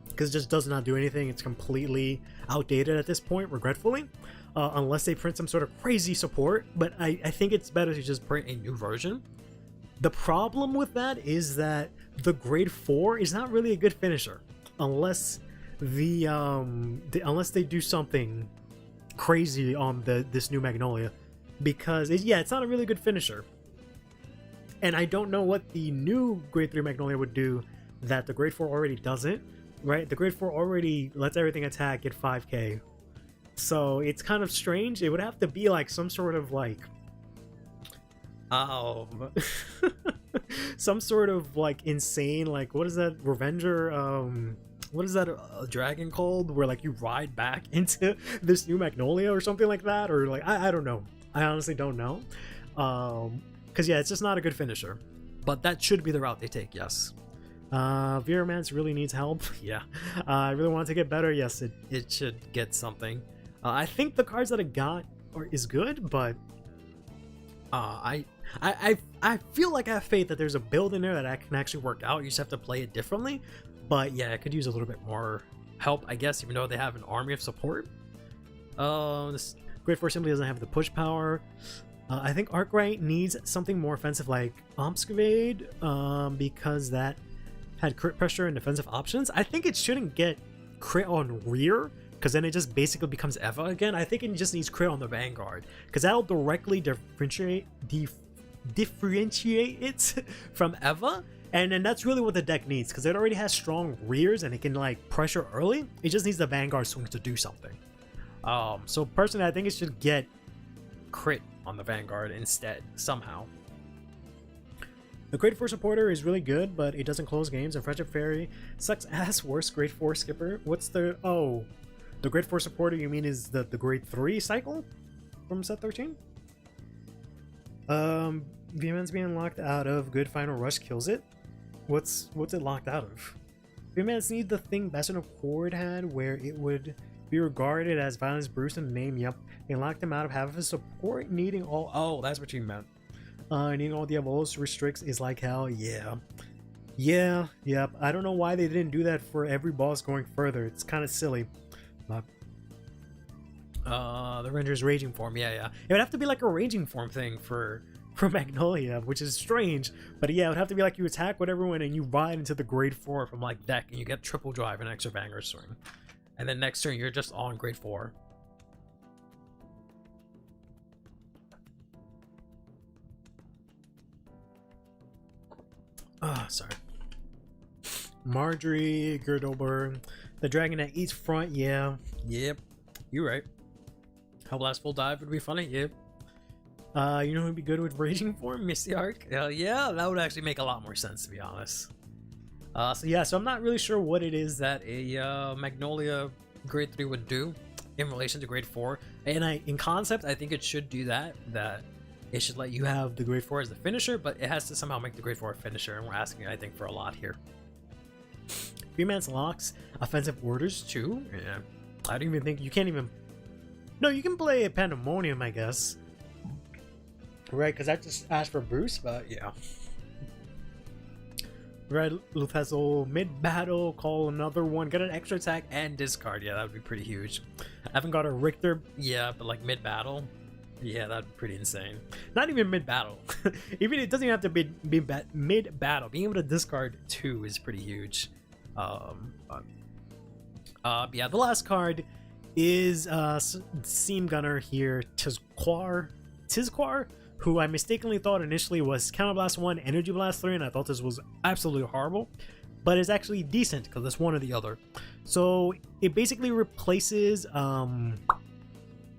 because it just does not do anything. It's completely outdated at this point, regretfully. Unless they print some sort of crazy support, but I think it's better to just print a new version. The problem with that is that the grade 4 is not really a good finisher unless unless they do something crazy on this new Magnolia, because it's not a really good finisher. And I don't know what the new grade 3 Magnolia would do that the grade 4 already doesn't, right? The grade 4 already lets everything attack at 5k. So it's kind of strange. It would have to be like some sort of like, some sort of like insane, like, what is that Revenger, what is that dragon called, where like you ride back into this new Magnolia or something like that, or like I don't know. I honestly don't know. Because it's just not a good finisher. But that should be the route they take, yes. Viromance really needs help. Yeah. I really want to get better. Yes, it should get something. I think the cards that it got is good, but I feel like I have faith that there's a build in there that can actually work out. You just have to play it differently. But yeah, it could use a little bit more help, I guess, even though they have an army of support. This Grade 4 simply doesn't have the push power. I think Arkwright needs something more offensive like Obscavade, because that had crit pressure and defensive options. I think it shouldn't get crit on rear, because then it just basically becomes Eva again. I think it just needs crit on the Vanguard, because that'll directly differentiate it from Eva, and then that's really what the deck needs, because it already has strong rears and it can like pressure early. It just needs the Vanguard swings to do something. So personally, I think it should get crit on the Vanguard instead, somehow. The grade 4 supporter is really good, but it doesn't close games, and Friendship Fairy sucks ass. Worst grade 4 skipper. What's the... Oh, the grade 4 supporter you mean is the grade 3 cycle from set 13? VMN's being locked out of. Good Final Rush kills it. What's it locked out of? VMN's need the thing Bastion of Cord had, where it would be regarded as violence Bruce in the name. Yep, they locked him out of half of his support, needing all... Oh, that's what you meant. Needing all Diabolos restricts is like hell. Yep. I don't know why they didn't do that for every boss going further. It's kind of silly. But the Ranger's raging form. Yeah. It would have to be like a raging form thing for Magnolia, which is strange. But yeah, it would have to be like you attack with everyone and you ride into the grade 4 from like deck, and you get triple drive and extra Vanguard swing. And then next turn you're just on grade 4. Sorry. Marjorie, Gerdober, the dragon that eats front. Yep, you're right. Hellblast full dive would be funny. Yep. You know who'd be good with raging form? Misty Arc. Hell yeah, that would actually make a lot more sense, to be honest. So I'm not really sure what it is that a Magnolia grade 3 would do in relation to grade 4. And in concept, I think it should do that it should let you have the grade 4 as the finisher, but it has to somehow make the grade 4 a finisher, and we're asking, I think, for a lot here. Freeman's locks offensive orders too. Yeah, I don't even think you can't even... No, you can play a Pandemonium, I guess. Right, because I just asked for Bruce, but yeah. Red Luthesel, mid-battle, call another one, get an extra attack and discard. Yeah, that would be pretty huge. I haven't got a Richter, yeah, but like mid-battle. Yeah, that'd be pretty insane. Not even mid-battle. Even it doesn't even have to be mid-battle. Being able to discard 2 is pretty huge. Yeah, the last card is Seam Gunner here, Tizquar, who I mistakenly thought initially was Counterblast 1, Energy Blast 3, and I thought this was absolutely horrible. But it's actually decent, because it's one or the other. So, it basically replaces, I'm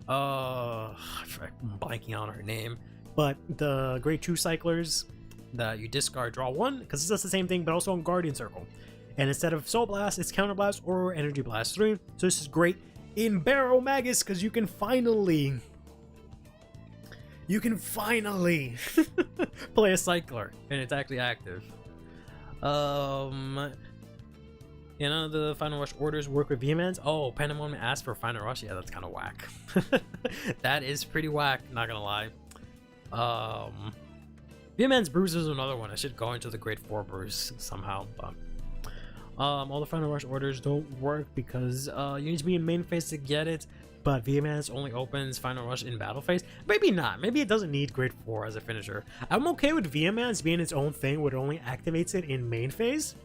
blanking on her name, but the grade 2 cyclers that you discard, draw 1, because it does the same thing, but also on Guardian Circle. And instead of Soul Blast, it's Counter Blast or Energy Blast 3. So this is great in Barrow Magus, because you can finally play a cycler, and it's actually active. You know, the Final Rush orders work with VMANs. Oh, Pandemonium asked for Final Rush. Yeah, that's kind of whack. That is pretty whack, not gonna lie. VMAN's Bruce is another one. I should go into the grade 4 Bruce somehow, but all the Final Rush orders don't work because you need to be in main phase to get it, but VMANs only opens Final Rush in battle phase. Maybe not. Maybe it doesn't need grade 4 as a finisher. I'm okay with VMANs being its own thing where it only activates it in main phase.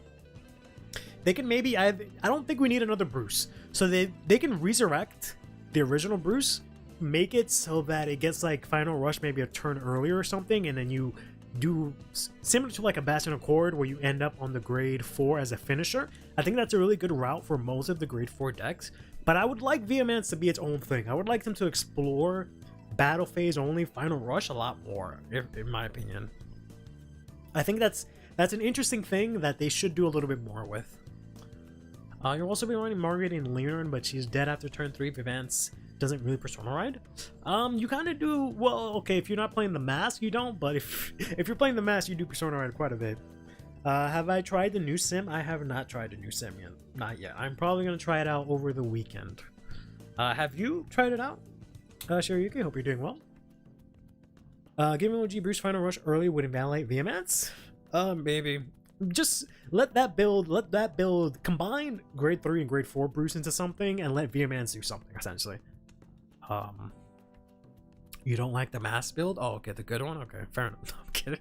They can maybe, I don't think we need another Bruce. So they can resurrect the original Bruce, make it so that it gets like Final Rush maybe a turn earlier or something, and then you do similar to like a Bastion Accord where you end up on the grade 4 as a finisher. I think that's a really good route for most of the grade 4 decks, but I would like VMANs to be its own thing. I would like them to explore battle phase only Final Rush a lot more, in my opinion. I think that's an interesting thing that they should do a little bit more with. You'll also be running Margaret and Leon, but she's dead after turn 3. Vivance doesn't really Persona Ride. You kind of do, well, okay, if you're not playing the Mask, you don't, but if you're playing the Mask, you do Persona Ride quite a bit. Have I tried the new sim? I have not tried the new sim yet. Not yet. I'm probably going to try it out over the weekend. Have you tried it out? Shiryuki, hope you're doing well. Giving OG Bruce Final Rush early would invalidate VMANs? Maybe. Just let that build combine grade 3 and grade 4 Bruce into something and let VMANs do something, essentially. You don't like the mass build? Oh, okay, the good one? Okay, fair enough. I'm kidding.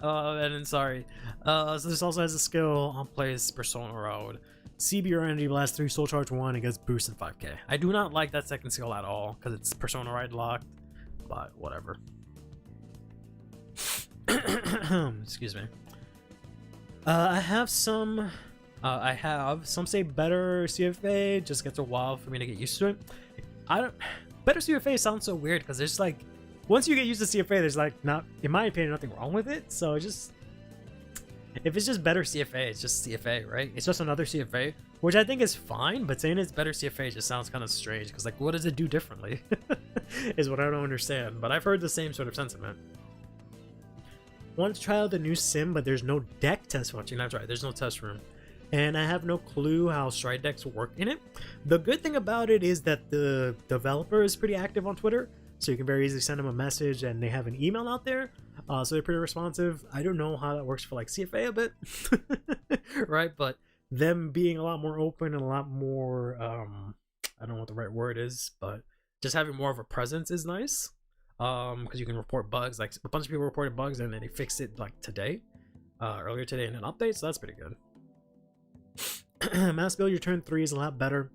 And then sorry. So this also has a skill on plays Persona Road. CB or Energy Blast 3 Soul Charge 1 and gets boost in 5k. I do not like that second skill at all because it's Persona Ride locked, but whatever. Excuse me. I have some say better CFA, just gets a while for me to get used to it. Better CFA sounds so weird because there's like, once you get used to CFA, there's like not, in my opinion, nothing wrong with it. So just, if it's just better CFA, it's just CFA, right? It's just another CFA, which I think is fine, but saying it's better CFA just sounds kind of strange because like, what does it do differently? Is what I don't understand, but I've heard the same sort of sentiment. Want to try out the new sim, but there's no deck test function. That's right, there's no test room. And I have no clue how stride decks work in it. The good thing about it is that the developer is pretty active on Twitter, so you can very easily send them a message and they have an email out there. So they're pretty responsive. I don't know how that works for like CFA a bit, right? But them being a lot more open and a lot more, I don't know what the right word is, but just having more of a presence is nice. Because you can report bugs, like a bunch of people reported bugs and then they fixed it like today, earlier today in an update, so that's pretty good. Mass build your turn 3 is a lot better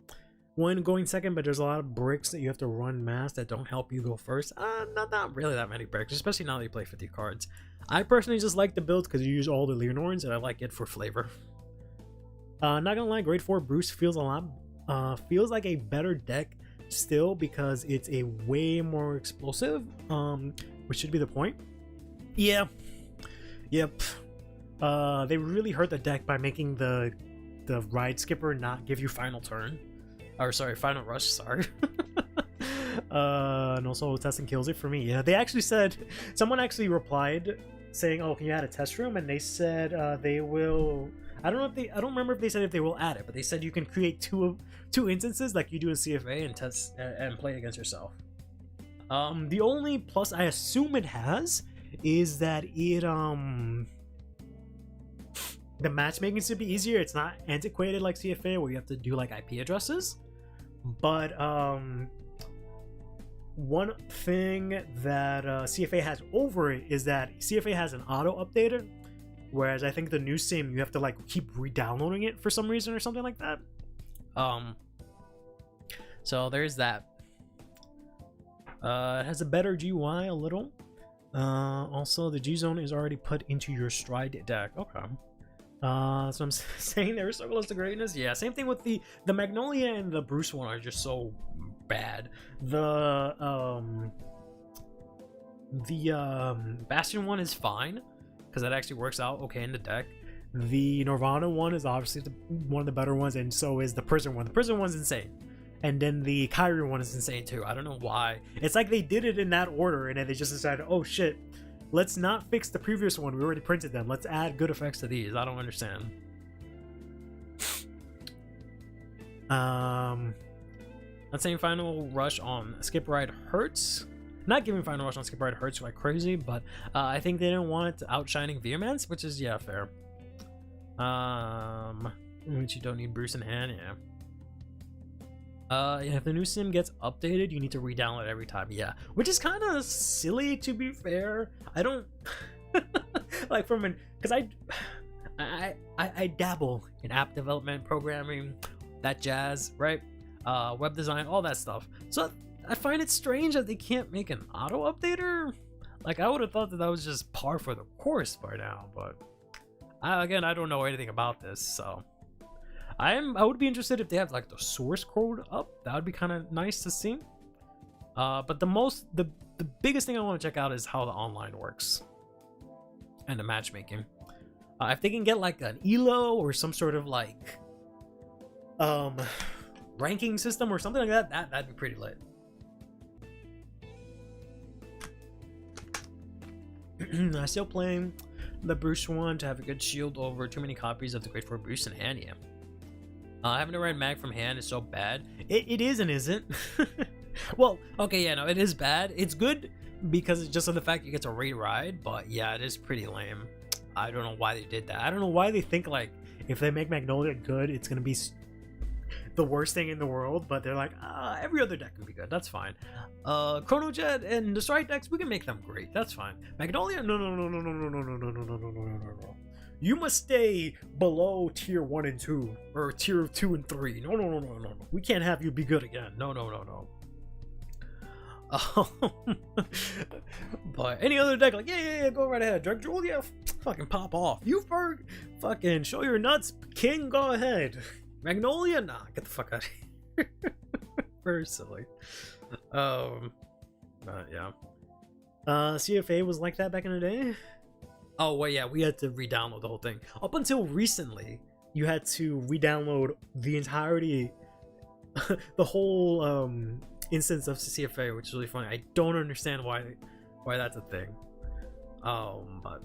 when going second, but there's a lot of bricks that you have to run mass that don't help you go first. Not really that many bricks, especially now that you play 50 cards. I personally just like the build because you use all the Leonorns and I like it for flavor. Not gonna lie, grade 4 Bruce feels like a better deck still because it's a way more explosive, which should be the point. Yep. They really hurt the deck by making the ride skipper not give you final turn, or sorry, final rush, sorry. And also testing kills it for me. Yeah, they actually said, someone actually replied saying, oh, can you add a test room? And they said they will. I don't remember if they said if they will add it, but they said you can create two instances like you do in CFA and test and play against yourself. The only plus I assume it has is that it the matchmaking should be easier. It's not antiquated like CFA where you have to do like IP addresses. But one thing that CFA has over it is that CFA has an auto updater, whereas I think the new sim you have to like keep re-downloading it for some reason or something like that. So there's that. It has a better GUI a little. Also the G zone is already put into your stride deck. Okay. So I'm saying they're so close to greatness. Yeah, same thing with the Magnolia and the Bruce one are just so bad. The Bastion one is fine because that actually works out okay in the deck. The Nirvana one is obviously one of the better ones, and so is the Prison one. The Prison one's insane. And then the Kyrie one is insane too. I don't know why. It's like they did it in that order and then they just decided, oh shit, let's not fix the previous one. We already printed them. Let's add good effects to these. I don't understand. Not saying Final Rush on Skip Ride hurts. Not giving Final Rush on Skip Ride hurts like crazy, but I think they didn't want it to outshining Vehemence, which is, yeah, fair. Which you don't need Bruce and Anne, yeah. Yeah, if the new sim gets updated, you need to re-download every time, yeah. Which is kind of silly, to be fair. I don't... like, from an... Because I dabble in app development, programming, that jazz, right? Web design, all that stuff. So I find it strange that they can't make an auto updater. Like, I would have thought that that was just par for the course by now, but again, I don't know anything about this, so I would be interested if they have like the source code up. That would be kind of nice to see. But the biggest thing I want to check out is how the online works and the matchmaking. If they can get like an elo or some sort of like ranking system or something like that, that'd be pretty lit. I'm still playing the Bruce one to have a good shield over too many copies of the Great Four Bruce and Hand, yeah. Having to ride Mag from hand is so bad. It is and isn't. Well, okay, yeah, no, it is bad. It's good because it's just on the fact you get to ride, but yeah, it is pretty lame. I don't know why they did that. I don't know why they think like if they make Magnolia good, it's gonna be the worst thing in the world, but they're like, every other deck can be good. That's fine. Chrono Jet and the Strike decks, we can make them great. That's fine. Magnolia, no. You must stay below tier 1 and 2, or tier 2 and 3. No. We can't have you be good again. No. But any other deck, like, yeah, go right ahead. Drug Jewel, yeah, fucking pop off. Youthberg, fucking show your nuts. King, go ahead. Magnolia, nah, get the fuck out of here. Very silly. Yeah. CFA was like that back in the day. Oh, well, yeah, we had to re-download the whole thing. Up until recently, you had to re-download the entirety, the whole instance of CFA, which is really funny. I don't understand why that's a thing. But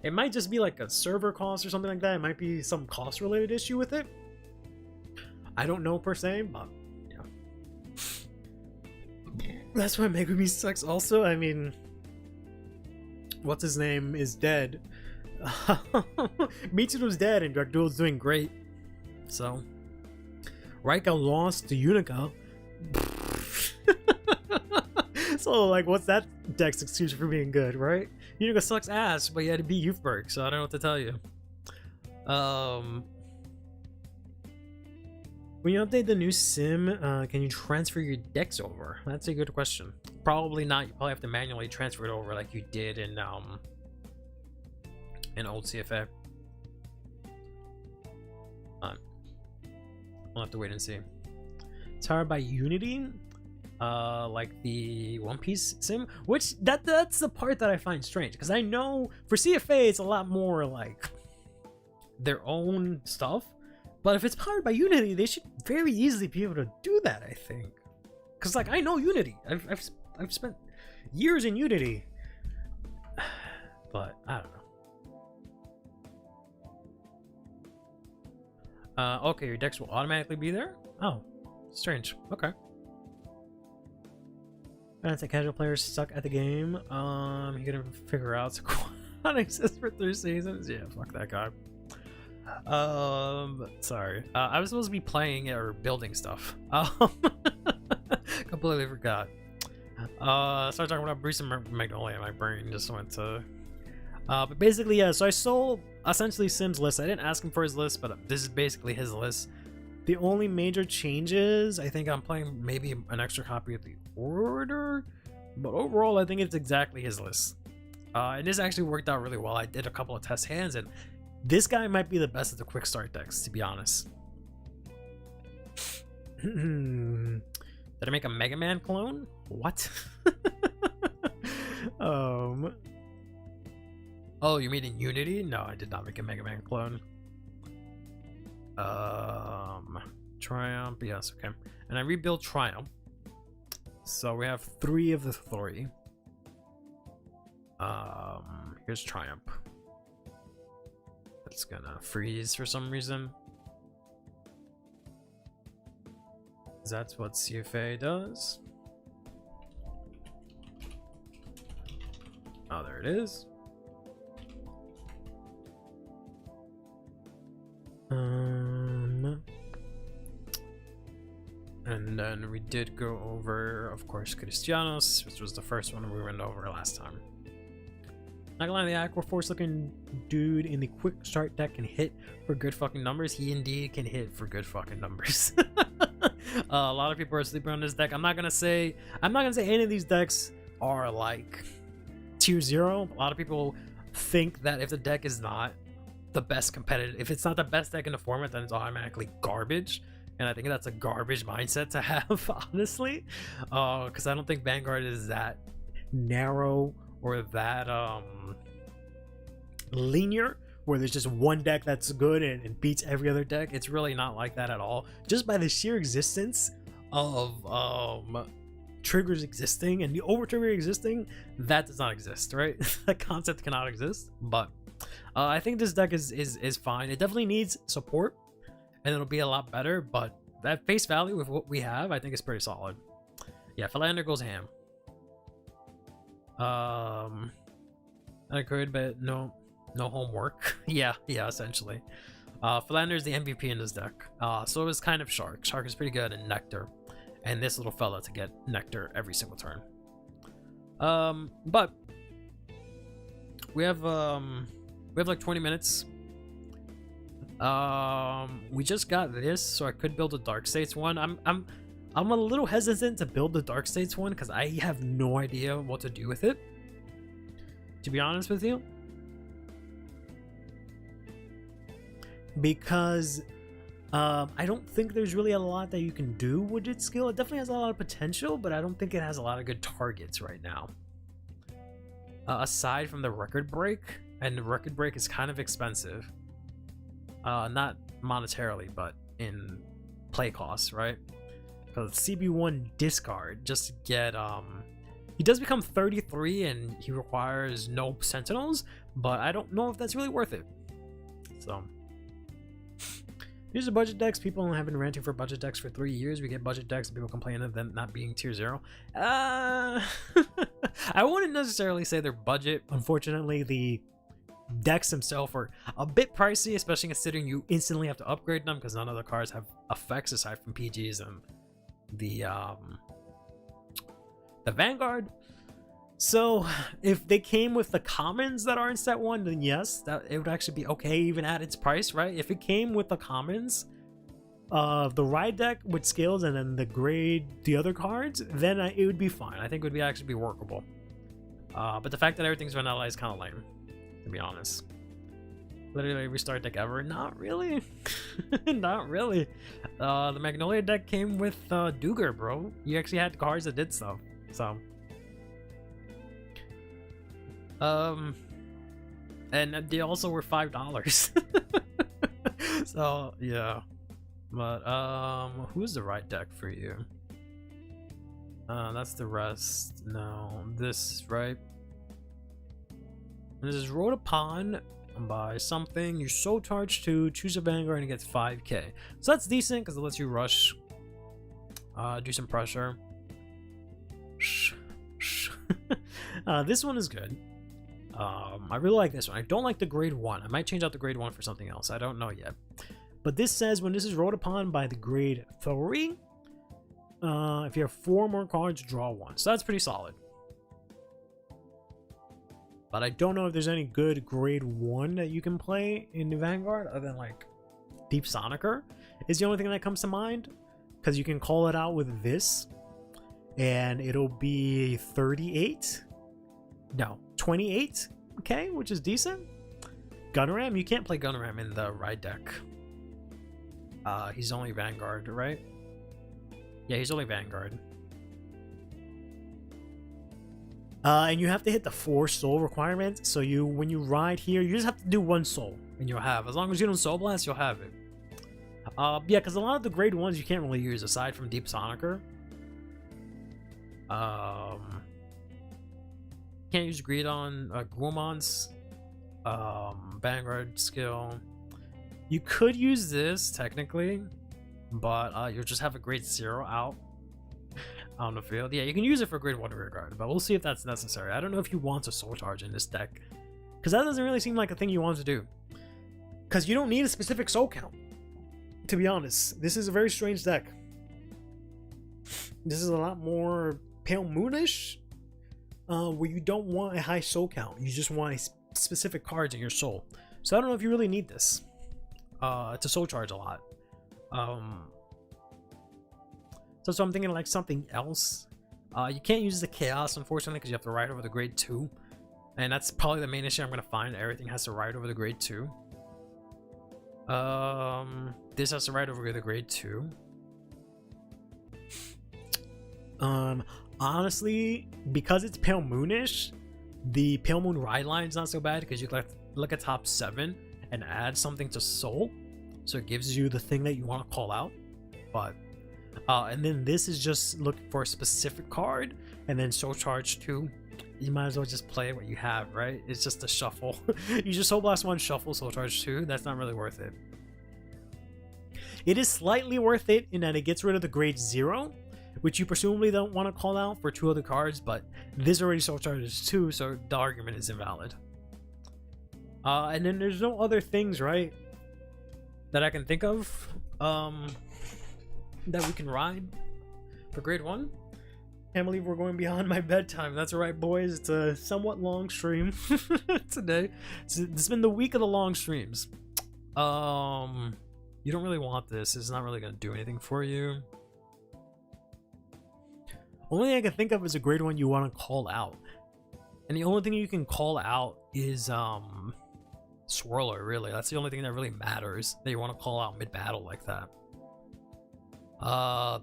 it might just be like a server cost or something like that. It might be some cost-related issue with it. I don't know per se, but yeah. That's why Megumi sucks also. I mean, what's his name is dead. Mitsuru's dead and Drag Duel's doing great. So Raika lost to Unica. So like, what's that deck's excuse for being good, right? Unica sucks ass, but you had to beat Youthberg, so I don't know what to tell you. When you update the new sim, can you transfer your decks over? That's a good question. Probably not. You probably have to manually transfer it over like you did in old CFA. We'll have to wait and see. It's powered by Unity, like the One Piece sim, which that's the part that I find strange, because I know for CFA it's a lot more like their own stuff, but if it's powered by Unity, they should very easily be able to do that, I think. Because like, I know Unity, I've spent years in Unity, but I don't know. Okay, your decks will automatically be there. Oh, strange. Okay. That's a casual player stuck at the game. You gotta figure out exists for 3 seasons. Yeah, fuck that guy. Sorry. I was supposed to be playing or building stuff. Completely forgot. Started talking about Bruce and Magnolia. My brain just went to. But basically, yeah. So I stole essentially Sim's list. I didn't ask him for his list, but this is basically his list. The only major changes, I think I'm playing maybe an extra copy of the Order, but overall I think it's exactly his list. And this actually worked out really well. I did a couple of test hands, and this guy might be the best at the quick start decks, to be honest. Did I make a Mega Man clone? What? Oh, you mean in Unity? No, I did not make a Mega Man clone. Triumph, yes, okay. And I rebuilt Triumph. So we have 3 of the 3. Here's Triumph. It's gonna freeze for some reason. That's what CFA does. Oh, there it is. And then we did go over, of course, Cristianos, which was the first one we went over last time. Not gonna lie, the Aqua Force looking dude in the quick start deck can hit for good fucking numbers. He indeed can hit for good fucking numbers. A lot of people are sleeping on this deck. I'm not gonna say any of these decks are like tier 0. A lot of people think that if the deck is not the best competitive, if it's not the best deck in the format, then it's automatically garbage. And I think that's a garbage mindset to have, honestly, because I don't think Vanguard is that narrow or that linear where there's just one deck that's good and beats every other deck. It's really not like that at all. Just by the sheer existence of triggers existing and the over trigger existing, that does not exist, right? That concept cannot exist. But I think this deck is fine. It definitely needs support, and it'll be a lot better, but at face value with what we have, I think it's pretty solid. Yeah, Philander goes ham. I could, but no homework. yeah, essentially. Philander's the MVP in this deck. So is kind of Shark. Shark is pretty good, and Nectar, and this little fella to get Nectar every single turn. But we have like 20 minutes. We just got this, so I could build a Dark States one. I'm a little hesitant to build the Dark States one because I have no idea what to do with it, to be honest with you. Because I don't think there's really a lot that you can do with its skill. It definitely has a lot of potential, but I don't think it has a lot of good targets right now. Aside from the record break, and the record break is kind of expensive. Not monetarily, but in play costs, right? Because CB1 discard just to get he does become 33 and he requires no sentinels, but I don't know if that's really worth it. So these are budget decks. People have been ranting for budget decks for 3 years. We get budget decks and people complain of them not being tier 0. I wouldn't necessarily say they're budget. Unfortunately, the decks themselves are a bit pricey, especially considering you instantly have to upgrade them because none of the cards have effects aside from PGs and the Vanguard. So if they came with the commons that are in set 1, then yes, that it would actually be okay even at its price, right? If it came with the commons, the ride deck with skills and then the other cards, then it would be fine. I think it would actually be workable. But the fact that everything's vanilla is kind of lame, to be honest. Literally restart deck ever? Not really. Not really. The Magnolia deck came with Duger, bro. You actually had cards that did stuff. So and they also were $5. So yeah. But who's the right deck for you? That's the rest. No, this, right? This is rolled upon by something. You soul charge to choose a Vanguard and it gets 5k. So that's decent because it lets you rush. Do some pressure. This one is good. I really like this one. I don't like the grade 1. I might change out the grade 1 for something else. I don't know yet. But this says when this is rolled upon by the grade 3, if you have 4 more cards, draw 1. So that's pretty solid. But I don't know if there's any good grade 1 that you can play in the Vanguard other than like Deep Sonicer is the only thing that comes to mind, because you can call it out with this and it'll be 38. No, 28. Okay, which is decent. Gunneram, you can't play Gunneram in the ride deck. He's only Vanguard, right? Yeah, he's only Vanguard. And you have to hit the 4 soul requirement. So when you ride here, you just have to do 1 soul and you'll have. As long as you don't soul blast, you'll have it. Yeah, because a lot of the grade 1s you can't really use aside from Deep Sonicer. Can't use greed on Guamon's Vanguard skill. You could use this technically, but you'll just have a grade 0 out on the field. Yeah, you can use it for grade 1 rear guard, but we'll see if that's necessary. I don't know if you want to soul charge in this deck, because that doesn't really seem like a thing you want to do, because you don't need a specific soul count, to be honest. This is a very strange deck. This is a lot more Pale Moonish, where you don't want a high soul count, you just want a specific cards in your soul. So I don't know if you really need this to soul charge a lot. So I'm thinking like something else. You can't use the chaos, unfortunately, because you have to ride over the grade 2, and that's probably the main issue I'm gonna find. Everything has to ride over the grade 2. This has to ride over the grade 2. Honestly, because it's Pale Moonish, the Pale Moon ride line is not so bad, because you can look at top 7 and add something to soul, so it gives you the thing that you want to call out. But and then this is just looking for a specific card, and then soul charge 2. You might as well just play what you have, right? It's just a shuffle. You just soul blast 1, shuffle, soul charge 2. That's not really worth it. It is slightly worth it in that it gets rid of the grade 0, which you presumably don't want to call out for 2 other cards, but this already soul charges 2, so the argument is invalid. And then there's no other things, right, that I can think of that we can ride for grade 1. Can't believe we're going beyond my bedtime. That's right, boys. It's a somewhat long stream today. It's been the week of the long streams. You don't really want this. It's not really going to do anything for you. Only thing I can think of is a grade 1 you want to call out. And the only thing you can call out is Swirler, really. That's the only thing that really matters that you want to call out mid-battle like that.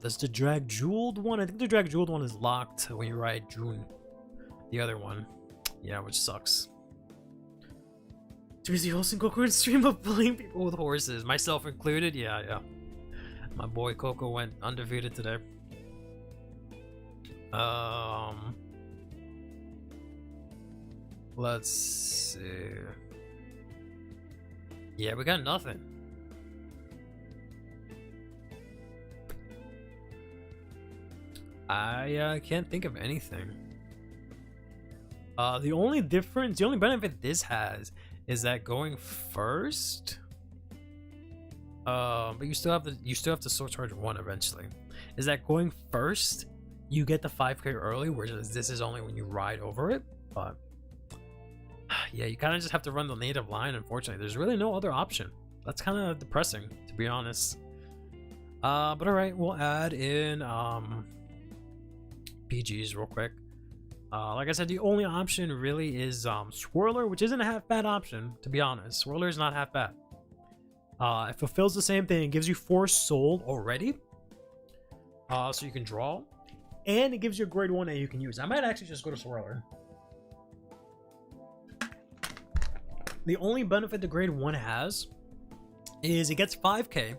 There's the Drag Jeweled one. I think the Drag Jeweled one is locked when you ride June. The other one. Yeah, which sucks. Too busy hosting Coco stream of playing people with horses, myself included. Yeah. My boy Coco went undefeated today. Let's see. Yeah, we got nothing. I can't think of anything. The only benefit this has is that going first. But you still have to soul charge 1 eventually. Is that going first? You get the 5k early, whereas this is only when you ride over it. But yeah, you kind of just have to run the native line. Unfortunately, there's really no other option. That's kind of depressing, to be honest. But all right, we'll add in PGs real quick. Like I said, the only option really is Swirler, which isn't a half bad option, to be honest. Swirler is not half bad. It fulfills the same thing. It gives you 4 soul already, so you can draw, and it gives you a grade 1 that you can use. I might actually just go to Swirler. The only benefit the grade 1 has is it gets 5k,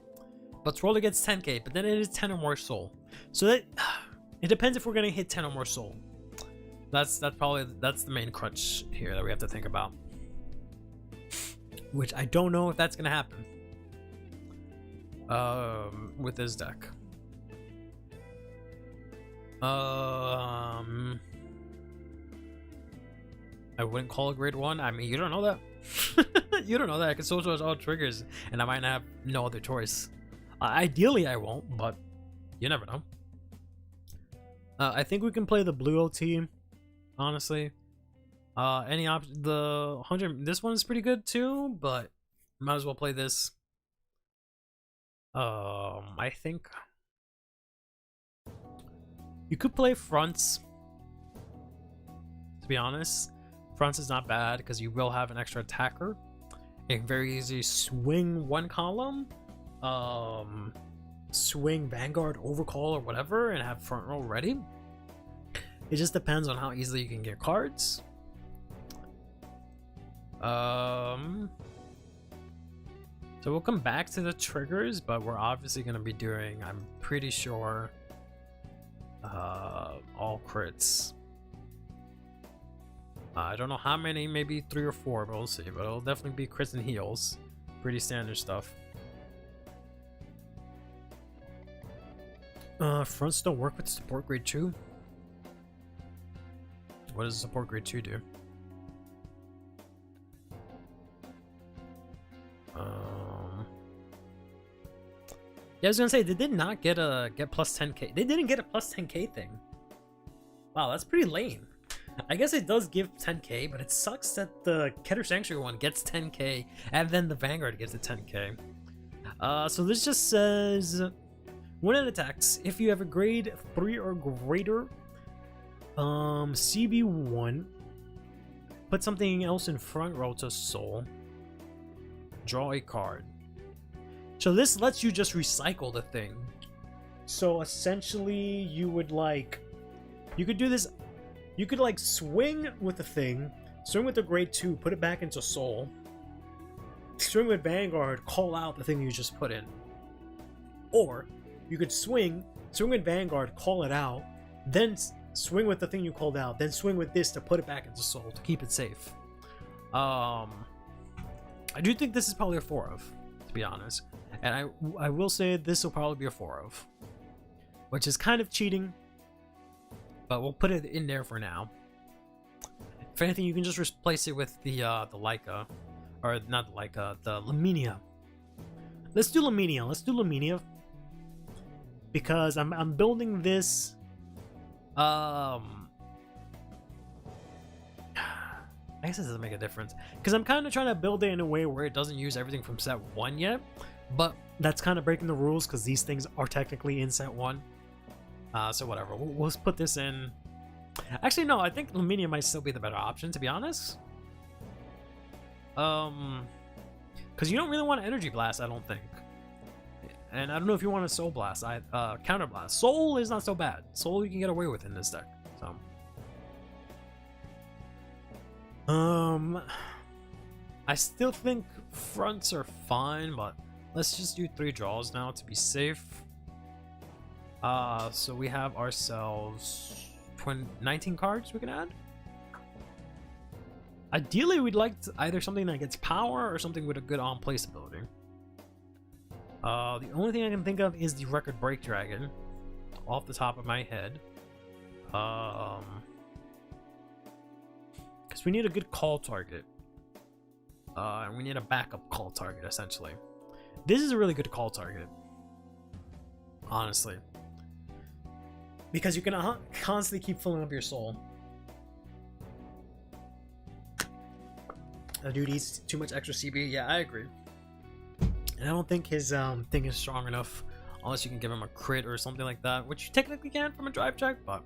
but Swirler gets 10k, but then it is 10 or more soul. So that it depends if we're gonna hit 10 or more soul. That's the main crutch here that we have to think about, which I don't know if that's gonna happen with this deck. I wouldn't call it grade 1. I mean, you don't know that. You don't know that. I can soul charge all triggers, and I might have no other choice. Ideally, I won't, but you never know. I think we can play the blue OT. Honestly, any option. The 100. This one is pretty good too, but might as well play this. I think you could play fronts. To be honest, fronts is not bad because you will have an extra attacker. You can very easily swing 1 column, swing Vanguard, overcall, or whatever, and have front row ready. It just depends on how easily you can get cards. So we'll come back to the triggers, but we're obviously going to be doing, I'm pretty sure, all crits. I don't know how many, maybe 3 or 4, but we'll see. But it'll definitely be crits and heals. Pretty standard stuff. Fronts don't work with support grade 2? What does support grade 2 do? Yeah, I was gonna say, they did not get plus 10k. They didn't get a plus 10k thing. Wow, that's pretty lame. I guess it does give 10k, but it sucks that the Keter Sanctuary one gets 10k, and then the Vanguard gets a 10k. So this just says, when it attacks, if you have a grade 3 or greater, CB1, put something else in front row to soul, draw a card. So this lets you just recycle the thing. So essentially, you would you could do this. You could like swing with the thing, swing with the grade 2, put it back into soul, swing with Vanguard, call out the thing you just put in. Or you could swing with Vanguard, call it out, then swing with the thing you called out, then swing with this to put it back into soul to keep it safe. I do think this is probably a 4 of, to be honest. And I will say this will probably be a 4 of, which is kind of cheating, but we'll put it in there for now. If anything, you can just replace it with the Leica, or not the Leica, the Lamenia. Let's do Lamenia because I'm building this. I guess it doesn't make a difference because I'm kind of trying to build it in a way where it doesn't use everything from set 1 yet, but that's kind of breaking the rules because these things are technically in set 1. So whatever, we'll put this in. Actually, no, I think Lamenia might still be the better option, to be honest. Because you don't really want an Energy Blast, I don't think. And I don't know if you want a Soul Blast, Counter Blast. Soul is not so bad. Soul you can get away with in this deck, so. I still think fronts are fine, but let's just do 3 draws now to be safe. So we have ourselves 19 cards we can add. Ideally, we'd like either something that gets power or something with a good on-place ability. The only thing I can think of is the Record Break Dragon, off the top of my head. Because we need a good call target. And we need a backup call target, essentially. This is a really good call target, honestly. Because you can constantly keep filling up your soul. Dude eats too much extra CB. Yeah, I agree. And I don't think his thing is strong enough unless you can give him a crit or something like that, which you technically can from a drive check, but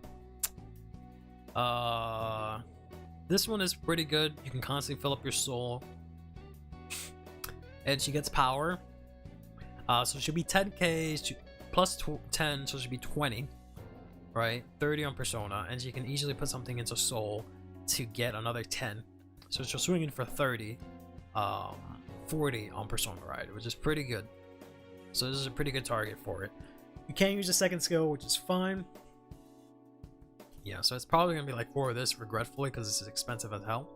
this one is pretty good. You can constantly fill up your soul. And she gets power. So it should be 10k plus 10, so it should be 20. Right, 30 on Persona, and she can easily put something into Soul to get another 10. So she'll swing in for 30, 40 on Persona Ride, which is pretty good. So this is a pretty good target for it. You can't use a second skill, which is fine. Yeah, so it's probably gonna be like 4 of this, regretfully, because this is expensive as hell.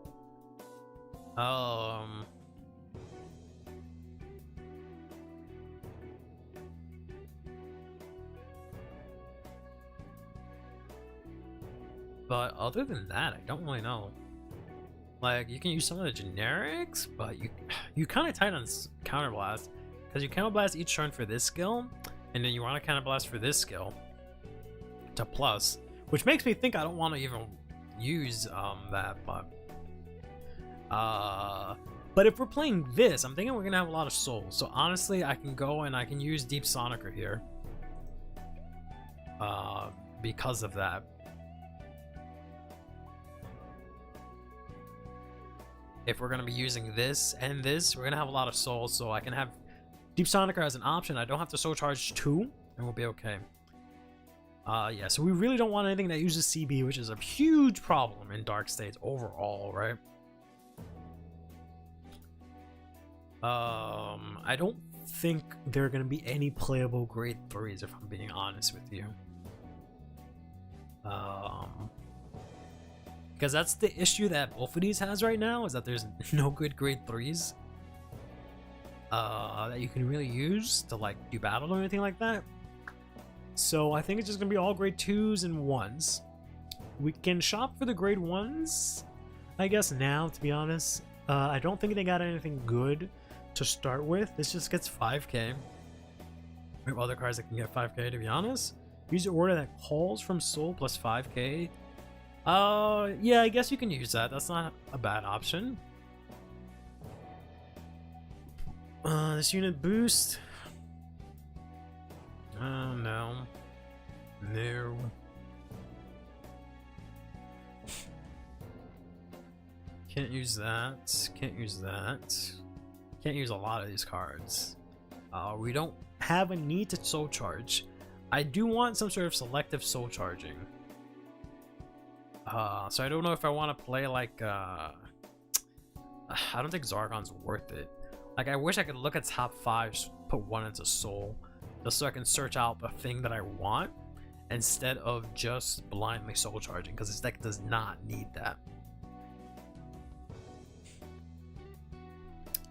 But other than that, I don't really know. Like, you can use some of the generics, but you kind of tight on Counter Blast, because you Counter Blast each turn for this skill, and then you want to Counter Blast for this skill to plus, which makes me think I don't want to even use that. But if we're playing this, I'm thinking we're gonna have a lot of soul. So honestly, I can go and I can use Deep Sonicer here because of that. If we're going to be using this and this, we're going to have a lot of soul, so I can have Deep Sonicer as an option. I don't have to soul charge 2, and we'll be okay. Yeah, so we really don't want anything that uses CB, which is a huge problem in Dark States overall, right? I don't think there are going to be any playable grade 3s, if I'm being honest with you. Because that's the issue that both of these has right now, is that there's no good grade 3s that you can really use to like do battle or anything like that. So I think it's just gonna be all grade 2s and 1s. We can shop for the grade 1s, I guess, now, to be honest. I don't think they got anything good to start with. This just gets 5k. We have other cards that can get 5k, to be honest. Use an order that calls from soul plus 5k. Yeah, I guess you can use that. That's not a bad option. This unit boost. Oh, no. No. Can't use that. Can't use that. Can't use a lot of these cards. We don't have a need to soul charge. I do want some sort of selective soul charging. So I don't know if I want to play like I don't think Zargon's worth it. Like, I wish I could look at top 5, put 1 into soul, just so I can search out the thing that I want instead of just blindly soul charging, because this deck does not need that.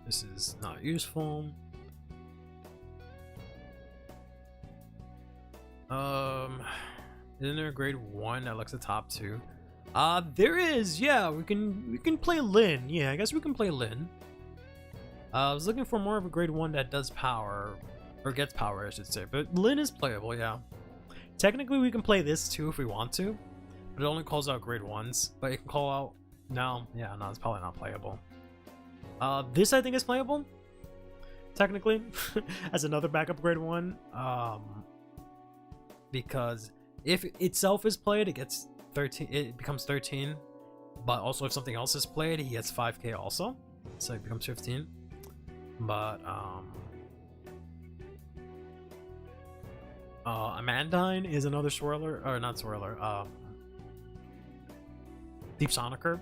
This is not useful. Isn't there a grade 1 that looks at top 2? There is. Yeah, we can play Lin. Yeah, I guess we can play Lin. I was looking for more of a grade 1 that does power, or gets power, I should say. But Lin is playable, yeah. Technically, we can play this too if we want to, but it only calls out grade 1s. But it can call out. No, yeah, no, it's probably not playable. This I think is playable, technically, as another backup grade 1. Because if itself is played, it gets 13. It becomes 13. But also, if something else is played, he gets 5k also, so it becomes 15. But Amandine is another swirler, or not swirler. Deep Sonicer.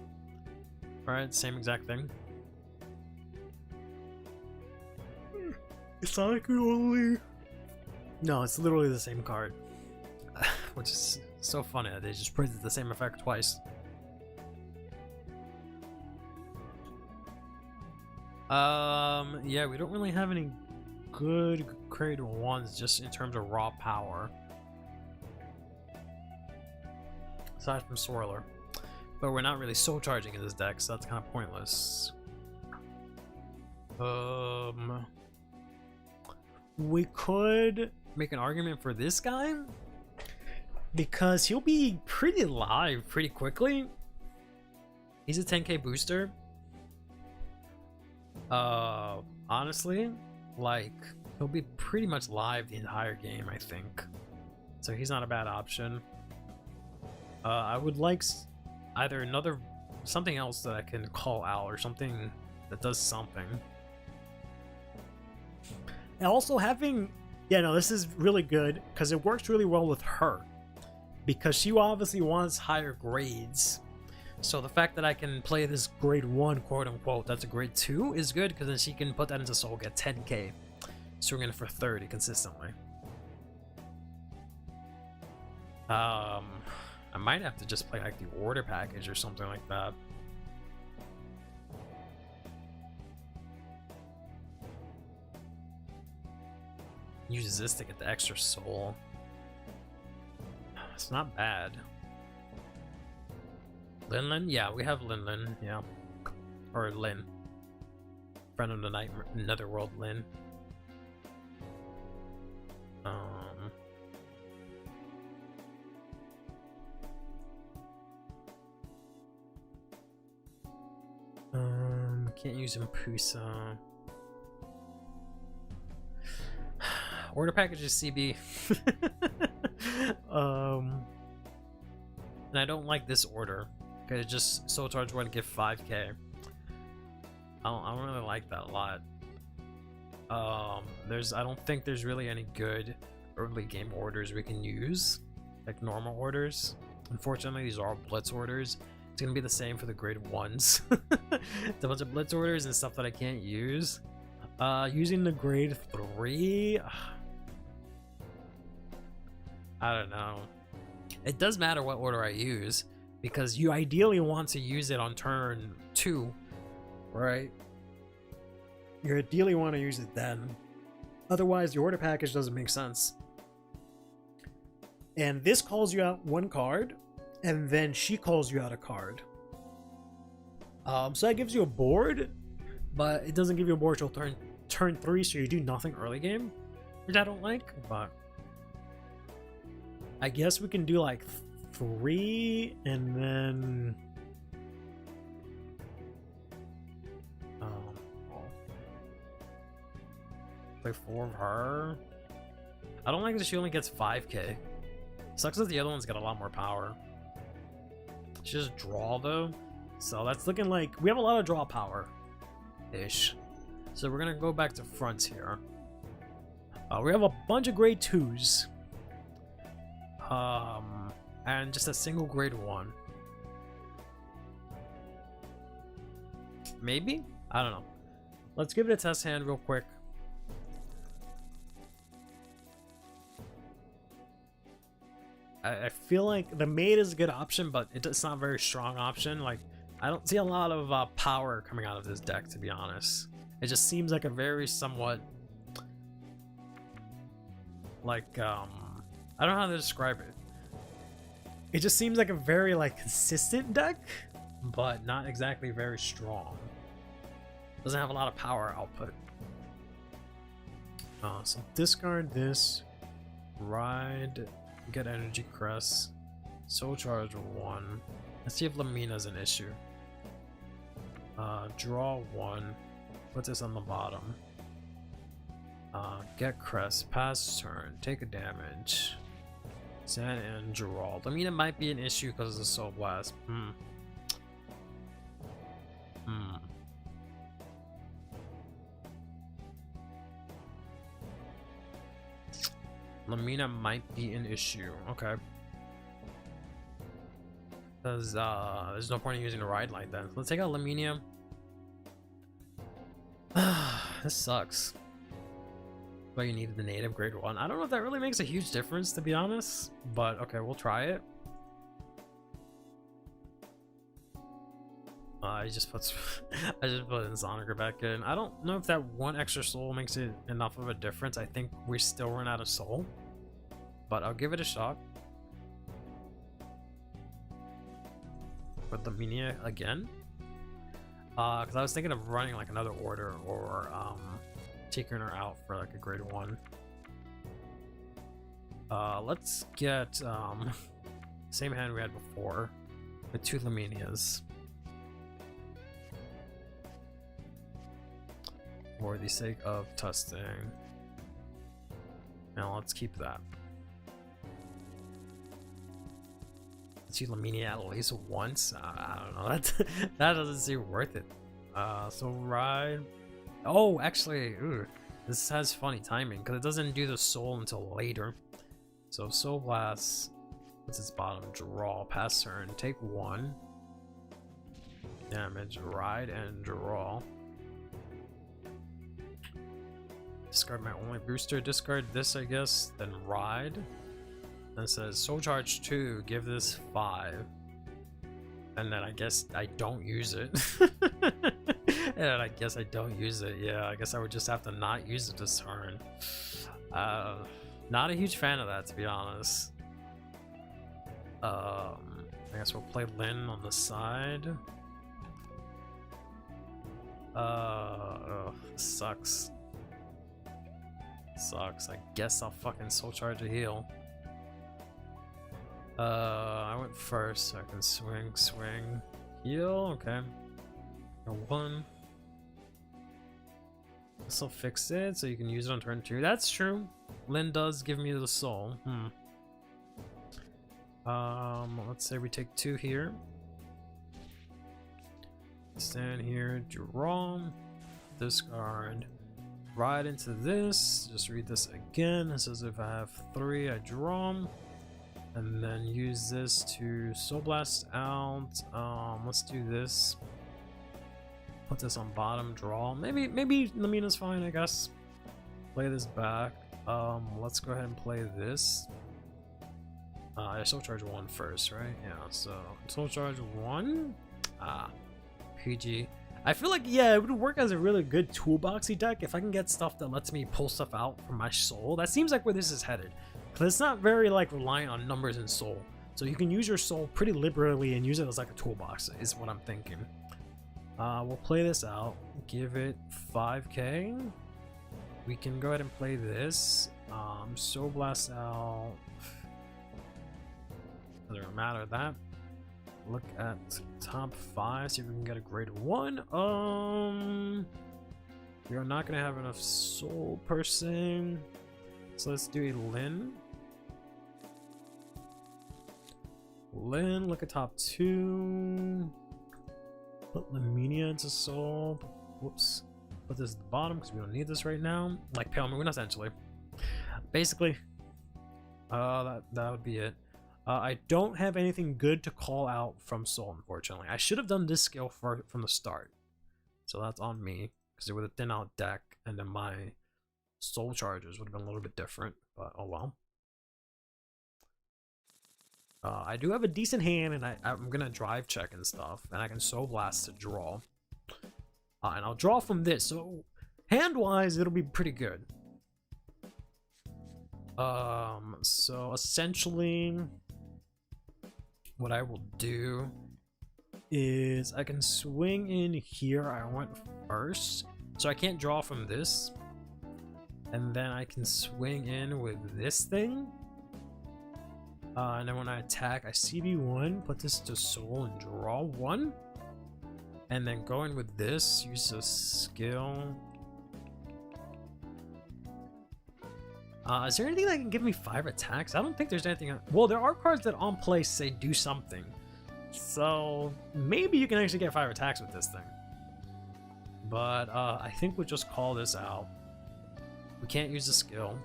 Alright, same exact thing. It's Sonicer only. No, it's literally the same card. Which is so funny that they just printed the same effect twice. Yeah, we don't really have any good grade 1s just in terms of raw power. Aside from Swirler. But we're not really soul charging in this deck, so that's kind of pointless. We could make an argument for this guy, because he'll be pretty live pretty quickly. He's a 10k booster. Honestly, like, he'll be pretty much live the entire game, I think. So he's not a bad option. I would like either something else that I can call out, or something that does something. And also having, yeah, no, this is really good because it works really well with her, because she obviously wants higher grades. So the fact that I can play this grade 1, quote unquote, that's a grade 2 is good, because then she can put that into soul, get 10k, swing in for 30 consistently. I might have to just play like the order package or something like that. Use this to get the extra soul. It's not bad. Lin? Yeah, we have Lin, yeah. Or Lin. Friend of the Night, Netherworld Lin. Can't use Impusa. Order package is CB. And I don't like this order, because it just soul charge 1 to give 5k. I don't really like that a lot. I don't think there's really any good early game orders we can use, like normal orders. Unfortunately, these are all blitz orders. It's gonna be the same for the grade 1s. It's a bunch of blitz orders and stuff that I can't use. Using the grade 3, I don't know. It does matter what order I use, because you ideally want to use it on turn 2, right? You ideally want to use it then. Otherwise, the order package doesn't make sense. And this calls you out one card, and then she calls you out a card. So that gives you a board, but it doesn't give you a board till turn 3, so you do nothing early game, which I don't like, but I guess we can do like 3 and then play 4 of her. I don't like that she only gets 5k. Sucks that the other one's got a lot more power. She just draw though, so that's looking like we have a lot of draw power ish. So we're gonna go back to frontier. We have a bunch of grade 2s, and just a single grade 1. Maybe? I don't know. Let's give it a test hand real quick. I feel like the maid is a good option, but it's not a very strong option. Like, I don't see a lot of power coming out of this deck, to be honest. It just seems like a very somewhat, like, I don't know how to describe it. It just seems like a very, like, consistent deck, but not exactly very strong. Doesn't have a lot of power output. So discard this, ride, get energy crest, soul charge 1. Let's see if Lemina's an issue. Draw 1, put this on the bottom. Get crest, pass turn, take a damage. Sand and draw. Lemina might be an issue because of the soul blast. Lemina might be an issue. Okay. Because there's no point in using a ride like that. Let's take out Lemina. This sucks. But you needed the native grade 1. I don't know if that really makes a huge difference, to be honest. But okay, we'll try it. I just put Insoniker back in. I don't know if that one extra soul makes it enough of a difference. I think we still run out of soul, but I'll give it a shot. With the Minia again, because I was thinking of running like another order or taking her out for like a grade 1. Let's get same hand we had before with 2 Laminias. For the sake of testing. Now let's keep that. Let's see Laminia at least once. I don't know. That doesn't seem worth it. So ride. Oh, actually, this has funny timing because it doesn't do the soul until later. So soul blast. What's its bottom? Draw. Pass turn. Take 1 damage. Ride and draw. Discard my only booster, discard this, I guess, then ride. And it says soul charge 2, give this 5. And then I guess I don't use it. And I guess I don't use it. Yeah, I guess I would just have to not use it this turn. Not a huge fan of that, to be honest. I guess we'll play Lynn on the side. Sucks. Sucks. I guess I'll fucking soul charge a heal. I went first, so I can swing, heal. Okay. A 1. This will fix it, so you can use it on turn 2. That's true. Lynn does give me the soul. Let's say we take 2 here. Stand here, draw, discard. Ride into this. Just read this again. It says if I have 3, I draw, and then use this to soul blast out. Let's do this. Put this on bottom. Draw. Maybe Lamina's fine. I guess. Play this back. Let's go ahead and play this. I soul charge 1 first, right? Yeah. So soul charge 1. PG. I feel like, yeah, it would work as a really good toolboxy deck if I can get stuff that lets me pull stuff out from my soul. That seems like where this is headed. Because it's not very like reliant on numbers and soul. So you can use your soul pretty liberally and use it as like a toolbox, is what I'm thinking. We'll play this out. Give it 5k. We can go ahead and play this. Soul Blast out. Doesn't matter that. Look at top 5, see if we can get a grade 1. We are not gonna have enough soul per se. So let's do a Lin. Lin, look at top 2. Put Lamenia into soul. Whoops. Put this at the bottom because we don't need this right now. Like Pale Moon, essentially. Basically. That would be it. I don't have anything good to call out from soul, unfortunately. I should have done this skill from the start. So that's on me. Because it would have thinned out deck, and then my soul charges would have been a little bit different. But oh well. I do have a decent hand, and I'm gonna drive check and stuff, and I can Soul Blast to draw. And I'll draw from this, so hand-wise, it'll be pretty good. So essentially, what I will do is I can swing in here. I went first, so I can't draw from this, and then I can swing in with this thing. And then when I attack, I CB1, put this to soul and draw 1. And then go in with this, use a skill. Is there anything that can give me 5 attacks? I don't think there's anything. Well, there are cards that on play say do something. So maybe you can actually get 5 attacks with this thing. But I think we'll just call this out. We can't use the skill.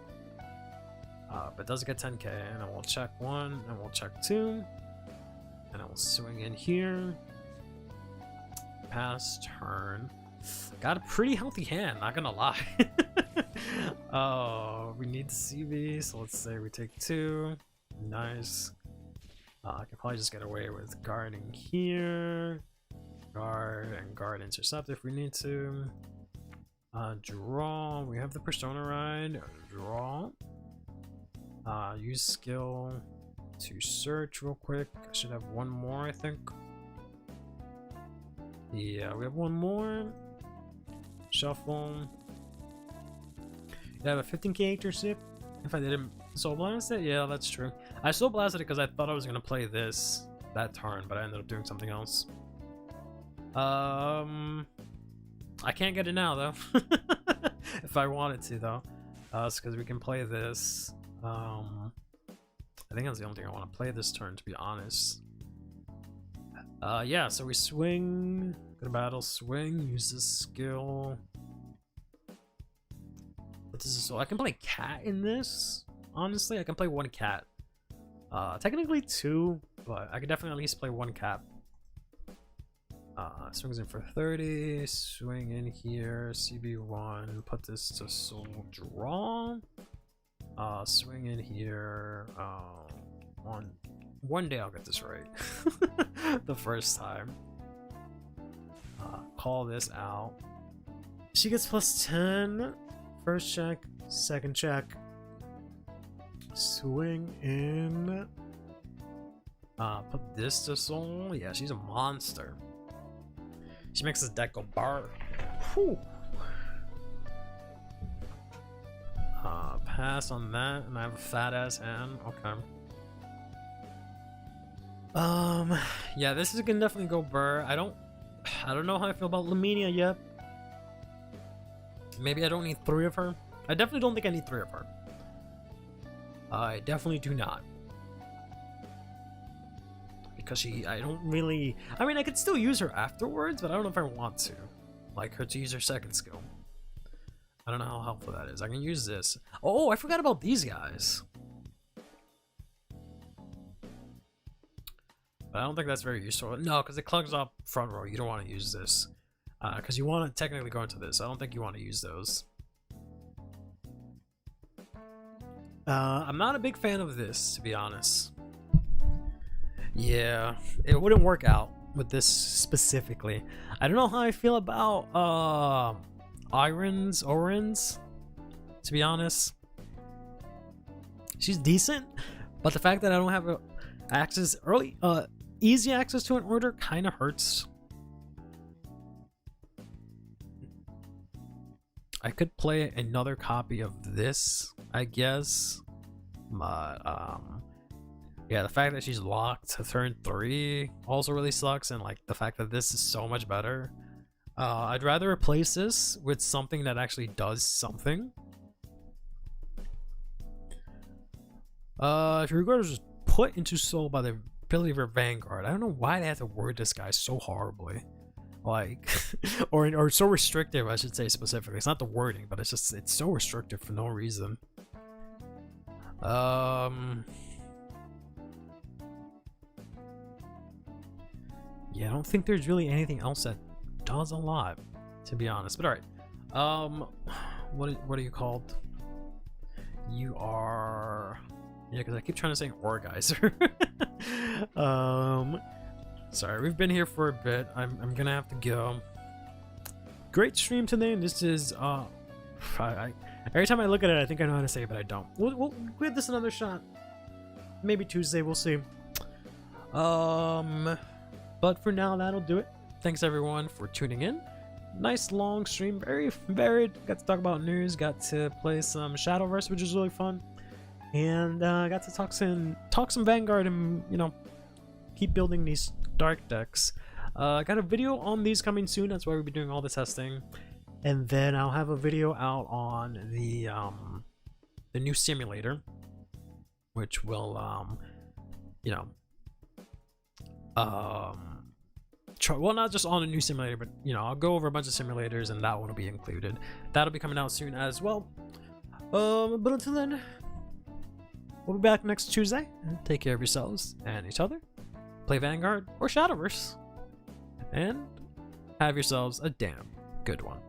But it does get 10k, and I will check 1, and we'll check 2, and I will swing in here. Pass turn. Got a pretty healthy hand, not gonna lie. Oh, we need the CB, so let's say we take 2. Nice. I can probably just get away with guarding here. Guard and guard intercept if we need to. Draw. We have the Persona Ride. Draw. Use skill to search real quick. I should have 1 more, I think. Yeah, we have 1 more. Shuffle. You have a 15k intercept. If I didn't Soul Blast it? Yeah, that's true. I Soul Blasted it because I thought I was going to play that turn, but I ended up doing something else. I can't get it now, though. If I wanted to, though. It's because we can play this. I think that's the only thing I want to play this turn, to be honest. Yeah, so we swing, go to battle, swing, use this skill. But this is so I can play cat in this. Honestly, I can play 1 cat. Technically 2, but I could definitely at least play 1 cat. Swings in for 30, swing in here, CB1, put this to soul draw. Swing in here. One day I'll get this right. The first time. Call this out. She gets +10. First check, second check. Swing in. Put this to soul. Yeah, she's a monster. She makes this deck go bar. Whew. Pass on that, and I have a fat ass hand. Okay. Yeah, this is gonna definitely go burr. I don't know how I feel about Lamenia yet. Maybe I don't need 3 of her. I definitely don't think I need 3 of her. I definitely do not. Because I don't really, I mean, I could still use her afterwards, but I don't know if I want to. Like her to use her second skill. I don't know how helpful that is. I can use this. Oh, I forgot about these guys. But I don't think that's very useful. No, because it clogs up front row. You don't want to use this. Because you want to technically go into this. I don't think you want to use those. I'm not a big fan of this, to be honest. Yeah, it wouldn't work out with this specifically. I don't know how I feel about Orins, to be honest. she's decent, but the fact that I don't have easy access to an order kind of hurts. I could play another copy of this, I guess, but yeah, the fact that she's locked to turn 3 also really sucks, and like the fact that this is so much better. I'd rather replace this with something that actually does something. If your regard is put into soul by the ability of your Vanguard. I don't know why they have to word this guy so horribly. Like, or so restrictive, I should say specifically. It's not the wording, but it's so restrictive for no reason. Yeah, I don't think there's really anything else that does a lot, to be honest. But alright. What are you called? You are... Yeah, because I keep trying to say Orgeyser. Sorry, we've been here for a bit. I'm gonna have to go. Great stream today, and this is every time I look at it, I think I know how to say it, but I don't. We'll give this another shot. Maybe Tuesday, we'll see. But for now, that'll do it. Thanks everyone for tuning in. Nice long stream, very varied. Got to talk about news, got to play some Shadowverse, which is really fun, and got to talk some Vanguard, and you know, keep building these dark decks. Got a video on these coming soon. That's why we'll be doing all the testing, and then I'll have a video out on the new simulator, which will you know, well, not just on a new simulator, but you know, I'll go over a bunch of simulators, and that one will be included. That'll be coming out soon as well. But until then, we'll be back next Tuesday. Take care of yourselves and each other. Play Vanguard or Shadowverse, and have yourselves a damn good one.